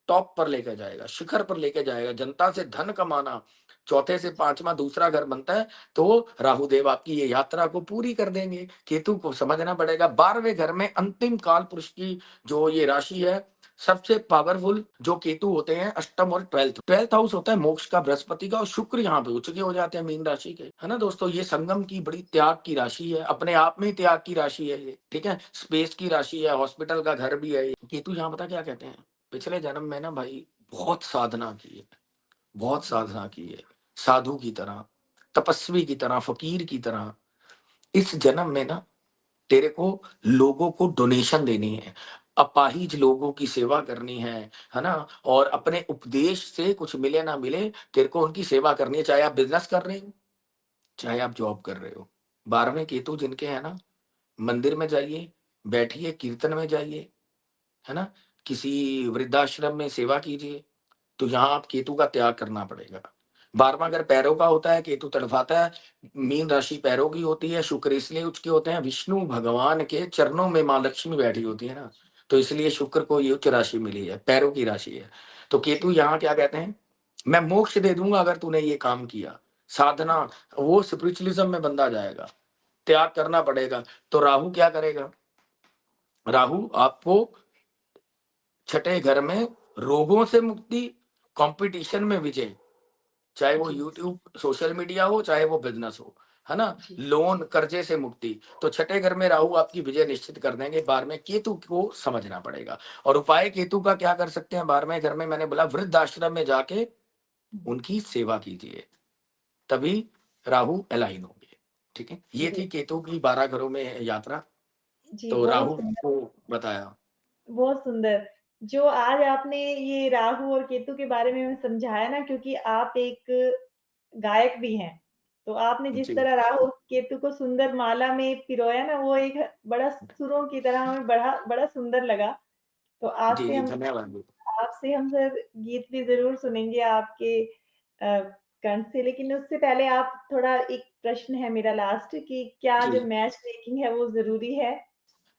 [SPEAKER 1] टॉप पर लेके जाएगा, शिखर पर लेके जाएगा, जनता से धन कमाना। चौथे से पांचवा दूसरा घर बनता है, तो राहु देव आपकी ये यात्रा को पूरी कर देंगे। केतु को समझना पड़ेगा। 12वें घर में अंतिम काल पुरुष की जो ये राशि है, सबसे पावरफुल जो केतु होते हैं, अष्टम और ट्वेल्थ हाउस होता है मोक्ष का, बृहस्पति का, और शुक्र यहाँ पे उच्च के हो जाते हैं मीन राशि के, है ना दोस्तों? ये संगम की बड़ी त्याग की राशि है, अपने आप में ही त्याग की राशि है ये, ठीक है? स्पेस की राशि है, हॉस्पिटल का घर भी है ये। केतु यहाँ पता क्या कहते हैं, पिछले जन्म में ना भाई बहुत साधना की है, बहुत साधना की है, साधु की तरह, तपस्वी की तरह, फकीर की तरह। इस जन्म में ना तेरे को लोगों को डोनेशन देनी है, अपाहिज लोगों की सेवा करनी है ना? और अपने उपदेश से कुछ मिले ना मिले, तेरे को उनकी सेवा करनी है, चाहे आप बिजनेस कर रहे हो, चाहे आप जॉब कर रहे हो। 12वें केतु जिनके हैं ना, मंदिर में जाइए, बैठिए, कीर्तन में जाइए, है ना? किसी वृद्धाश्रम में सेवा कीजिए। तो यहाँ आप केतु का त्याग करना पड़ेगा। 12वां घर पैरों का होता है, केतु तड़फाता है। मीन राशि पैरों की होती है, शुक्र इसलिए उच्च के होते हैं, विष्णु भगवान के चरणों में माँ लक्ष्मी बैठी होती है ना, तो इसलिए शुक्र को ये उच्च राशि मिली है, पैरों की राशि है। तो केतु यहाँ क्या कहते हैं, मैं मोक्ष दे दूंगा अगर तूने ये काम किया। साधना, वो स्पिरिचुअलिज्म में बंदा जाएगा, त्याग करना पड़ेगा। तो राहु क्या करेगा, राहु आपको छठे घर में रोगों से मुक्ति, कंपटीशन में विजय, चाहे वो
[SPEAKER 2] जी
[SPEAKER 1] यूट्यूब, सोशल मीडिया हो, चाहे वो बिजनेस हो, है ना?
[SPEAKER 2] जी
[SPEAKER 1] लोन, कर्जे से मुक्ति। तो छठे घर में राहु आपकी विजय निश्चित कर देंगे। 12वें केतु को समझना पड़ेगा। और उपाय केतु का क्या कर सकते हैं 12वें घर में, मैंने बोला वृद्धाश्रम में जाके उनकी सेवा कीजिए, तभी राहु अलाइन होंगे, ठीक है? ये
[SPEAKER 2] जी
[SPEAKER 1] थी केतु की 12 घरों में यात्रा।
[SPEAKER 2] जी,
[SPEAKER 1] तो
[SPEAKER 2] बहुत
[SPEAKER 1] राहु
[SPEAKER 2] सुंदर।
[SPEAKER 1] को बताया।
[SPEAKER 2] बहुत सुंदर। जो आज आपने ये राहु और केतु के बारे में हमें समझाया ना, क्योंकि आप एक गायक भी हैं, तो आपने जिस
[SPEAKER 1] जी
[SPEAKER 2] तरह राहु और केतु को सुंदर माला में पिरोया ना, वो एक बड़ा सुरों की तरह हमें बड़ा बड़ा सुंदर लगा। तो
[SPEAKER 1] जी जी, धन्यवाद।
[SPEAKER 2] आपसे हम सर गीत भी ज़रूर सुनेंगे आपके कंठ से, लेकिन उससे पहले आप थोड़ा, एक प्रश्न है मेरा लास्ट, कि क्या जो
[SPEAKER 1] जी,
[SPEAKER 2] मैच मेकिंग है वो ज़रूरी है?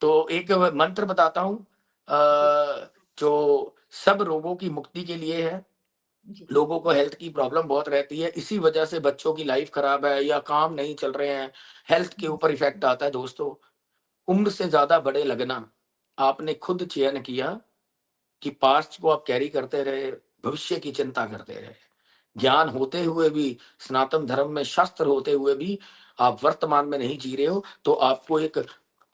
[SPEAKER 1] तो एक मंत्र बताता हूँ,
[SPEAKER 2] जी,
[SPEAKER 1] जो सब रोगों की मुक्ति के लिए है।
[SPEAKER 2] जी।
[SPEAKER 1] लोगों को हेल्थ की प्रॉब्लम बहुत रहती है, इसी वजह से बच्चों की लाइफ खराब है या काम नहीं चल रहे हैं, हेल्थ के ऊपर इफेक्ट आता है दोस्तों। उम्र से ज़्यादा बड़े लगना, आपने खुद चयन किया कि पास्ट को आप कैरी करते रहे, भविष्य की चिंता करते रहे। ज्ञान होते हुए भी, सनातन धर्म में शास्त्र होते हुए भी आप वर्तमान में नहीं जी रहे हो, तो आपको एक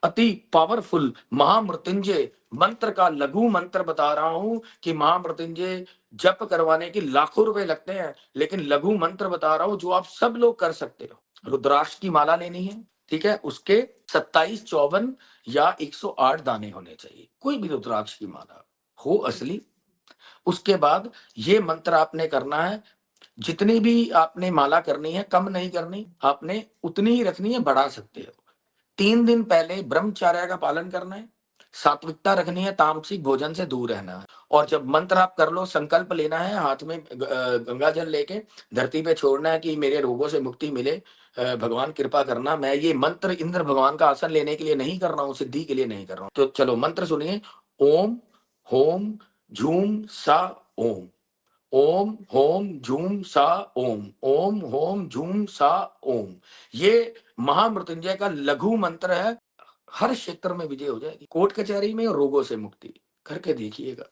[SPEAKER 1] अति पावरफुल महामृत्युंजय मंत्र का लघु मंत्र बता रहा हूं कि महामृत्युंजय जप करवाने के लाखों रुपए लगते हैं, लेकिन लघु मंत्र बता रहा हूं जो आप सब लोग कर सकते हो। रुद्राक्ष की माला लेनी है, ठीक है? उसके 27, 54 या 108 दाने होने चाहिए, कोई भी रुद्राक्ष की माला हो
[SPEAKER 2] जी,
[SPEAKER 1] असली। उसके बाद ये मंत्र आपने करना है, जितनी भी आपने माला करनी है, कम नहीं करनी, आपने उतनी ही रखनी है, बढ़ा सकते हो। 3 दिन पहले ब्रह्मचर्य का पालन करना है, सात्विकता रखनी है, तामसिक भोजन से दूर रहना है। और जब मंत्र आप कर लो, संकल्प लेना है, हाथ में गंगा जल लेके धरती पे छोड़ना है कि मेरे रोगों से मुक्ति मिले, भगवान कृपा करना। मैं ये मंत्र इंद्र भगवान का आसन लेने के लिए नहीं कर रहा हूँ, सिद्धि के लिए नहीं कर रहा हूँ। तो चलो मंत्र सुनिए। ओम होम झूम सा ओम, ओम होम झूम सा ओम, ओम होम झूम सा ओम। ये महामृत्युंजय का लघु मंत्र है। हर क्षेत्र में विजय हो जाएगी, कोर्ट कचहरी में, और रोगों से मुक्ति करके देखिएगा।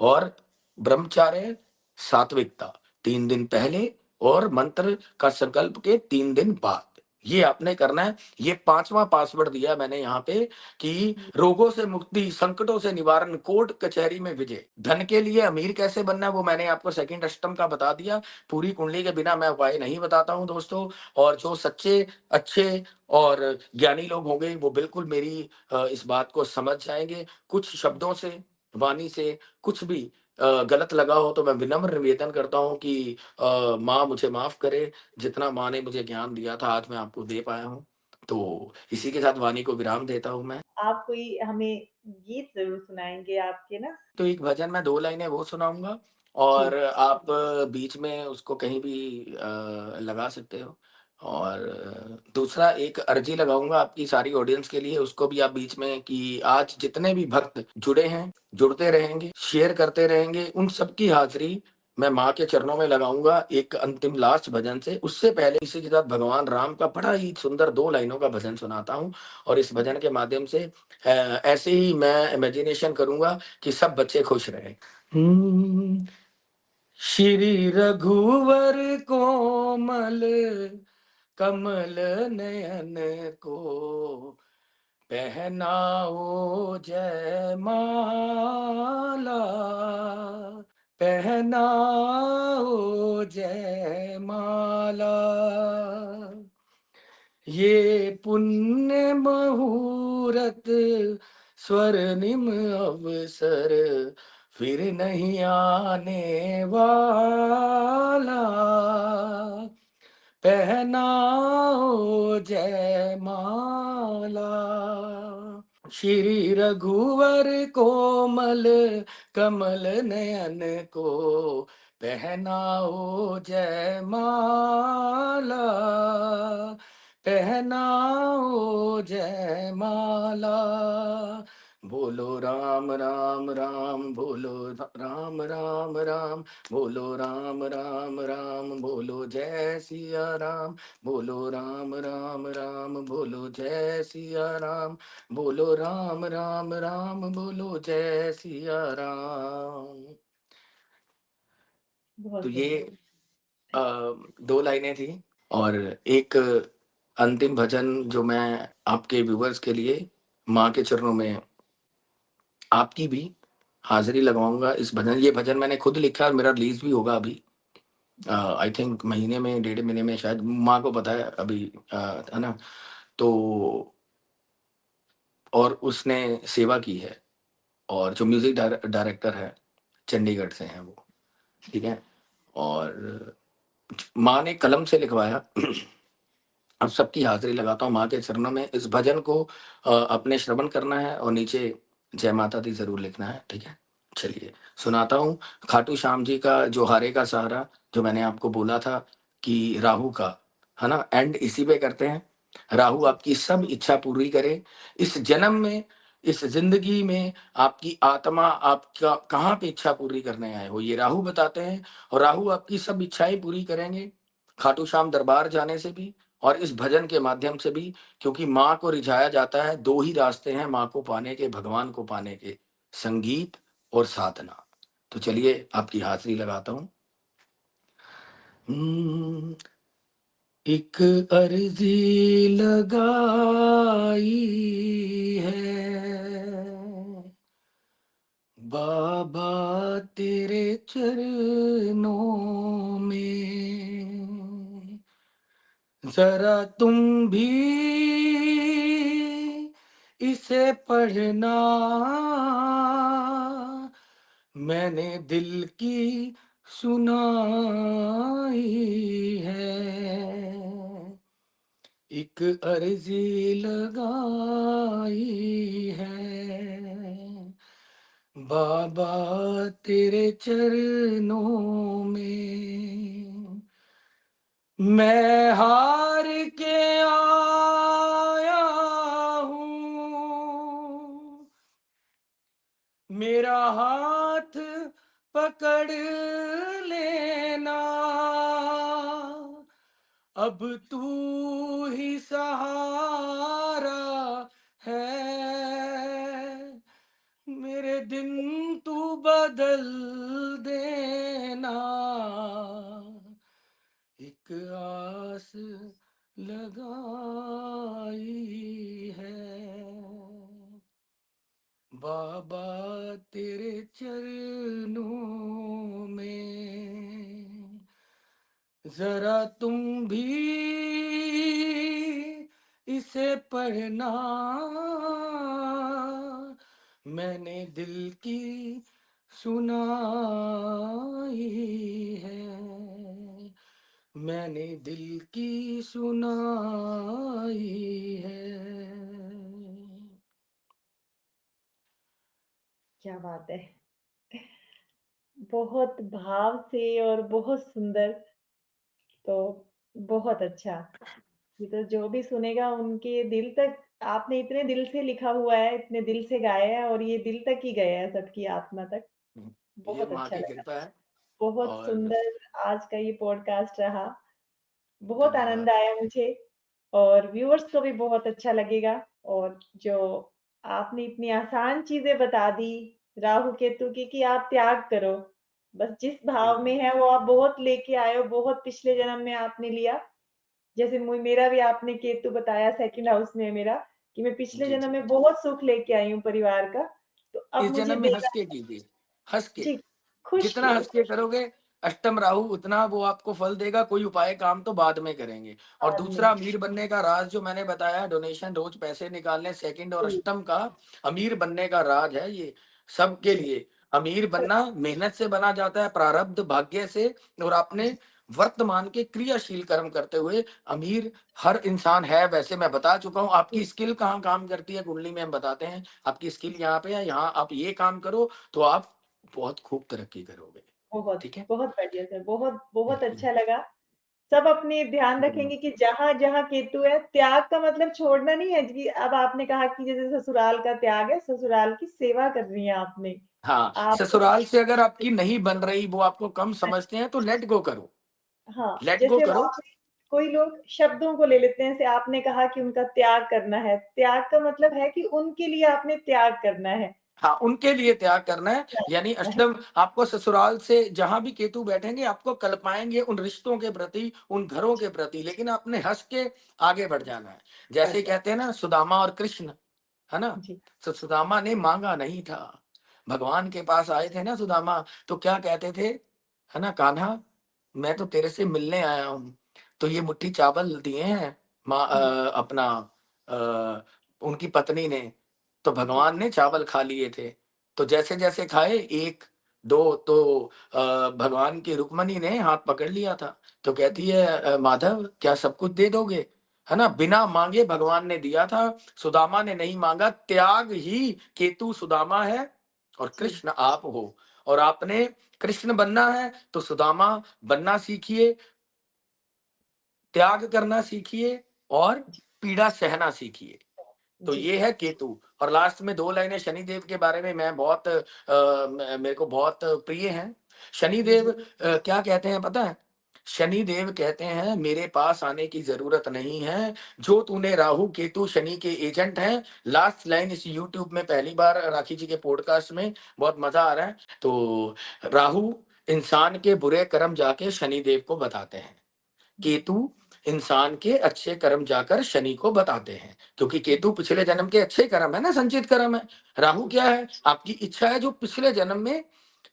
[SPEAKER 1] और ब्रह्मचार्य, सात्विकता, 3 दिन पहले और मंत्र का संकल्प के 3 दिन बाद। ये आपने करना है। ये 5वां पासवर्ड दिया मैंने यहाँ पे कि रोगों से मुक्ति, संकटों से निवारण, कोर्ट कचहरी में विजय। धन के लिए अमीर कैसे बनना है वो मैंने आपको सेकंड अष्टम का बता दिया। पूरी कुंडली के बिना मैं उपाय नहीं बताता हूँ दोस्तों। और जो सच्चे, अच्छे और ज्ञानी लोग होंगे वो बिल्कुल मेरी इस बात को समझ जाएँगे। कुछ शब्दों से, वाणी से कुछ भी गलत लगा हो तो मैं विनम्र निवेदन करता हूँ कि माँ मुझे माफ़ करे, जितना माँ ने मुझे ज्ञान दिया था आज मैं आपको दे पाया हूँ। तो इसी के साथ वाणी को विराम देता हूँ मैं।
[SPEAKER 2] आप कोई हमें गीत ज़रूर सुनाएँगे आपके ना?
[SPEAKER 1] तो एक भजन मैं 2 लाइनें वो सुनाऊँगा
[SPEAKER 2] जी।
[SPEAKER 1] और आप बीच में उसको कहीं भी लगा सकते हो। और दूसरा एक अर्ज़ी लगाऊँगा आपकी सारी ऑडियंस के लिए, उसको भी आप बीच में कि आज जितने भी भक्त जुड़े हैं, जुड़ते रहेंगे, शेयर करते रहेंगे, उन सबकी हाज़िरी मैं माँ के चरणों में लगाऊँगा एक अंतिम लास्ट भजन से। उससे पहले इसी के साथ भगवान राम का बड़ा ही सुंदर 2 लाइनों का भजन सुनाता हूँ और इस भजन के माध्यम से ऐसे ही मैं इमेजिनेशन करूँगा कि सब बच्चे खुश रहें। श्री रघुवर कोमल कमल नयन को पहनाओ जयमाला, पहनाओ जयमाला। ये पुण्य मुहूर्त स्वर्णिम अवसर फिर नहीं आने वाला, पहनाओ जयमाला। श्री रघुवर कोमल कमल नयन को पहनाओ जयमाला, पहनाओ जयमाला। बोलो राम राम राम, बोलो राम राम राम, बोलो राम राम राम, बोलो जय सिया राम, बोलो राम राम राम, बोलो जय सिया राम, बोलो राम राम राम, बोलो जय सिया राम। तो
[SPEAKER 2] बहुत
[SPEAKER 1] ये
[SPEAKER 2] सुंदर।
[SPEAKER 1] 2 लाइनें थी और एक अंतिम भजन जो मैं आपके व्यूअर्स के लिए माँ के चरणों में आपकी भी हाज़िरी लगवाऊँगा इस भजन ये भजन मैंने खुद लिखा है और मेरा रिलीज़ भी होगा अभी। आई थिंक महीने में, डेढ़ महीने में शायद माँ को पता है अभी है ना? तो और उसने सेवा की है और जो म्यूज़िक डायरेक्टर है, चंडीगढ़ से हैं वो, ठीक है? और माँ ने कलम से लिखवाया। अब सबकी हाज़िरी लगाता हूँ माँ के चरणों में। इस भजन को अपने श्रवण करना है और नीचे जय माता दी ज़रूर लिखना है, ठीक है? चलिए, सुनाता हूँ। खाटू श्याम जी का जो हारे का सहारा, जो मैंने आपको बोला था कि राहु का, है ना? एंड इसी पे करते हैं। राहु
[SPEAKER 2] जी।
[SPEAKER 1] आपकी सब इच्छा पूरी करे। इस जन्म में, इस ज़िंदगी में आपकी आत्मा आपका कहाँ पे इच्छा पूरी करने आए हो, ये राहु बताते हैं और राहु आपकी सब इच्छाएँ पूरी करेंगे। खाटू श्याम दरबार जाने से भी और इस भजन के माध्यम से भी क्योंकि माँ को रिझाया जाता है, 2 ही रास्ते हैं माँ को पाने के, भगवान को पाने के, संगीत और साधना। तो चलिए आपकी हाज़िरी लगाता हूँ। हुँ, एक अर्ज़ी लगाई है, बाबा तेरे चरणों में। ज़रा तुम भी इसे पढ़ना, मैंने दिल की सुनाई है। एक अर्ज़ी लगाई है, बाबा तेरे चरणों में। मैं हार के आया हूँ, मेरा हाथ पकड़ लेना, अब तू ही सहारा है, मेरे दिन तू बदल देना, लगाई है। बाबा तेरे चरणों में जरा तुम भी इसे पढ़ना, मैंने दिल की सुनाई है, मैंने दिल की सुनाई है।
[SPEAKER 2] क्या बात है! बहुत भाव से और बहुत सुंदर, तो बहुत अच्छा। ये तो जो भी सुनेगा उनके दिल तक आपने इतने दिल से लिखा हुआ है, इतने दिल से गाया है और ये दिल तक ही गया है सबकी आत्मा तक।
[SPEAKER 1] ये
[SPEAKER 2] बहुत
[SPEAKER 1] माँ
[SPEAKER 2] अच्छा
[SPEAKER 1] की
[SPEAKER 2] लगा।
[SPEAKER 1] कृपा है।
[SPEAKER 2] बहुत
[SPEAKER 1] और
[SPEAKER 2] सुंदर आज का ये पॉडकास्ट रहा। बहुत आनंद
[SPEAKER 1] धन्यवाद।
[SPEAKER 2] आया मुझे और व्यूअर्स को भी बहुत अच्छा लगेगा। और जो आपने इतनी आसान चीज़ें बता दी राहु केतु की कि आप त्याग करो। बस जिस भाव में
[SPEAKER 1] बिल्कुल।
[SPEAKER 2] है वो आप बहुत लेके आए हो, बहुत पिछले जन्म में आपने लिया। जैसे मेरा भी आपने केतु बताया सेकंड हाउस में है मेरा, कि मैं पिछले
[SPEAKER 1] जी
[SPEAKER 2] जन्म
[SPEAKER 1] जी।
[SPEAKER 2] में बहुत सुख लेके आई हूँ परिवार का, तो अब
[SPEAKER 1] इस
[SPEAKER 2] मुझे
[SPEAKER 1] जन्म में हंस
[SPEAKER 2] देना
[SPEAKER 1] के कीजिए, हंस के।
[SPEAKER 2] जी, खुश
[SPEAKER 1] जितना हंस के
[SPEAKER 2] खुश
[SPEAKER 1] करोगे, अष्टम राहु उतना वो आपको फल देगा। कोई उपाय काम तो बाद में करेंगे। और
[SPEAKER 2] बाद
[SPEAKER 1] दूसरा,
[SPEAKER 2] में
[SPEAKER 1] अमीर बनने का राज जो मैंने बताया, डोनेशन रोज पैसे निकालने, सेकंड और
[SPEAKER 2] जी,
[SPEAKER 1] अष्टम का अमीर बनने का राज है ये सबके
[SPEAKER 2] जी,
[SPEAKER 1] लिए। अमीर
[SPEAKER 2] स
[SPEAKER 1] बनना मेहनत से बना जाता है, प्रारब्ध भाग्य से। और आपने
[SPEAKER 2] जी,
[SPEAKER 1] वर्तमान के क्रियाशील कर्म करते हुए अमीर हर इंसान है। वैसे मैं बता चुका हूँ आपकी
[SPEAKER 2] जी,
[SPEAKER 1] स्किल कहाँ काम करती है, कुंडली में हम बताते हैं आपकी स्किल यहाँ पे है, यहाँ आप ये काम करो तो आप बहुत खूब तरक्की करोगे।
[SPEAKER 2] बहुत,
[SPEAKER 1] ठीक है।
[SPEAKER 2] बहुत बढ़िया सर, बहुत, बहुत
[SPEAKER 1] बिल्कुल।
[SPEAKER 2] अच्छा लगा। सब अपने ध्यान रखेंगे कि जहाँ-जहाँ केतु है, त्याग का मतलब छोड़ना नहीं है कि अब आपने कहा कि जैसे ससुराल का त्याग है, ससुराल की सेवा करनी है आपने।
[SPEAKER 1] हाँ,
[SPEAKER 2] आप
[SPEAKER 1] ससुराल से अगर आपकी नहीं बन रही, वो आपको कम समझते हैं, तो लेट गो करो।
[SPEAKER 2] हाँ,
[SPEAKER 1] लेट गो
[SPEAKER 2] जैसे
[SPEAKER 1] करो।
[SPEAKER 2] वहाँ पे कोई लोग शब्दों को ले लेते हैं, जैसे आपने कहा कि उनका त्याग करना है। त्याग का मतलब है कि उनके लिए आपने त्याग करना है।
[SPEAKER 1] हाँ, उनके लिए त्याग करना है।
[SPEAKER 2] त्याग
[SPEAKER 1] यानी
[SPEAKER 2] करना है।
[SPEAKER 1] अष्टम आपको ससुराल से जहां भी केतु बैठेंगे, आपको कल्पाएंगे उन रिश्तों के प्रति, उन घरों के प्रति, लेकिन आपने हंस के आगे बढ़ जाना है।
[SPEAKER 2] बढ़
[SPEAKER 1] जैसे
[SPEAKER 2] जाए।
[SPEAKER 1] कहते हैं ना, सुदामा और कृष्ण, है ना।
[SPEAKER 2] जी,
[SPEAKER 1] तो सुदामा ने मांगा नहीं था, भगवान के पास आए थे ना सुदामा, तो क्या कहते थे, है ना, कान्हा मैं तो तेरे से मिलने आया हूँ, तो ये मुट्ठी चावल दिए हैं माँ,
[SPEAKER 2] जी,
[SPEAKER 1] अपना उनकी पत्नी ने। तो
[SPEAKER 2] जी,
[SPEAKER 1] भगवान ने चावल खा लिए थे। तो जैसे जैसे खाए, एक दो, तो भगवान की रुक्मणी ने हाथ पकड़ लिया था। तो कहती
[SPEAKER 2] जी,
[SPEAKER 1] है, माधव क्या सब कुछ दे दोगे, है ना। बिना मांगे भगवान ने दिया था, सुदामा ने नहीं मांगा। त्याग ही केतु सुदामा है और
[SPEAKER 2] जी,
[SPEAKER 1] कृष्ण आप हो। और आपने कृष्ण बनना है तो सुदामा बनना सीखिए, त्याग करना सीखिए और
[SPEAKER 2] जी,
[SPEAKER 1] पीड़ा सहना सीखिए। तो
[SPEAKER 2] जी,
[SPEAKER 1] ये है केतु। और लास्ट में 2 लाइनें शनिदेव के बारे में मैं बहुत मेरे को बहुत प्रिय हैं। शनिदेव
[SPEAKER 2] जी,
[SPEAKER 1] क्या कहते हैं पता है? शनिदेव कहते हैं मेरे पास आने की ज़रूरत नहीं है, जो तूने राहु, केतु, शनि के एजेंट हैं। लास्ट लाइन इस यूट्यूब में पहली बार राखी जी के पॉडकास्ट में, बहुत मज़ा आ रहा है। तो राहु इंसान के बुरे कर्म जाके शनिदेव को बताते हैं। केतु इंसान के अच्छे कर्म जाकर शनि को बताते हैं, क्योंकि केतु पिछले जन्म के अच्छे कर्म है ना, संचित कर्म है। राहु
[SPEAKER 2] जी,
[SPEAKER 1] क्या है, आपकी इच्छा है जो पिछले जन्म में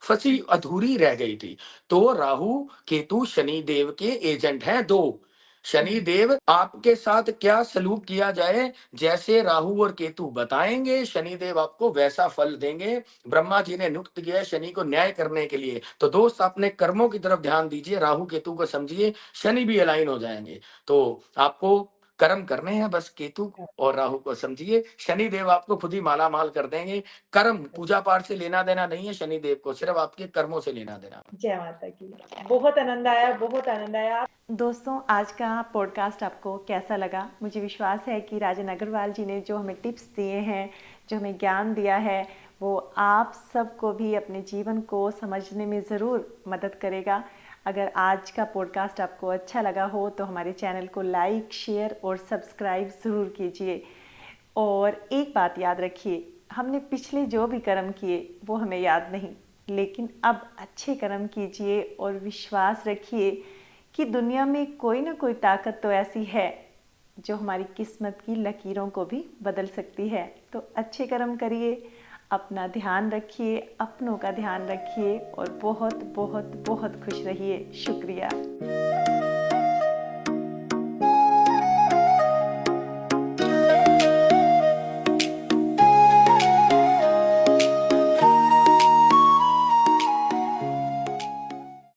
[SPEAKER 1] फंसी अधूरी रह गई थी। तो राहु केतु शनि देव के एजेंट हैं दो। शनि
[SPEAKER 2] जी,
[SPEAKER 1] देव आपके साथ क्या सलूक किया जाए, जैसे राहु और केतु बताएंगे, शनि देव आपको वैसा फल देंगे। ब्रह्मा जी ने नियुक्त किया है शनि को न्याय करने के लिए। तो दोस्त अपने कर्मों की तरफ ध्यान दीजिए, राहु केतु को समझिए, शनि भी अलाइन हो जाएंगे। तो आपको कर्म करने हैं, बस केतु और राहु को समझिए, शनि देव आपको खुद ही माला माल कर देंगे। कर्म पूजा पाठ से लेना देना नहीं है शनि देव को, सिर्फ आपके कर्मों से लेना देना।
[SPEAKER 2] जय माता की। बहुत आनंद आया, बहुत आनंद आया। दोस्तों, आज का पॉडकास्ट आपको कैसा लगा? मुझे विश्वास है कि राजन अग्रवाल जी ने जो हमें टिप्स दिए हैं, जो हमें ज्ञान दिया है, वो आप सबको भी अपने जीवन को समझने में ज़रूर मदद करेगा। अगर आज का पॉडकास्ट आपको अच्छा लगा हो तो हमारे चैनल को लाइक, शेयर और सब्सक्राइब ज़रूर कीजिए। और एक बात याद रखिए, हमने पिछले जो भी कर्म किए वो हमें याद नहीं, लेकिन अब अच्छे कर्म कीजिए और विश्वास रखिए कि दुनिया में कोई ना कोई ताकत तो ऐसी है जो हमारी किस्मत की लकीरों को भी बदल सकती है। तो अच्छे कर्म करिए, अपना ध्यान रखिए, अपनों का ध्यान रखिए और बहुत बहुत बहुत खुश रहिए। शुक्रिया।